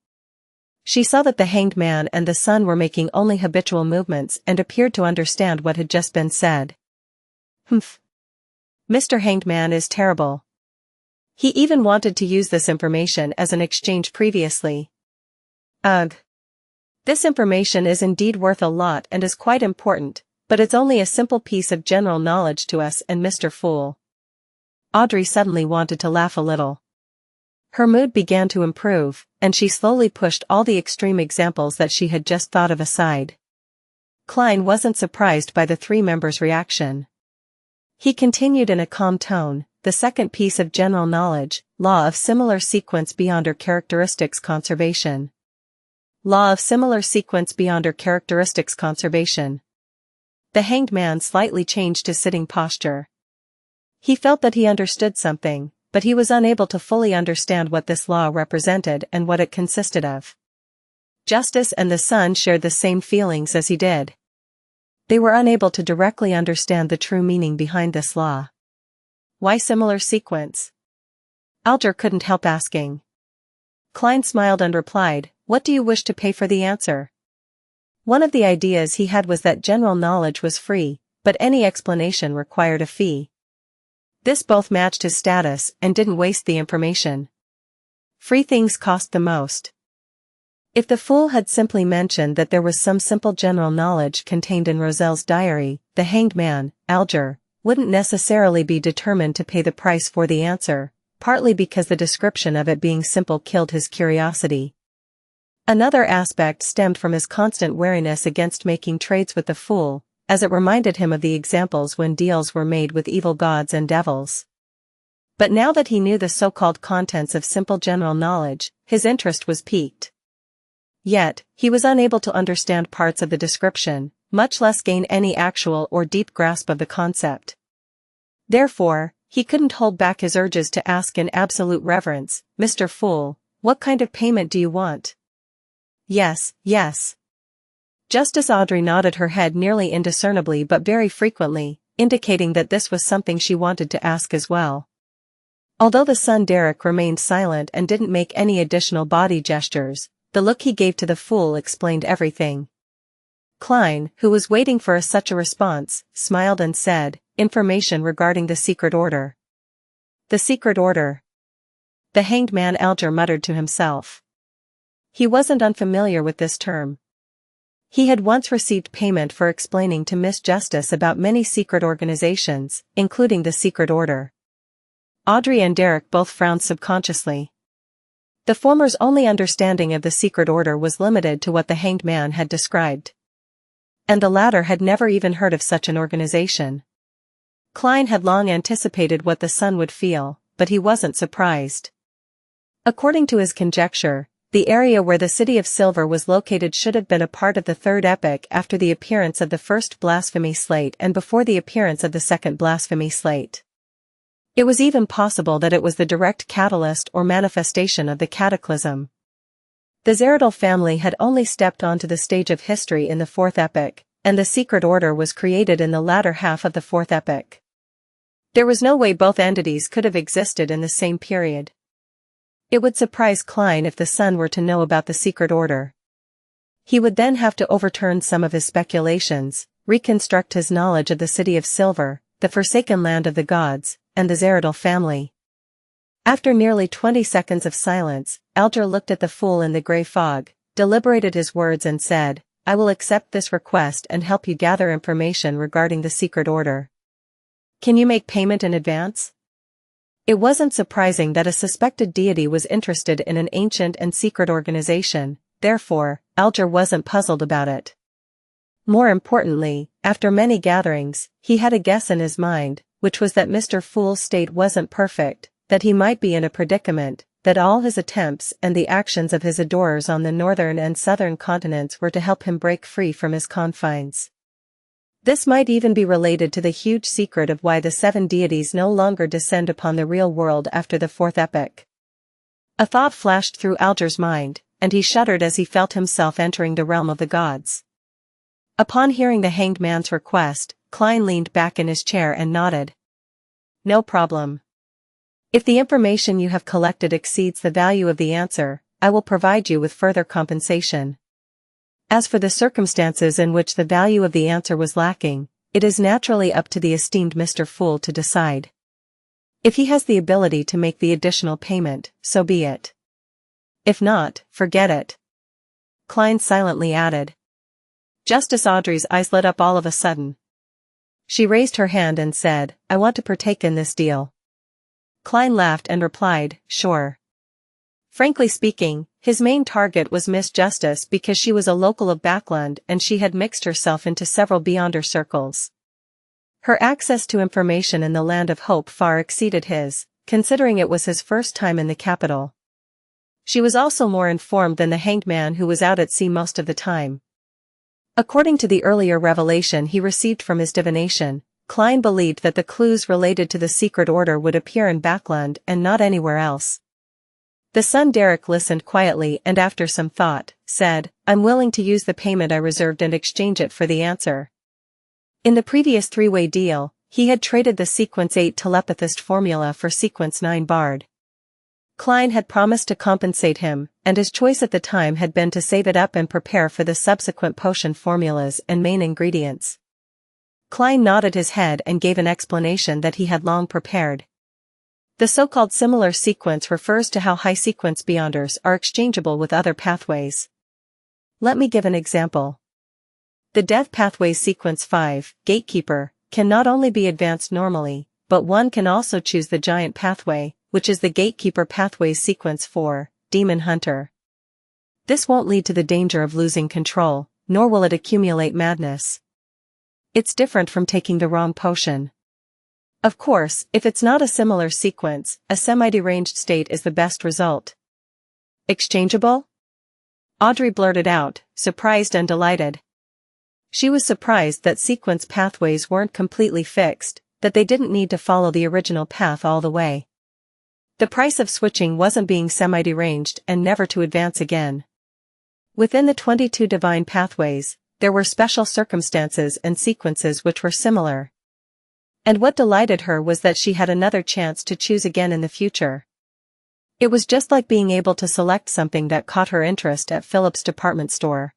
She saw that the hanged man and the sun were making only habitual movements and appeared to understand what had just been said. Humph. Mr. Hanged Man is terrible. He even wanted to use this information as an exchange previously. Ugh. This information is indeed worth a lot and is quite important, But it's only a simple piece of general knowledge to us and Mr. Fool. Audrey suddenly wanted to laugh a little. Her mood began to improve, and she slowly pushed all the extreme examples that she had just thought of aside. Klein wasn't surprised by the three members' reaction. He continued in a calm tone, the second piece of general knowledge, law of similar sequence beyond or characteristics conservation. Law of similar sequence beyond or characteristics conservation. The hanged man slightly changed his sitting posture. He felt that he understood something, but he was unable to fully understand what this law represented and what it consisted of. Justice and the Sun shared the same feelings as he did. They were unable to directly understand the true meaning behind this law. Why similar sequence? Alger couldn't help asking. Klein smiled and replied, "What do you wish to pay for the answer?" One of the ideas he had was that general knowledge was free, but any explanation required a fee. This both matched his status and didn't waste the information. Free things cost the most. If the fool had simply mentioned that there was some simple general knowledge contained in Roselle's diary, the hanged man, Alger, wouldn't necessarily be determined to pay the price for the answer, partly because the description of it being simple killed his curiosity. Another aspect stemmed from his constant wariness against making trades with the fool, as it reminded him of the examples when deals were made with evil gods and devils. But now that he knew the so-called contents of simple general knowledge, his interest was piqued. Yet, he was unable to understand parts of the description, much less gain any actual or deep grasp of the concept. Therefore, he couldn't hold back his urges to ask in absolute reverence, "Mr. Fool, what kind of payment do you want?" "Yes, yes." Just as Audrey nodded her head nearly indiscernibly but very frequently, indicating that this was something she wanted to ask as well. Although the son Derek remained silent and didn't make any additional body gestures, the look he gave to the fool explained everything. Klein, who was waiting for such a response, smiled and said, "Information regarding the secret order." The secret order. The hanged man Alger muttered to himself. He wasn't unfamiliar with this term. He had once received payment for explaining to Miss Justice about many secret organizations, including the secret order. Audrey and Derek both frowned subconsciously. The former's only understanding of the secret order was limited to what the hanged man had described. And the latter had never even heard of such an organization. Klein had long anticipated what the son would feel, but he wasn't surprised. According to his conjecture, the area where the City of Silver was located should have been a part of the third epoch after the appearance of the first blasphemy slate and before the appearance of the second blasphemy slate. It was even possible that it was the direct catalyst or manifestation of the cataclysm. The Zeradal family had only stepped onto the stage of history in the fourth epoch, and the secret order was created in the latter half of the fourth epoch. There was no way both entities could have existed in the same period. It would surprise Klein if the son were to know about the secret order. He would then have to overturn some of his speculations, reconstruct his knowledge of the City of Silver, the Forsaken Land of the Gods, and the Zeradal family. After nearly 20 seconds of silence, Alger looked at the fool in the grey fog, deliberated his words and said, "I will accept this request and help you gather information regarding the secret order. Can you make payment in advance?" It wasn't surprising that a suspected deity was interested in an ancient and secret organization, therefore, Alger wasn't puzzled about it. More importantly, after many gatherings, he had a guess in his mind, which was that Mr. Fool's state wasn't perfect, that he might be in a predicament, that all his attempts and the actions of his adorers on the northern and southern continents were to help him break free from his confines. This might even be related to the huge secret of why the seven deities no longer descend upon the real world after the fourth epoch. A thought flashed through Alger's mind, and he shuddered as he felt himself entering the realm of the gods. Upon hearing the hanged man's request, Klein leaned back in his chair and nodded. "No problem. If the information you have collected exceeds the value of the answer, I will provide you with further compensation. As for the circumstances in which the value of the answer was lacking, it is naturally up to the esteemed Mr. Fool to decide. If he has the ability to make the additional payment, so be it. If not, forget it." Klein silently added. Justice Audrey's eyes lit up all of a sudden. She raised her hand and said, "I want to partake in this deal." Klein laughed and replied, "Sure." Frankly speaking, his main target was Miss Justice because she was a local of Backland and she had mixed herself into several Beyonder circles. Her access to information in the Land of Hope far exceeded his, considering it was his first time in the capital. She was also more informed than the hanged man who was out at sea most of the time. According to the earlier revelation he received from his divination, Klein believed that the clues related to the secret order would appear in Backland and not anywhere else. The son Derek listened quietly and after some thought, said, "I'm willing to use the payment I reserved and exchange it for the answer." In the previous three-way deal, he had traded the Sequence 8 telepathist formula for Sequence 9 Bard. Klein had promised to compensate him, and his choice at the time had been to save it up and prepare for the subsequent potion formulas and main ingredients. Klein nodded his head and gave an explanation that he had long prepared. The so-called similar sequence refers to how high sequence Beyonders are exchangeable with other pathways. Let me give an example. The Death Pathway's Sequence 5, Gatekeeper, can not only be advanced normally, but one can also choose the Giant Pathway, which is the Gatekeeper Pathway's Sequence 4, Demon Hunter. This won't lead to the danger of losing control, nor will it accumulate madness. It's different from taking the wrong potion. Of course, if it's not a similar sequence, a semi-deranged state is the best result. Exchangeable? Audrey blurted out, surprised and delighted. She was surprised that sequence pathways weren't completely fixed, that they didn't need to follow the original path all the way. The price of switching wasn't being semi-deranged and never to advance again. Within the 22 divine pathways, there were special circumstances and sequences which were similar. And what delighted her was that she had another chance to choose again in the future. It was just like being able to select something that caught her interest at Philip's department store.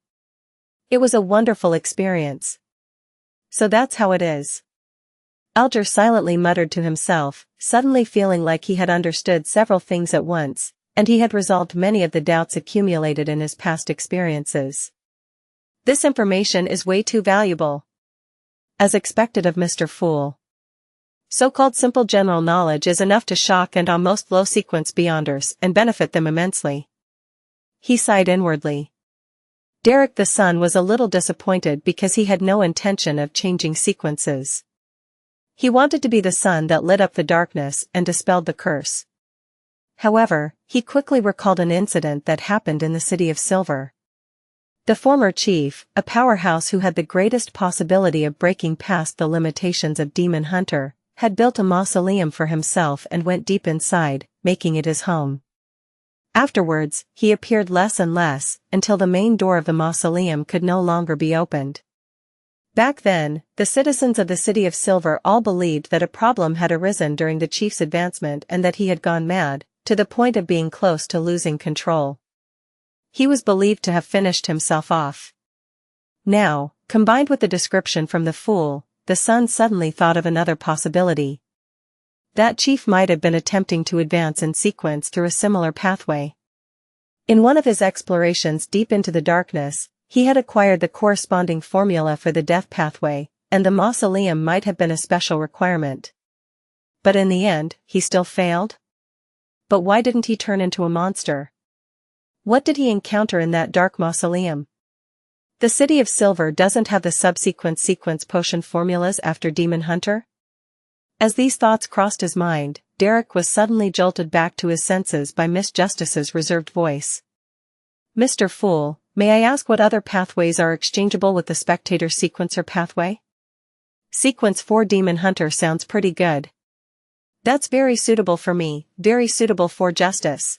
It was a wonderful experience. So that's how it is. Alger silently muttered to himself, suddenly feeling like he had understood several things at once, and he had resolved many of the doubts accumulated in his past experiences. This information is way too valuable. As expected of Mr. Fool. So-called simple general knowledge is enough to shock and almost low sequence Beyonders and benefit them immensely. He sighed inwardly. Derek the son was a little disappointed because he had no intention of changing sequences. He wanted to be the sun that lit up the darkness and dispelled the curse. However, he quickly recalled an incident that happened in the City of Silver. The former chief, a powerhouse who had the greatest possibility of breaking past the limitations of Demon Hunter, had built a mausoleum for himself and went deep inside, making it his home. Afterwards, he appeared less and less, until the main door of the mausoleum could no longer be opened. Back then, the citizens of the City of Silver all believed that a problem had arisen during the chief's advancement and that he had gone mad, to the point of being close to losing control. He was believed to have finished himself off. Now, combined with the description from the fool, the son suddenly thought of another possibility. That chief might have been attempting to advance in sequence through a similar pathway. In one of his explorations deep into the darkness, he had acquired the corresponding formula for the death pathway, and the mausoleum might have been a special requirement. But in the end, he still failed? But why didn't he turn into a monster? What did he encounter in that dark mausoleum? The City of Silver doesn't have the subsequent sequence potion formulas after Demon Hunter? As these thoughts crossed his mind, Derek was suddenly jolted back to his senses by Miss Justice's reserved voice. "Mr. Fool, may I ask what other pathways are exchangeable with the Spectator Sequencer pathway?" "Sequence 4 Demon Hunter sounds pretty good." "That's very suitable for me, very suitable for Justice."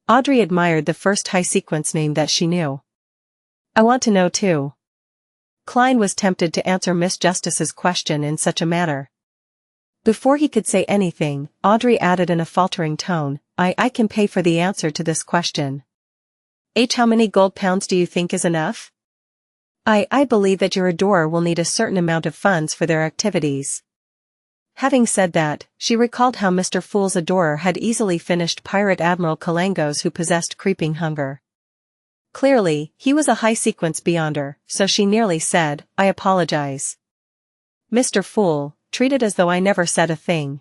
Audrey admired the first high sequence name that she knew. "I want to know too." Klein was tempted to answer Miss Justice's question in such a manner. Before he could say anything, Audrey added in a faltering tone, I can pay for the answer to this question." How many gold pounds do you think is enough?" I believe that your adorer will need a certain amount of funds for their activities." Having said that, she recalled how Mr. Fool's adorer had easily finished Pirate Admiral Kalangos who possessed creeping hunger. Clearly, he was a high-sequence beyonder, so she nearly said, "I apologize. Mr. Fool, treat it as though I never said a thing."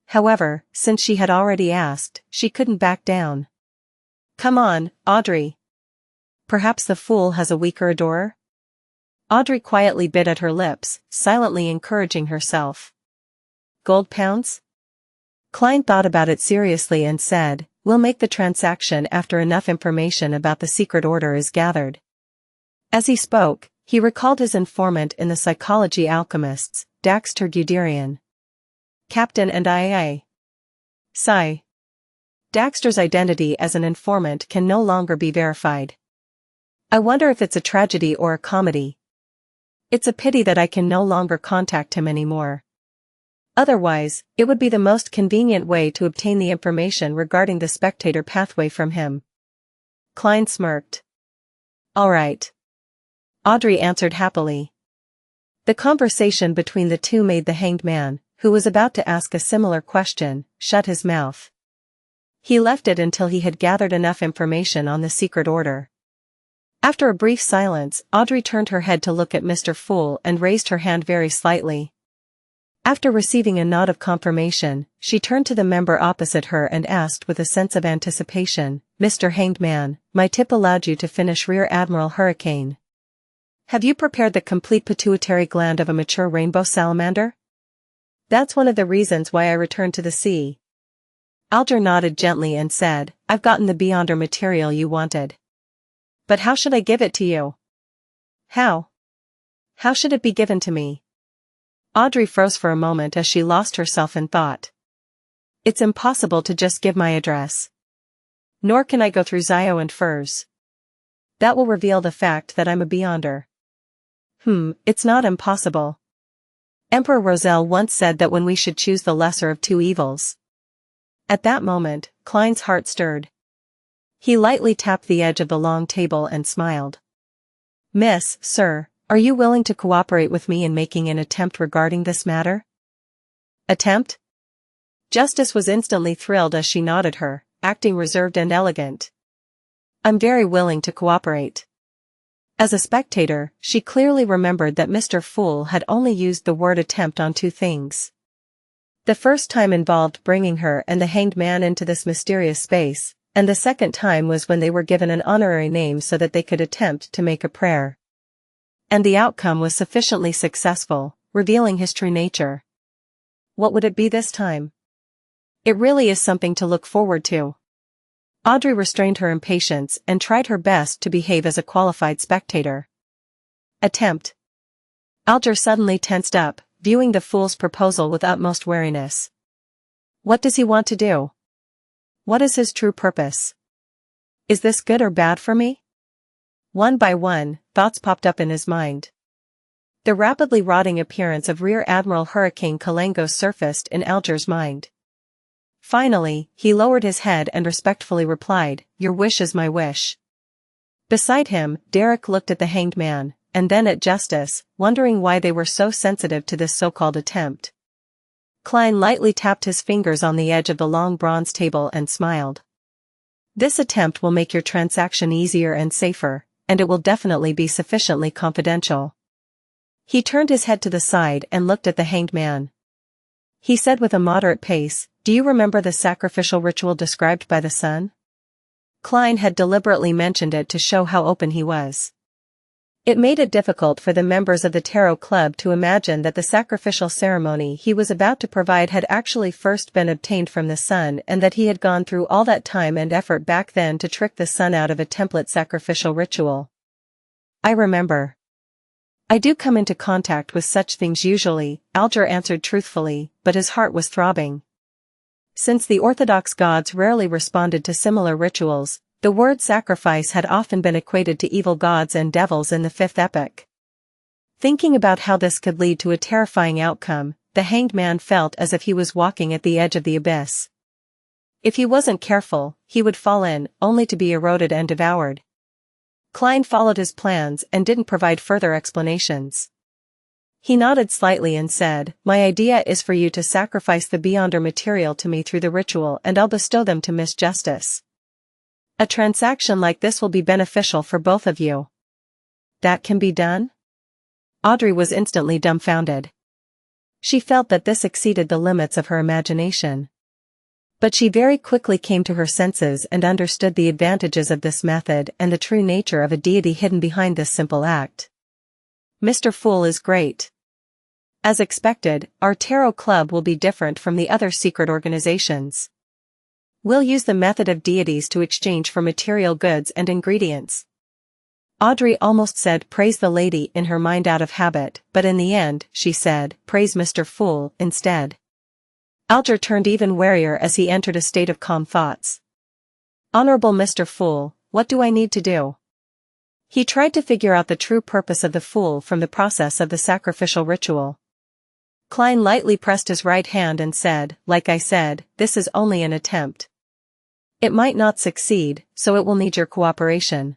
However, since she had already asked, she couldn't back down. "Come on, Audrey. Perhaps the fool has a weaker adorer?" Audrey quietly bit at her lips, silently encouraging herself. "Gold pounds?" Klein thought about it seriously and said, "We'll make the transaction after enough information about the secret order is gathered." As he spoke, he recalled his informant in the Psychology Alchemists, Daxter Guderian. Captain and I.A. Sigh. Daxter's identity as an informant can no longer be verified. I wonder if it's a tragedy or a comedy. It's a pity that I can no longer contact him anymore. Otherwise, it would be the most convenient way to obtain the information regarding the spectator pathway from him. Klein smirked. "All right." Audrey answered happily. The conversation between the two made the hanged man, who was about to ask a similar question, shut his mouth. He left it until he had gathered enough information on the secret order. After a brief silence, Audrey turned her head to look at Mr. Fool and raised her hand very slightly. After receiving a nod of confirmation, she turned to the member opposite her and asked with a sense of anticipation, "Mr. Hanged Man, my tip allowed you to finish Rear Admiral Hurricane. Have you prepared the complete pituitary gland of a mature rainbow salamander?" "That's one of the reasons why I returned to the sea." Alger nodded gently and said, "I've gotten the beyonder material you wanted. But how should I give it to you?" How? How should it be given to me?" Audrey froze for a moment as she lost herself in thought. "It's impossible to just give my address. Nor can I go through Zio and Furs. That will reveal the fact that I'm a beyonder." It's not impossible. Emperor Roselle once said that when we should choose the lesser of two evils." At that moment, Klein's heart stirred. He lightly tapped the edge of the long table and smiled. "Miss, sir, are you willing to cooperate with me in making an attempt regarding this matter?" "Attempt?" Justice was instantly thrilled as she nodded her, acting reserved and elegant. "I'm very willing to cooperate." As a spectator, she clearly remembered that Mr. Fool had only used the word attempt on two things. The first time involved bringing her and the hanged man into this mysterious space, and the second time was when they were given an honorary name so that they could attempt to make a prayer. And the outcome was sufficiently successful, revealing his true nature. What would it be this time? It really is something to look forward to. Audrey restrained her impatience and tried her best to behave as a qualified spectator. "Attempt." Alger suddenly tensed up, viewing the fool's proposal with utmost wariness. What does he want to do? What is his true purpose? Is this good or bad for me? One by one, thoughts popped up in his mind. The rapidly rotting appearance of Rear Admiral Hurricane Kalangos surfaced in Alger's mind. Finally, he lowered his head and respectfully replied, "Your wish is my wish." Beside him, Derek looked at the hanged man, and then at Justice, wondering why they were so sensitive to this so-called attempt. Klein lightly tapped his fingers on the edge of the long bronze table and smiled. "This attempt will make your transaction easier and safer, and it will definitely be sufficiently confidential." He turned his head to the side and looked at the hanged man. He said with a moderate pace, "Do you remember the sacrificial ritual described by the sun?" Klein had deliberately mentioned it to show how open he was. It made it difficult for the members of the Tarot Club to imagine that the sacrificial ceremony he was about to provide had actually first been obtained from the sun and that he had gone through all that time and effort back then to trick the sun out of a template sacrificial ritual. "I remember. I do come into contact with such things usually," Alger answered truthfully, but his heart was throbbing. Since the Orthodox gods rarely responded to similar rituals, the word sacrifice had often been equated to evil gods and devils in the fifth epoch. Thinking about how this could lead to a terrifying outcome, the hanged man felt as if he was walking at the edge of the abyss. If he wasn't careful, he would fall in, only to be eroded and devoured. Klein followed his plans and didn't provide further explanations. He nodded slightly and said, "My idea is for you to sacrifice the Beyonder material to me through the ritual and I'll bestow them to Miss Justice." A transaction like this will be beneficial for both of you. That can be done? Audrey was instantly dumbfounded. She felt that this exceeded the limits of her imagination. But she very quickly came to her senses and understood the advantages of this method and the true nature of a deity hidden behind this simple act. Mr. Fool is great. As expected, our tarot club will be different from the other secret organizations. We'll use the method of deities to exchange for material goods and ingredients. Audrey almost said praise the lady in her mind out of habit, but in the end, she said, praise Mr. Fool, instead. Alger turned even warier as he entered a state of calm thoughts. Honorable Mr. Fool, what do I need to do? He tried to figure out the true purpose of the fool from the process of the sacrificial ritual. Klein lightly pressed his right hand and said, like I said, this is only an attempt. It might not succeed, so it will need your cooperation.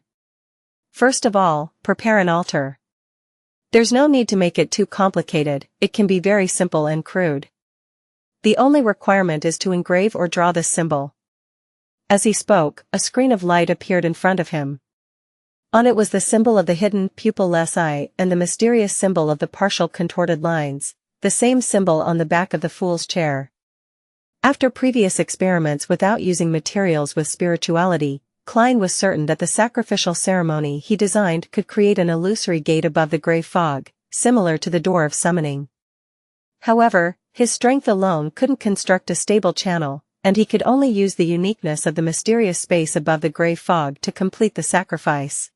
First of all, prepare an altar. There's no need to make it too complicated, it can be very simple and crude. The only requirement is to engrave or draw this symbol. As he spoke, a screen of light appeared in front of him. On it was the symbol of the hidden pupilless eye and the mysterious symbol of the partial contorted lines, the same symbol on the back of the fool's chair. After previous experiments without using materials with spirituality, Klein was certain that the sacrificial ceremony he designed could create an illusory gate above the gray fog, similar to the door of summoning. However, his strength alone couldn't construct a stable channel, and he could only use the uniqueness of the mysterious space above the gray fog to complete the sacrifice.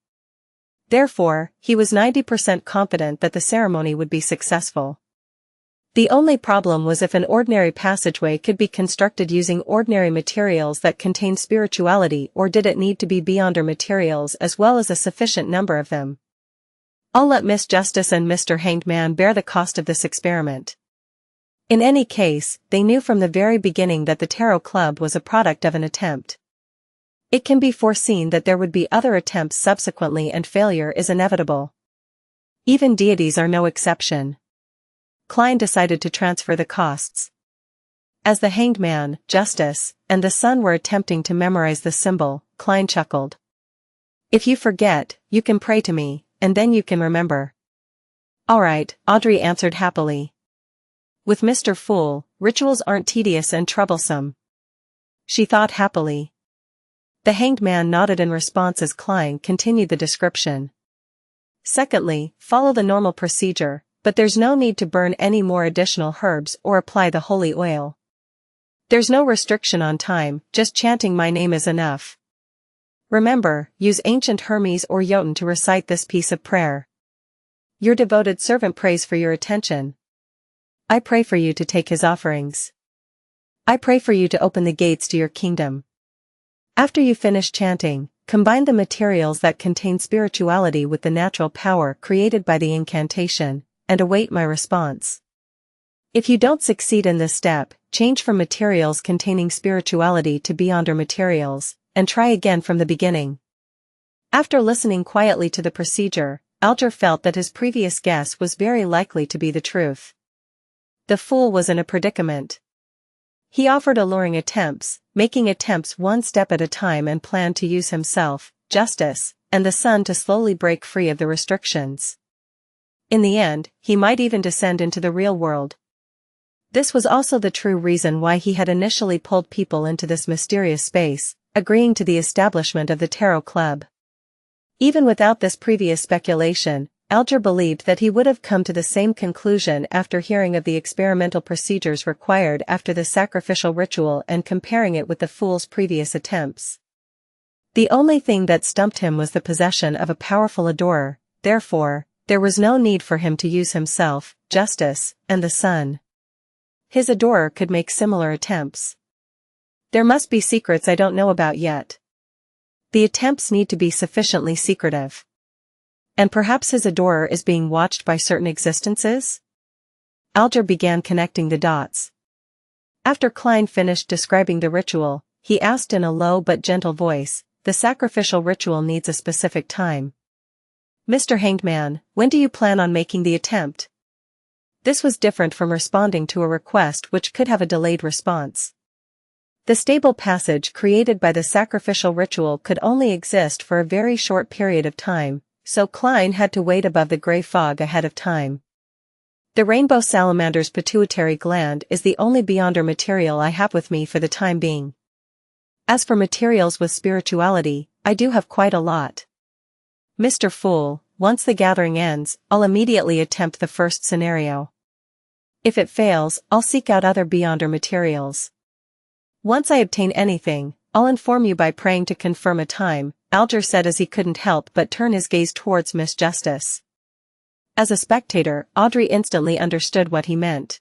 Therefore, he was 90% confident that the ceremony would be successful. The only problem was if an ordinary passageway could be constructed using ordinary materials that contain spirituality, or did it need to be beyonder materials as well as a sufficient number of them. I'll let Miss Justice and Mr. Hanged Man bear the cost of this experiment. In any case, they knew from the very beginning that the Tarot Club was a product of an attempt. It can be foreseen that there would be other attempts subsequently, and failure is inevitable. Even deities are no exception. Klein decided to transfer the costs. As the Hanged Man, Justice, and the Sun were attempting to memorize the symbol, Klein chuckled. If you forget, you can pray to me, and then you can remember. All right, Audrey answered happily. With Mr. Fool, rituals aren't tedious and troublesome. She thought happily. The Hanged Man nodded in response as Klein continued the description. Secondly, follow the normal procedure, but there's no need to burn any more additional herbs or apply the holy oil. There's no restriction on time, just chanting my name is enough. Remember, use ancient Hermes or Jotun to recite this piece of prayer. Your devoted servant prays for your attention. I pray for you to take his offerings. I pray for you to open the gates to your kingdom. After you finish chanting, combine the materials that contain spirituality with the natural power created by the incantation, and await my response. If you don't succeed in this step, change from materials containing spirituality to beyonder materials, and try again from the beginning. After listening quietly to the procedure, Alger felt that his previous guess was very likely to be the truth. The fool was in a predicament. He offered alluring attempts, making attempts one step at a time, and planned to use himself, Justice, and the Sun to slowly break free of the restrictions. In the end, he might even descend into the real world. This was also the true reason why he had initially pulled people into this mysterious space, agreeing to the establishment of the Tarot Club. Even without this previous speculation, Alger believed that he would have come to the same conclusion after hearing of the experimental procedures required after the sacrificial ritual and comparing it with the fool's previous attempts. The only thing that stumped him was the possession of a powerful adorer, therefore, there was no need for him to use himself, Justice, and the Sun. His adorer could make similar attempts. There must be secrets I don't know about yet. The attempts need to be sufficiently secretive. And perhaps his adorer is being watched by certain existences? Alger began connecting the dots. After Klein finished describing the ritual, he asked in a low but gentle voice, the sacrificial ritual needs a specific time. Mr. Hanged Man, when do you plan on making the attempt? This was different from responding to a request which could have a delayed response. The stable passage created by the sacrificial ritual could only exist for a very short period of time, so Klein had to wait above the gray fog ahead of time. The rainbow salamander's pituitary gland is the only beyonder material I have with me for the time being. As for materials with spirituality, I do have quite a lot. Mr. Fool, once the gathering ends, I'll immediately attempt the first scenario. If it fails, I'll seek out other beyonder materials. Once I obtain anything, I'll inform you by praying to confirm a time, Alger said as he couldn't help but turn his gaze towards Miss Justice. As a spectator, Audrey instantly understood what he meant.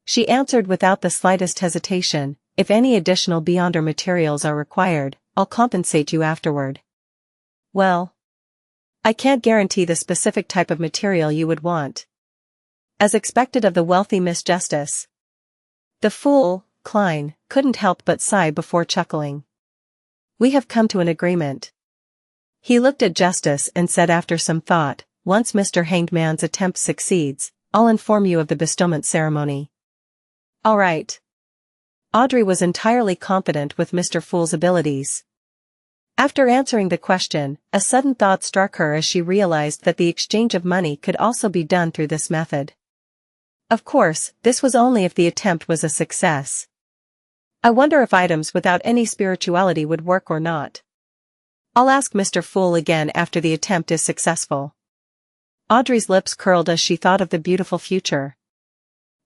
She answered without the slightest hesitation, if any additional beyonder materials are required, I'll compensate you afterward. Well, I can't guarantee the specific type of material you would want. As expected of the wealthy Miss Justice. The fool, Klein, couldn't help but sigh before chuckling. We have come to an agreement. He looked at Justice and said after some thought, once Mr. Hanged Man's attempt succeeds, I'll inform you of the bestowment ceremony. All right. Audrey was entirely confident with Mr. Fool's abilities. After answering the question, a sudden thought struck her as she realized that the exchange of money could also be done through this method. Of course, this was only if the attempt was a success. I wonder if items without any spirituality would work or not. I'll ask Mr. Fool again after the attempt is successful. Audrey's lips curled as she thought of the beautiful future.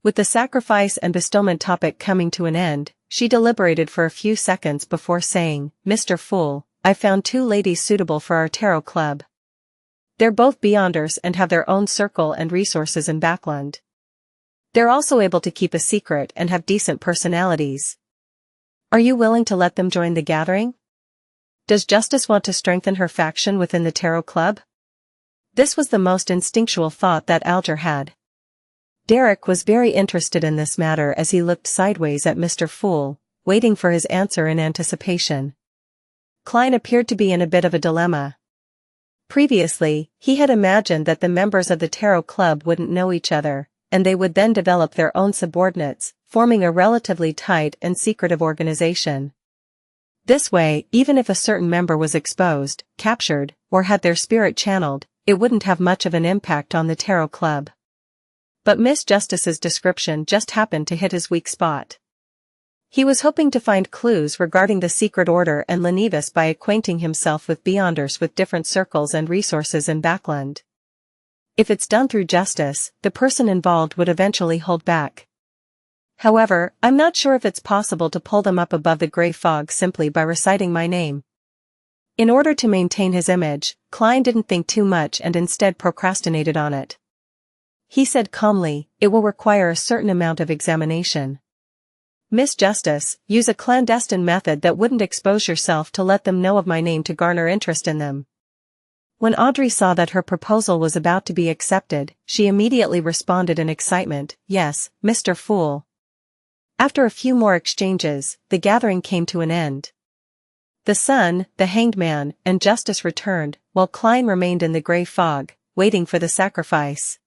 With the sacrifice and bestowment topic coming to an end, she deliberated for a few seconds before saying, Mr. Fool, I found 2 ladies suitable for our tarot club. They're both beyonders and have their own circle and resources in Backland. They're also able to keep a secret and have decent personalities. Are you willing to let them join the gathering? Does Justice want to strengthen her faction within the tarot club? This was the most instinctual thought that Alger had. Derek was very interested in this matter as he looked sideways at Mr. Fool, waiting for his answer in anticipation. Klein appeared to be in a bit of a dilemma. Previously, he had imagined that the members of the tarot club wouldn't know each other, and they would then develop their own subordinates, forming a relatively tight and secretive organization. This way, even if a certain member was exposed, captured, or had their spirit channeled, it wouldn't have much of an impact on the tarot club. But Miss Justice's description just happened to hit his weak spot. He was hoping to find clues regarding the secret order and Lenivus by acquainting himself with beyonders with different circles and resources in Backland. If it's done through Justice, the person involved would eventually hold back. However, I'm not sure if it's possible to pull them up above the gray fog simply by reciting my name. In order to maintain his image, Klein didn't think too much and instead procrastinated on it. He said calmly, it will require a certain amount of examination. Miss Justice, use a clandestine method that wouldn't expose yourself to let them know of my name to garner interest in them. When Audrey saw that her proposal was about to be accepted, she immediately responded in excitement, yes, Mr. Fool. After a few more exchanges, the gathering came to an end. The sun, the Hanged Man, and Justice returned, while Klein remained in the gray fog, waiting for the sacrifice.